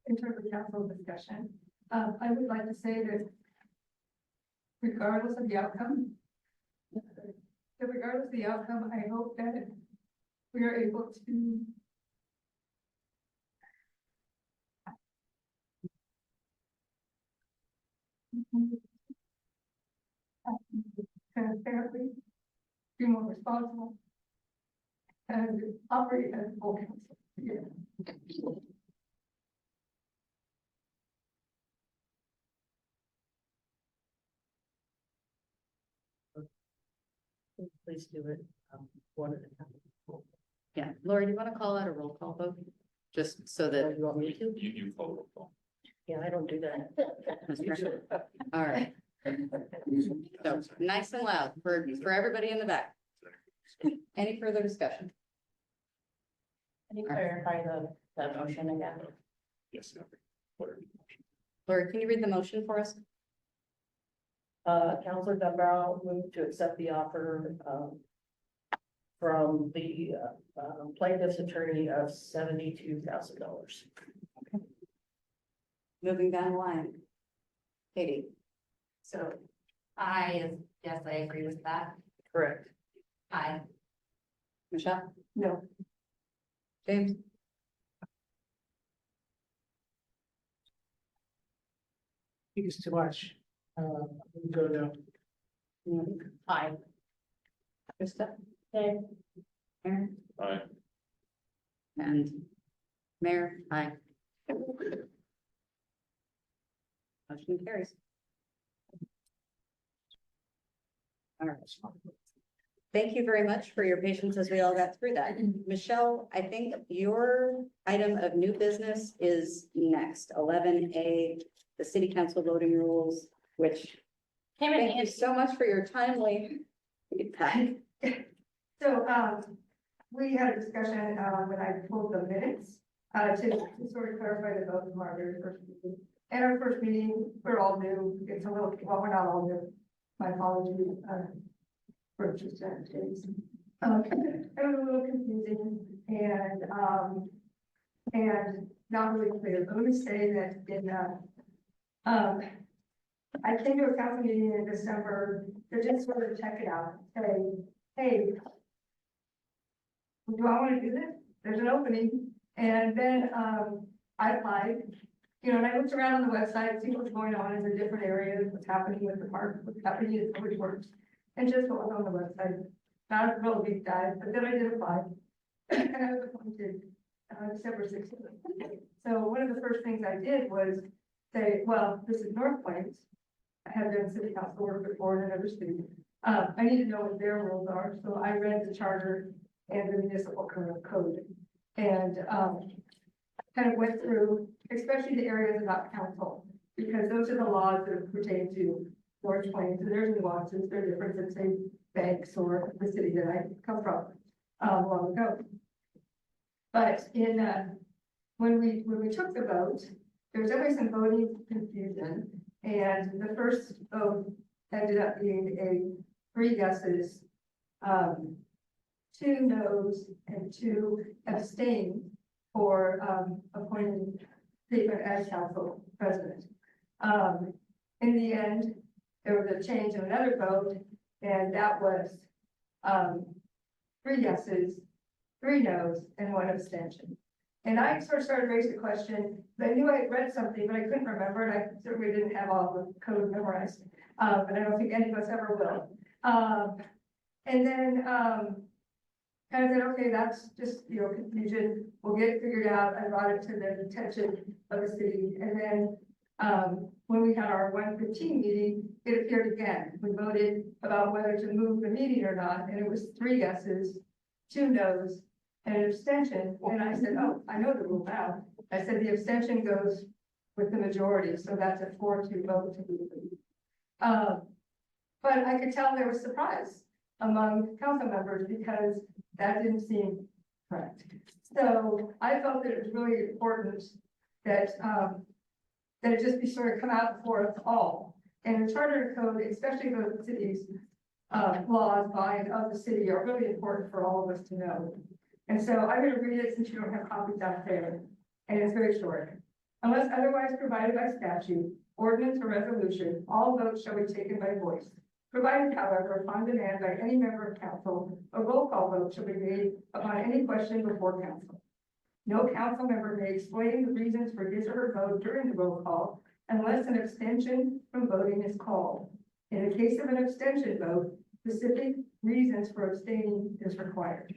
Speaker 5: In terms of council discussion, I would like to say that regardless of the outcome, I hope that we are able to transparently, be more responsible, and operate as a full council. Yeah.
Speaker 12: Please do it, one at a time.
Speaker 6: Yeah, Lori, do you want to call out a roll call vote? Just so that.
Speaker 12: You want me to?
Speaker 2: You follow roll call.
Speaker 12: Yeah, I don't do that.
Speaker 6: All right. So nice and loud for everybody in the back. Any further discussion?
Speaker 13: Can you clarify the motion again?
Speaker 2: Yes. Whatever.
Speaker 6: Lori, can you read the motion for us?
Speaker 12: Counselor Dunbar moved to accept the offer, from the, plaintiff's attorney of $72,000.
Speaker 6: Moving down the line. Katie?
Speaker 11: So yes, I agree with that.
Speaker 12: Correct.
Speaker 11: Aye.
Speaker 6: Michelle?
Speaker 5: No.
Speaker 6: James?
Speaker 10: I think it's too much. Go down.
Speaker 6: Aye. Krista?
Speaker 9: Okay.
Speaker 6: Aaron?
Speaker 2: Aye.
Speaker 6: And Mayor? Aye. Motion carries. All right. Thank you very much for your patience as we all got through that. Michelle, I think your item of new business is next, 11A, the city council voting rules, which thank you so much for your timely feedback.
Speaker 5: So, we had a discussion, when I pulled the minutes, to sort of clarify the vote from our very first meeting. And our first meeting, we're all new, it's a little, well, we're not all new, my apologies, for just that case. It was a little confusing and not really clear, but let me say that in, I came to a council meeting in December to just sort of check it out, say, hey, do I want to do this? There's an opening. And then, I applied, you know, and I looked around on the website, see what's going on in the different areas, what's happening with the park, what's happening in public works, and just what was on the website. Not a real deep dive, but then I did apply. And I was appointed, December 16th. So one of the first things I did was say, well, this is North Plains. I have done city council work before in another city. I need to know what their rules are, so I read the charter and the municipal code. And, kind of went through, especially the areas about council, because those are the laws that pertain to North Plains, and there's nuances, there are differences, say, banks or the city that I come from, long ago. But in, when we took the vote, there was always some voting confusion, and the first vote ended up being a 3 yeses, 2 noes, and 2 abstained for appointing Stephen as council president. In the end, there was a change in another vote, and that was, 3 yeses, 3 nos, and 1 abstention. And I sort of started to raise the question, but I knew I had read something, but I couldn't remember, and I certainly didn't have all the code memorized. But I don't think any of us ever will. And then, kind of said, okay, that's just, confusion, we'll get it figured out. I brought it to the attention of the city. And then, when we had our 1:15 meeting, it appeared again. We voted about whether to move the meeting or not, and it was 3 yeses, 2 nos, and an abstention. And I said, oh, I know the rule now. I said the abstention goes with the majority, so that's a 4-2 vote to move the meeting. But I could tell there was surprise among council members because that didn't seem correct. So I felt that it was really important that, that it just be sort of come out before us all. And the charter code, especially the city's laws by and of the city, are really important for all of us to know. And so I'm going to read it since you don't have copies out there. And it's very short. Unless otherwise provided by statute, ordinance, or resolution, all votes shall be taken by voice. Provided, however, upon demand by any member of council, a roll call vote shall be made upon any question before council. No council member may explain the reasons for his or her vote during the roll call unless an abstention from voting is called. In the case of an abstention vote, specific reasons for abstaining is required.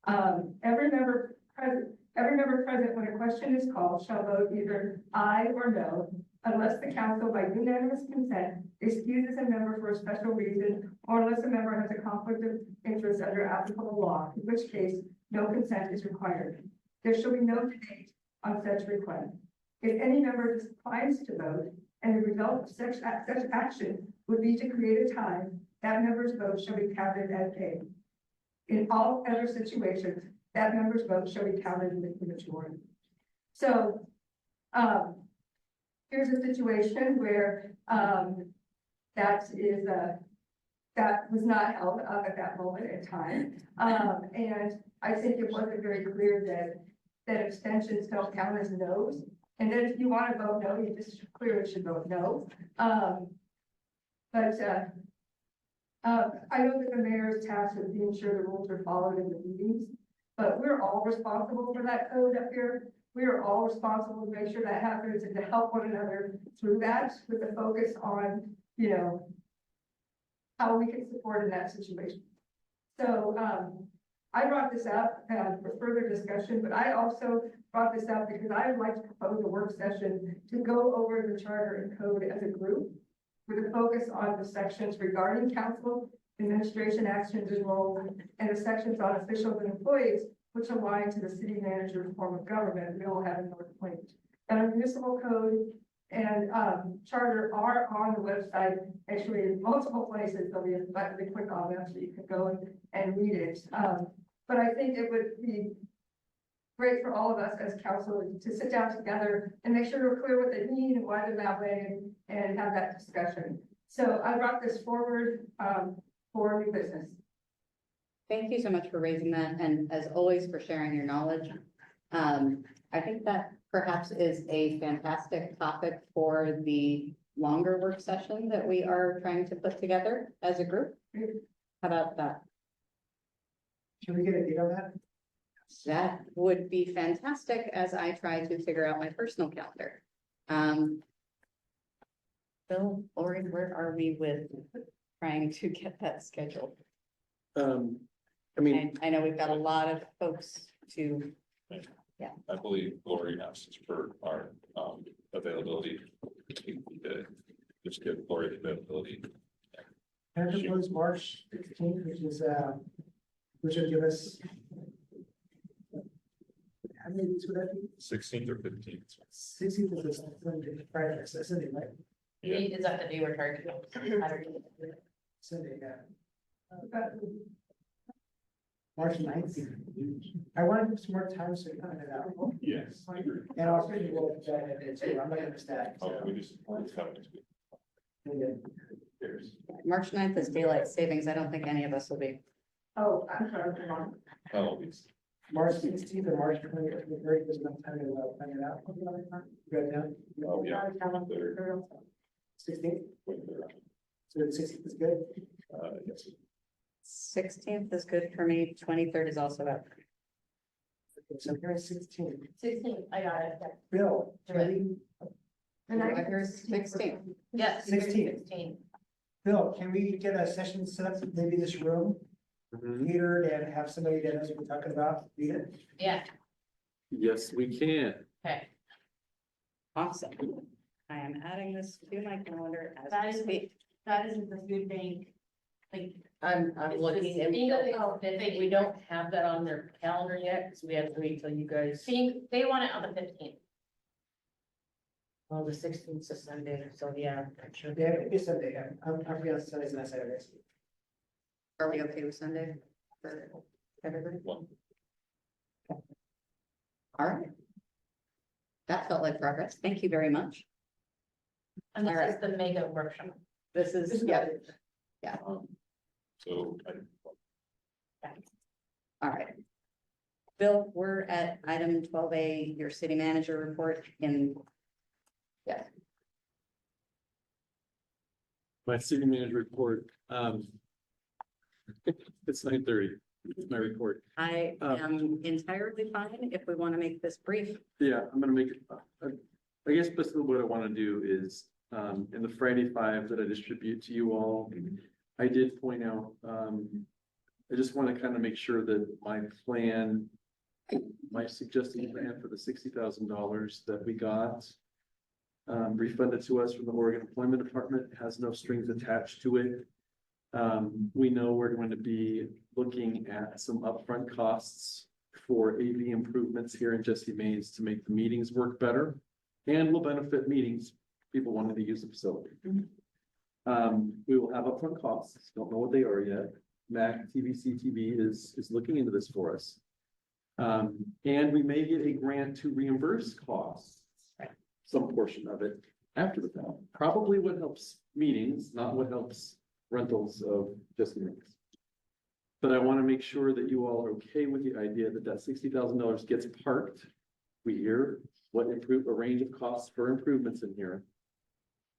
Speaker 5: Every member present when a question is called shall vote either aye or no, unless the council by unanimous consent excuses a member for a special reason, or unless a member has a conflict of interest under applicable law, in which case no consent is required. There shall be no debate on such request. If any member declines to vote, and the result of such action would be to create a tie, that member's vote shall be counted as paid. In all other situations, that member's vote shall be counted with the majority. So, here's a situation where, that was not held up at that moment in time. And I think it wasn't very clear that abstentions don't count as no's. And then if you want to vote no, you just clearly should vote no. I know that the mayor is tasked with being sure the rules are followed in the meetings, but we're all responsible for that code up here. We are all responsible to make sure that happens and to help one another through that with a focus on, how we can support in that situation. So, I brought this up for further discussion, but I also brought this up because I would like to propose a work session to go over the charter and code as a group with a focus on the sections regarding council, administration actions and roles, and the sections on officials and employees, which align to the city manager's form of government we all have in North Point. And our municipal code and charter are on the website, actually in multiple places. There'll be a button to click on them so you can go and read it. But I think it would be great for all of us as council to sit down together and make sure we're clear what they mean and why they're that way and have that discussion. So I brought this forward for new business.
Speaker 6: Thank you so much for raising that, and as always, for sharing your knowledge. I think that perhaps is a fantastic topic for the longer work session that we are trying to put together as a group. How about that?
Speaker 10: Can we get a date on that?
Speaker 6: That would be fantastic as I try to figure out my personal calendar. Bill, Lori, where are we with trying to get that scheduled?
Speaker 7: I mean,
Speaker 6: I know we've got a lot of folks to,
Speaker 2: I believe Lori asked us for our availability. Just give Lori the availability.
Speaker 10: Can I propose March 16th, which would give us. How many weeks would that be?
Speaker 2: 16th or 15th.
Speaker 10: 16th is a Sunday, Friday, so Sunday, right?
Speaker 2: Yeah.
Speaker 13: Is that the day we're targeting?
Speaker 10: Sunday, yeah. March 9th. I want some more time so you kind of get out.
Speaker 2: Yes.
Speaker 10: And also, we'll chat a bit too. I'm not gonna miss that.
Speaker 2: Oh, we just have it.
Speaker 6: March 9th is daylight savings. I don't think any of us will be.
Speaker 5: Oh, I'm sorry.
Speaker 2: Oh,
Speaker 10: March 16th or March 20th, there's enough time to plan it out. Good now?
Speaker 2: oh, yeah.
Speaker 10: 16th? So the 16th is good?
Speaker 2: Yes.
Speaker 6: 16th is good for me, 23rd is also out.
Speaker 10: Okay, so here's 16th.
Speaker 13: 16, I got it.
Speaker 10: Bill, ready?
Speaker 5: And I.
Speaker 6: Here's 16th.
Speaker 13: Yes.
Speaker 10: 16. Bill, can we get a session set up, maybe this room, catered and have somebody that knows what we're talking about, lead it?
Speaker 13: Yeah,
Speaker 7: Yes, we can.
Speaker 13: okay.
Speaker 6: Awesome. I am adding this to my calendar
Speaker 16: That
Speaker 6: as we
Speaker 16: is-
Speaker 6: speak.
Speaker 16: That isn't the food bank, like.
Speaker 3: I'm
Speaker 16: It's
Speaker 3: looking and
Speaker 16: just-
Speaker 3: we don't have that on their calendar yet, because we have to wait till you guys.
Speaker 16: Think, they want it on the 15th.
Speaker 3: Oh, the 16th is Sunday, so yeah, sure.
Speaker 10: Yeah, it's Sunday, I'm free on Sundays and Saturdays.
Speaker 6: Are we okay with Sunday? For everybody?
Speaker 2: Well,
Speaker 6: All right. That felt like progress. Thank you very much.
Speaker 16: And
Speaker 6: All
Speaker 16: this
Speaker 6: right.
Speaker 16: is the mega workshop.
Speaker 6: This is, yeah,
Speaker 2: so
Speaker 6: all right. Bill, we're at item 12A, your city manager report in. Yeah,
Speaker 7: My city manager report, it's 9:30, my report.
Speaker 6: I am entirely fine if we want to make this brief.
Speaker 7: Yeah, I'm gonna make, I guess basically what I wanna do is, in the Friday 5 that I distribute to you all, I did point out, I just wanna kind of make sure that my plan, my suggested plan for the $60,000 that we got refunded to us from the Oregon Employment Department has no strings attached to it. We know we're going to be looking at some upfront costs for AV improvements here in Jesse Mays to make the meetings work better and will benefit meetings, people wanting to use the facility. We will have upfront costs, don't know what they are yet. MAC TVC TV is looking into this for us. And we may get a grant to reimburse costs, some portion of it after the fact. Probably what helps meetings, not what helps rentals of Jesse Mays. But I want to make sure that you all are okay with the idea that that $60,000 gets parked. We hear what improve, a range of costs for improvements in here.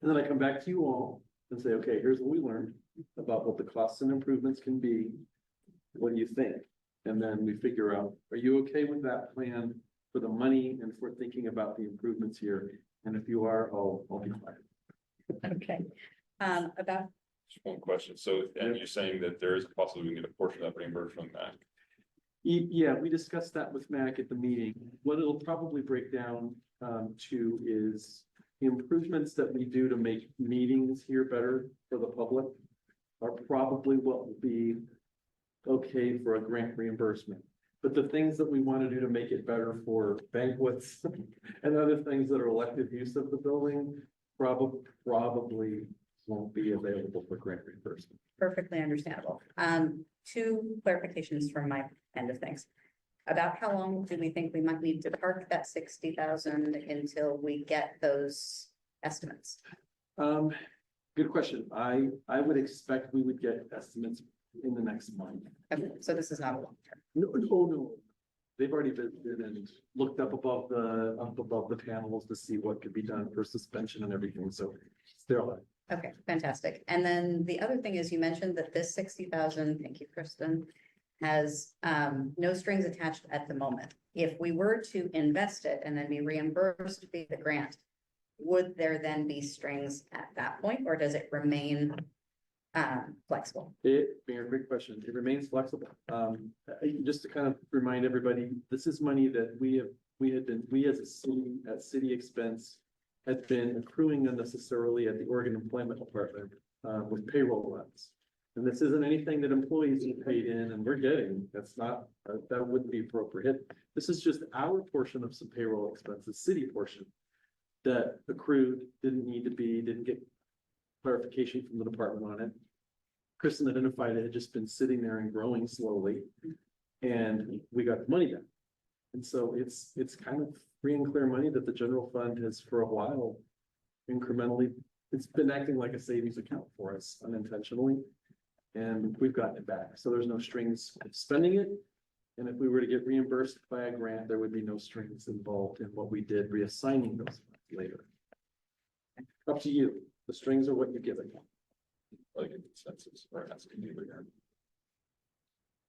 Speaker 7: And then I come back to you all and say, okay, here's what we learned about what the costs and improvements can be. What do you think? And then we figure out, are you okay with that plan for the money and for thinking about the improvements here? And if you are, I'll be quiet.
Speaker 6: Okay. About,
Speaker 2: just one question. So, and you're saying that there is a possibility we can get a portion of that reimbursed from that?
Speaker 7: Yeah, we discussed that with Mac at the meeting. What it'll probably break down to is the improvements that we do to make meetings here better for the public are probably what will be okay for a grant reimbursement. But the things that we want to do to make it better for banquets and other things that are elective use of the building probably won't be available for grant reimbursement.
Speaker 6: perfectly understandable. Two clarifications from my end of things. About how long do we think we might need to park that 60,000 until we get those estimates?
Speaker 7: Good question. I would expect we would get estimates in the next month.
Speaker 6: Okay, so this is not a long term.
Speaker 7: No. They've already been and looked up above the panels to see what could be done for suspension and everything. So they're all right.
Speaker 6: Okay, fantastic. And then the other thing is you mentioned that this 60,000, thank you, Kristen, has no strings attached at the moment. If we were to invest it and then be reimbursed via the grant, would there then be strings at that point, or does it remain flexible?
Speaker 7: Great question. It remains flexible. Just to kind of remind everybody, this is money that we as a city, at city expense, had been accruing unnecessarily at the Oregon Employment Department with payroll runs. And this isn't anything that employees get paid in and we're getting. That's not, that wouldn't be appropriate. This is just our portion of some payroll expenses, city portion that accrued, didn't get clarification from the department on it. Kristen identified it had just been sitting there and growing slowly, and we got the money back. And so it's kind of free and clear money that the general fund has for a while incrementally, it's been acting like a savings account for us unintentionally. And we've gotten it back. So there's no strings spending it. And if we were to get reimbursed by a grant, there would be no strings involved in what we did reassigning those funds later. Up to you. The strings are what you give it.
Speaker 2: like a consensus or asking you again.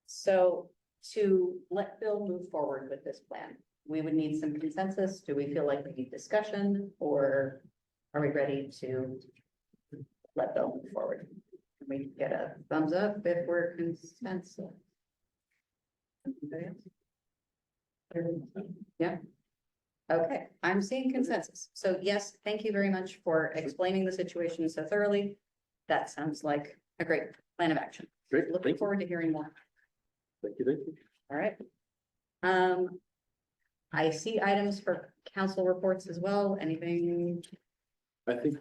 Speaker 6: So to let Bill move forward with this plan, we would need some consensus. Do we feel like we need discussion, or are we ready to let Bill move forward? Can we get a thumbs up if we're consensus? Anybody else? Yeah. Okay, I'm seeing consensus. So yes, thank you very much for explaining the situation so thoroughly. That sounds like a great plan of action.
Speaker 7: Great,
Speaker 6: Looking
Speaker 7: thank you.
Speaker 6: forward to hearing more.
Speaker 7: Thank you, thank you.
Speaker 6: All right. I see items for council reports as well. Anything
Speaker 7: I think,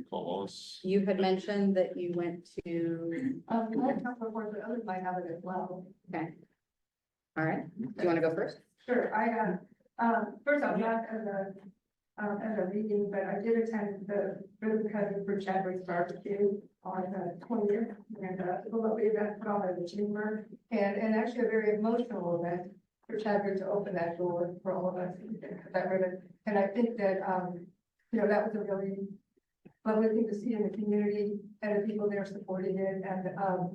Speaker 2: Call Wallace.
Speaker 6: you had mentioned that you went to?
Speaker 5: I have couple of words, but others might have it as well.
Speaker 6: Okay. All right. Do you want to go first?
Speaker 5: Sure, first off, not as a meeting, but I did attend the ribbon cutting for Chadwick's barbecue on the 20th. And it was a lovely event put on by the chamber, and actually a very emotional event for Chadwick to open that door for all of us and cut that ribbon. And I think that, that was a really lovely thing to see in the community, and the people there supporting it, and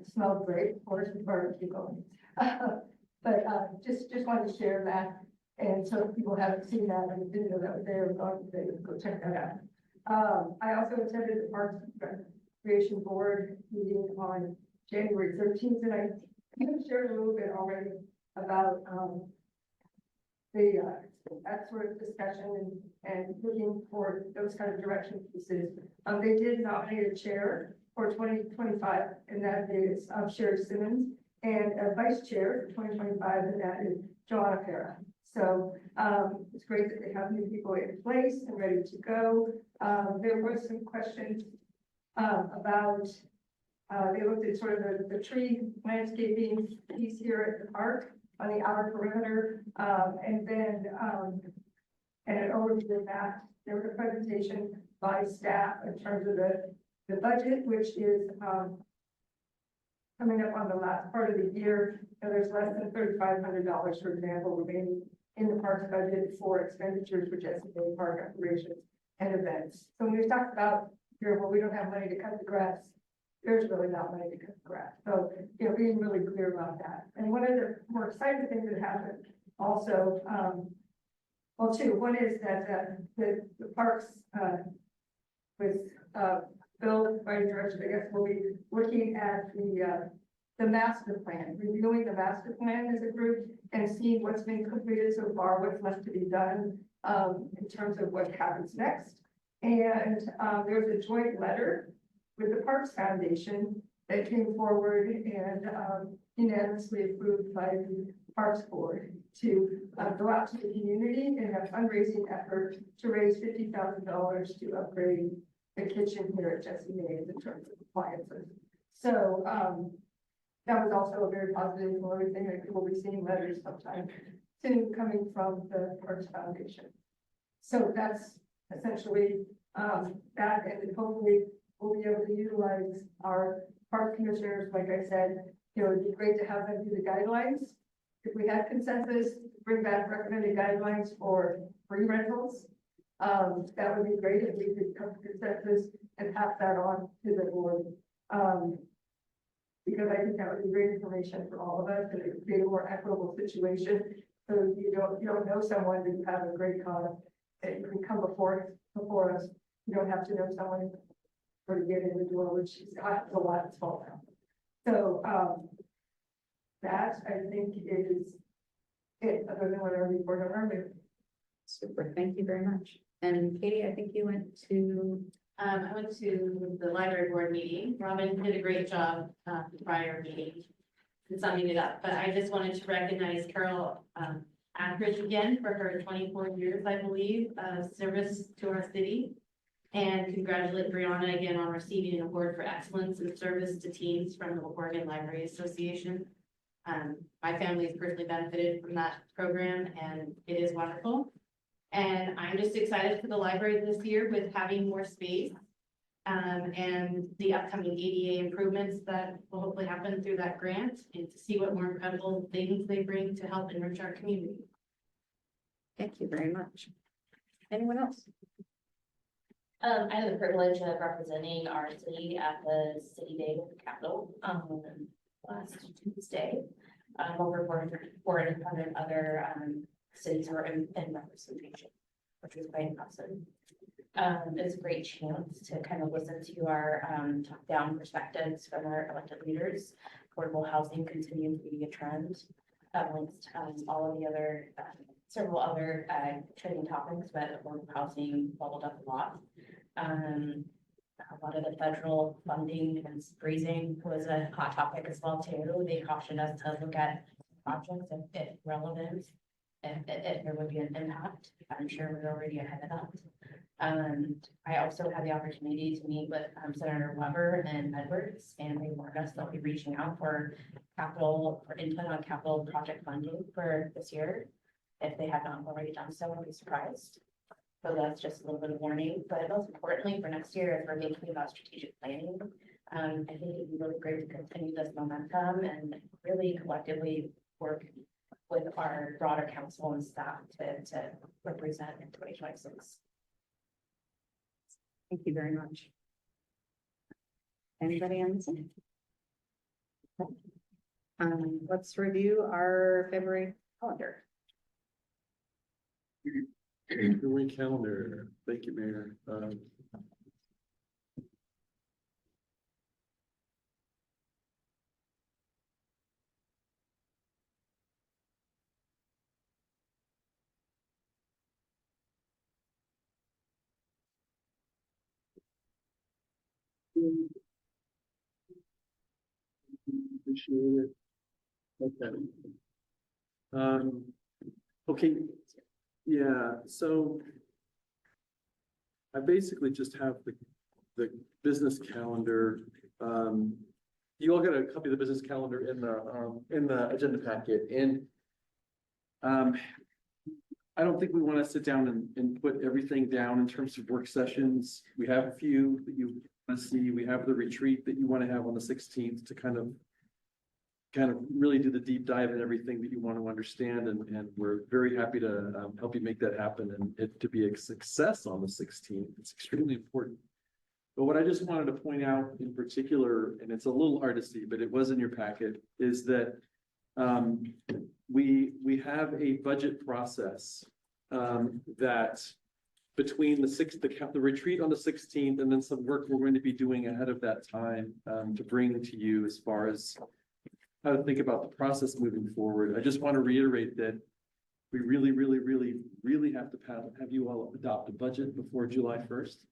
Speaker 5: smelled great, of course, with barbecue going. But just wanted to share that. And so if people haven't seen that and didn't know that was there, they go check that out. I also attended the Parks and Recreation Board meeting on January 13th, and I kind of shared a little bit already about that sort of discussion and looking for those kind of direction pieces. They did nominate a chair for 2025, and that is Sherry Simmons, and a vice chair for 2025, and that is Joanna Para. So it's great that they have new people in place and ready to go. There were some questions about, they looked at sort of the tree landscaping piece here at the park on the outer perimeter. And then and an overview of that. There was a presentation by staff in terms of the budget, which is coming up on the last part of the year. And there's less than $3,500, for example, remaining in the parks budget for expenditures for Chesapeake Park operations and events. So when we talked about here, well, we don't have money to cut the grass, there's really not money to cut the grass. So, being really clear about that. And one of the more exciting things that happened also, well, two. One is that the parks with Bill, by direction, I guess, will be looking at the master plan, reviewing the master plan as a group and seeing what's been completed so far, what's left to be done in terms of what happens next. And there's a joint letter with the Parks Foundation that came forward and unanimously approved by the Parks Board to go out to the community and have fundraising effort to raise $50,000 to upgrade the kitchen here at Jesse Mays in terms of appliances. So that was also a very positive and everything that we'll be seeing letters sometime soon coming from the Parks Foundation. So that's essentially that, and hopefully we'll be able to utilize our park commissioners. Like I said, it'd be great to have them do the guidelines. If we had consensus, bring back recommended guidelines for free rentals. That would be great if we could come to consensus and pass that on to the board. Because I think that would be great information for all of us, and it would create a more equitable situation. So you don't know someone that you have a great cause that you can come before us. You don't have to know someone for to get in the door, which is a lot of fault now. So that I think is it, other than what I report on earlier.
Speaker 6: Super, thank you very much. And Katie, I think you went to.
Speaker 16: I went to the library board meeting. Robin did a great job, the prior meeting and summing it up, but I just wanted to recognize Carol, Ackridge again for her 24 years, I believe, of service to our city. And congratulate Brianna again on receiving an award for excellence in service to teens from the Oregon Library Association. My family has personally benefited from that program, and it is wonderful. And I'm just excited for the library this year with having more space and the upcoming ADA improvements that will hopefully happen through that grant, and to see what more incredible things they bring to help enrich our community.
Speaker 6: Thank you very much. Anyone else?
Speaker 13: I have the privilege of representing our city at the City Day with the Capitol, last Tuesday. Over 400 other, cities were in representation, which was quite impressive. It's a great chance to kind of listen to our, top-down perspectives from our elected leaders. Affordable housing continues to be a trend, amongst, all of the other, several other, trending topics, but affordable housing bubbled up a lot. A lot of the federal funding and freezing was a hot topic as well too. They cautioned us to look at projects if relevant, if there would be an impact. I'm sure we're already ahead of that. I also had the opportunity to meet with Senator Weber and Edwards, and they warned us they'll be reaching out for input on capital project funding for this year. If they have not already done so, I'll be surprised. So that's just a little bit of warning, but most importantly for next year, as we're thinking about strategic planning, I think it'd be really great to continue this momentum and really collectively work with our broader council and staff to represent in 2026.
Speaker 6: Thank you very much. Anybody on this? Let's review our February calendar.
Speaker 7: February calendar, thank you, Mayor. Appreciate it. Okay. Okay, yeah, so I basically just have the business calendar. You all got a copy of the business calendar in the agenda packet, and I don't think we want to sit down and put everything down in terms of work sessions. We have a few that you want to see. We have the retreat that you want to have on the 16th to kind of really do the deep dive in everything that you want to understand, and we're very happy to help you make that happen and it to be a success on the 16th. It's extremely important. But what I just wanted to point out in particular, and it's a little artsy, but it was in your packet, is that we have a budget process that between the retreat on the 16th and then some work we're going to be doing ahead of that time to bring to you as far as how to think about the process moving forward. I just want to reiterate that we really have to have you all adopt a budget before July 1st.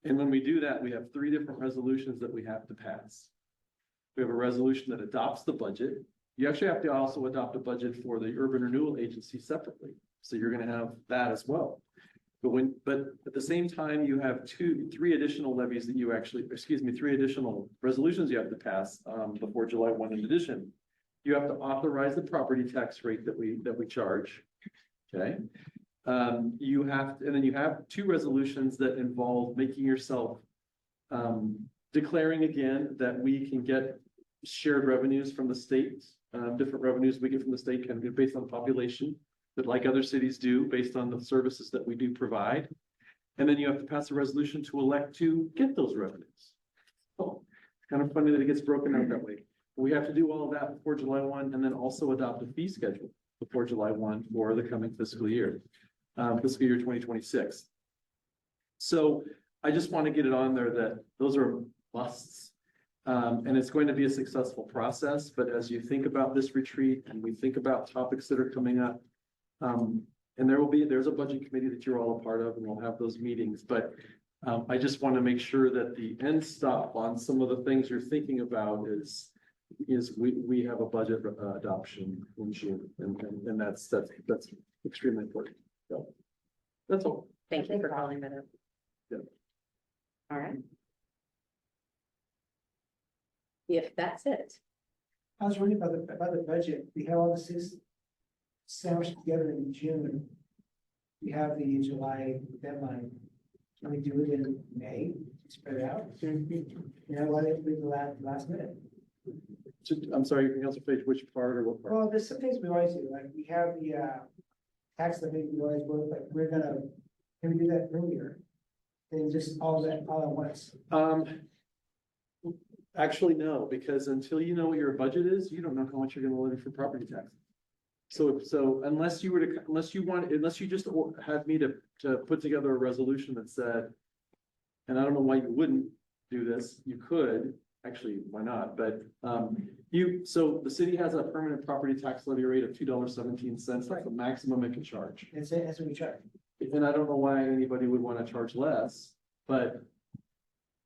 Speaker 7: And when we do that, we have 3 different resolutions that we have to pass. We have a resolution that adopts the budget. You actually have to also adopt a budget for the Urban Renewal Agency separately. So you're going to have that as well. But at the same time, you have 3 additional levies that you actually, 3 additional resolutions you have to pass before July 1. In addition, you have to authorize the property tax rate that we charge. Okay. And then you have 2 resolutions that involve making yourself declaring again that we can get shared revenues from the state. Different revenues we get from the state can be based on population, but like other cities do, based on the services that we do provide. And then you have to pass a resolution to elect to get those revenues. So it's kind of funny that it gets broken out that way. We have to do all of that before July 1 and then also adopt a fee schedule before July 1 for the coming fiscal year 2026. So I just want to get it on there that those are musts. And it's going to be a successful process, but as you think about this retreat and we think about topics that are coming up, and there's a budget committee that you're all a part of, and we'll have those meetings, but I just want to make sure that the end stop on some of the things you're thinking about is we have a budget adoption in June, and that's extremely important. So that's all.
Speaker 6: Thank you for calling that up.
Speaker 7: Yeah.
Speaker 6: All right. If that's it.
Speaker 10: I was reading about the budget. We have all the 6 sandwiched together in June. We have the July deadline. Can we do it in May? Spread it out? You know, why didn't we do the last minute?
Speaker 7: I'm sorry, Councilor Page, which part or what part?
Speaker 10: Well, there's some things we always do, like we have the tax levy we always work, but can we do that earlier? than just all at once?
Speaker 7: Actually, no, because until you know what your budget is, you don't know how much you're gonna levy for property tax. So unless you were to, unless you just had me to put together a resolution that said, and I don't know why you wouldn't do this, you could, actually, why not, but, so the city has a permanent property tax levy rate of $2.17, that's the maximum it can charge.
Speaker 10: That's it, that's what we try.
Speaker 7: And I don't know why anybody would wanna charge less, but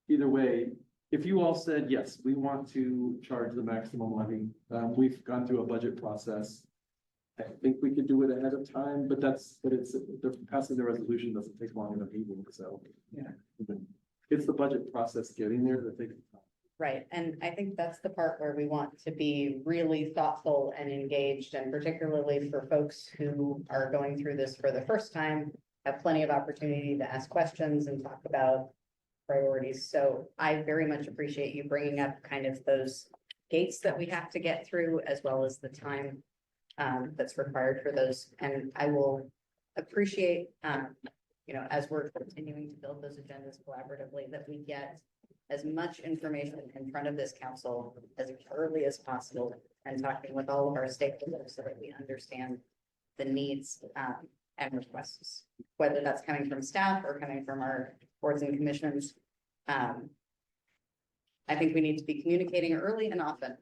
Speaker 7: either way, if you all said, yes, we want to charge the maximum levy, we've gone through a budget process. I think we could do it ahead of time, but passing the resolution doesn't take long in a meeting, so.
Speaker 10: Yeah.
Speaker 7: It's the budget process getting there that takes time.
Speaker 6: Right, and I think that's the part where we want to be really thoughtful and engaged, and particularly for folks who are going through this for the first time, have plenty of opportunity to ask questions and talk about priorities. So I very much appreciate you bringing up kind of those gates that we have to get through, as well as the time that's required for those. And I will appreciate, as we're continuing to build those agendas collaboratively, that we get as much information in front of this council as early as possible, and talking with all of our stakeholders so that we understand the needs and requests, whether that's coming from staff or coming from our boards and commissions. I think we need to be communicating early and often.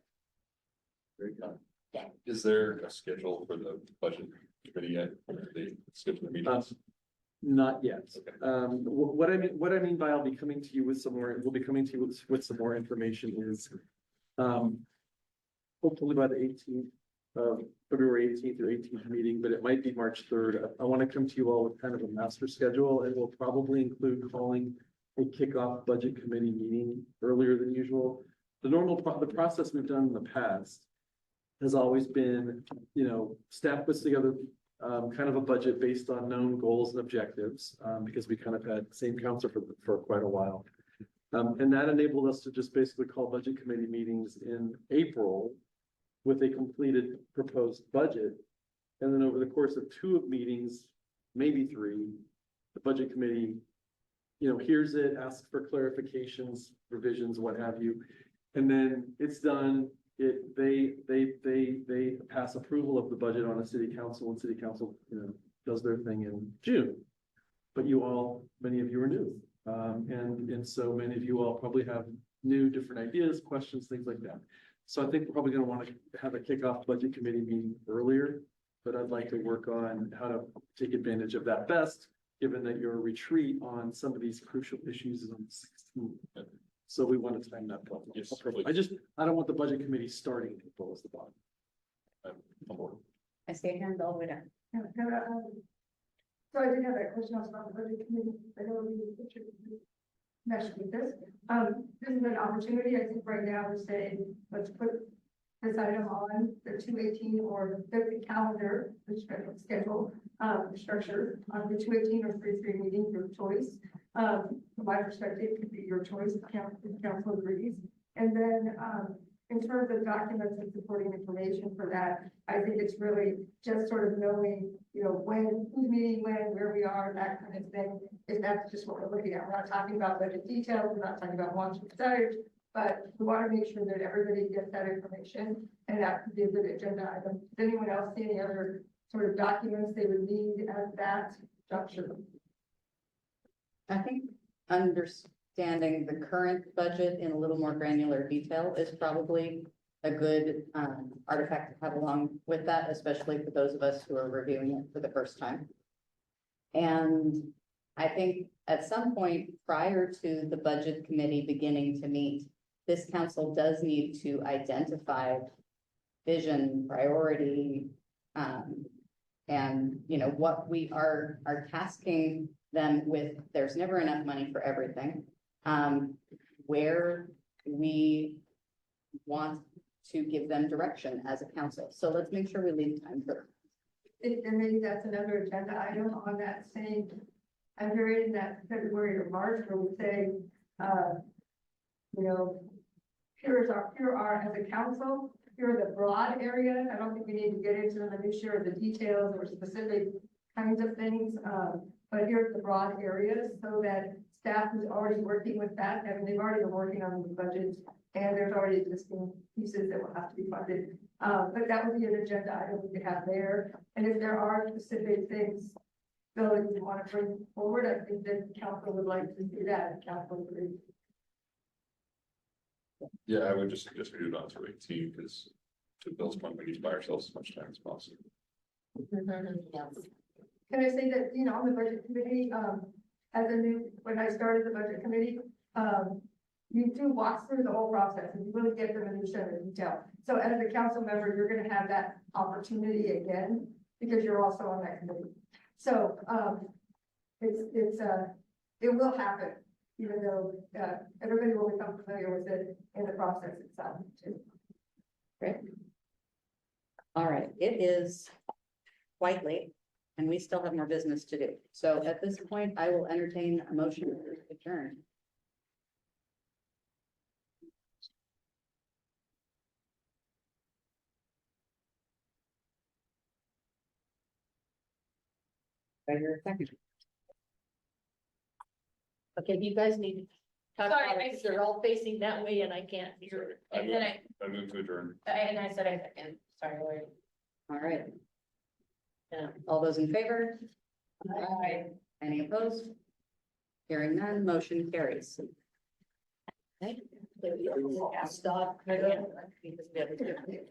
Speaker 2: Very good. Is there a schedule for the budget committee yet? They schedule the meetings?
Speaker 7: Not yet.
Speaker 2: Okay.
Speaker 7: What I mean by I'll be coming to you with some more, we'll be coming to you with some more information is, hopefully by the 18th of February 18th or 18th meeting, but it might be March 3rd. I want to come to you all with kind of a master schedule, and we'll probably include calling a kickoff budget committee meeting earlier than usual. The process we've done in the past has always been, staff puts together kind of a budget based on known goals and objectives, because we kind of had the same council for quite a while. And that enabled us to just basically call budget committee meetings in April with a completed proposed budget. And then over the course of 2 meetings, maybe 3, the budget committee, hears it, asks for clarifications, revisions, what have you. And then it's done. They pass approval of the budget on a city council, and city council, does their thing in June. But many of you are new. And so many of you all probably have new, different ideas, questions, things like that. So I think we're probably gonna want to have a kickoff budget committee meeting earlier, but I'd like to work on how to take advantage of that best, given that your retreat on some of these crucial issues is on the 16th. So we want to time that well.
Speaker 2: Yes,
Speaker 7: I don't want the budget committee starting in April as the bottom.
Speaker 2: On board.
Speaker 6: I see a hand all the way down.
Speaker 5: So I did have that question also about the budget committee. I know we mesh with this. This is an opportunity, I think right now, to say, let's put this item on the 218 or the calendar, the schedule, structure on the 218 or 3 meeting, your choice. From my perspective, it could be your choice, if council agrees. And then, in terms of documents and supporting information for that, I think it's really just sort of knowing, when, who's meeting when, where we are, that kind of thing. If that's just what we're looking at, we're not talking about budget details, we're not talking about wants and desires, but we want to make sure that everybody gets that information, and that could be a good agenda item. Does anyone else see any other sort of documents they would need at that juncture?
Speaker 6: I think understanding the current budget in a little more granular detail is probably a good artifact to have along with that, especially for those of us who are reviewing it for the first time. And I think at some point prior to the budget committee beginning to meet, this council does need to identify vision, priority, and what we are tasking them with. There's never enough money for everything. Where we want to give them direction as a council. So let's make sure we leave time for.
Speaker 5: And maybe that's another agenda item on that same, I'm hearing in that February or March, where we say, here are as a council, here are the broad areas. I don't think we need to get into the minutiae or the details or specific kinds of things, but here are the broad areas, so that staff is already working with that, and they've already been working on the budgets, and there's already existing pieces that will have to be funded. But that would be an agenda item we could have there, and if there are specific things, Bill, that you want to bring forward, I think that council would like to see that, council agrees.
Speaker 2: Yeah, I would just suggest we do it on through 18, because to Bill's point, we need to buy ourselves as much time as possible.
Speaker 5: Can I say that, on the budget committee, when I started the budget committee, you do walk through the whole process and you really get the minutia and detail. So as a council member, you're gonna have that opportunity again, because you're also on that committee. So, it will happen, even though, everybody will become familiar with it in the process itself too.
Speaker 6: All right, it is quite late and we still have more business to do. So at this point, I will entertain a motion to adjourn. Right here, second.
Speaker 1: Okay, you guys need to talk
Speaker 9: Sorry,
Speaker 1: about it, because they're all facing that way and I can't hear it.
Speaker 9: And then
Speaker 2: I move to adjourn.
Speaker 9: I said I second, sorry, Lori.
Speaker 6: All right. All those in favor?
Speaker 9: Aye.
Speaker 6: Any opposed? Hearing none, motion carries.
Speaker 1: Stop. Because we have a different-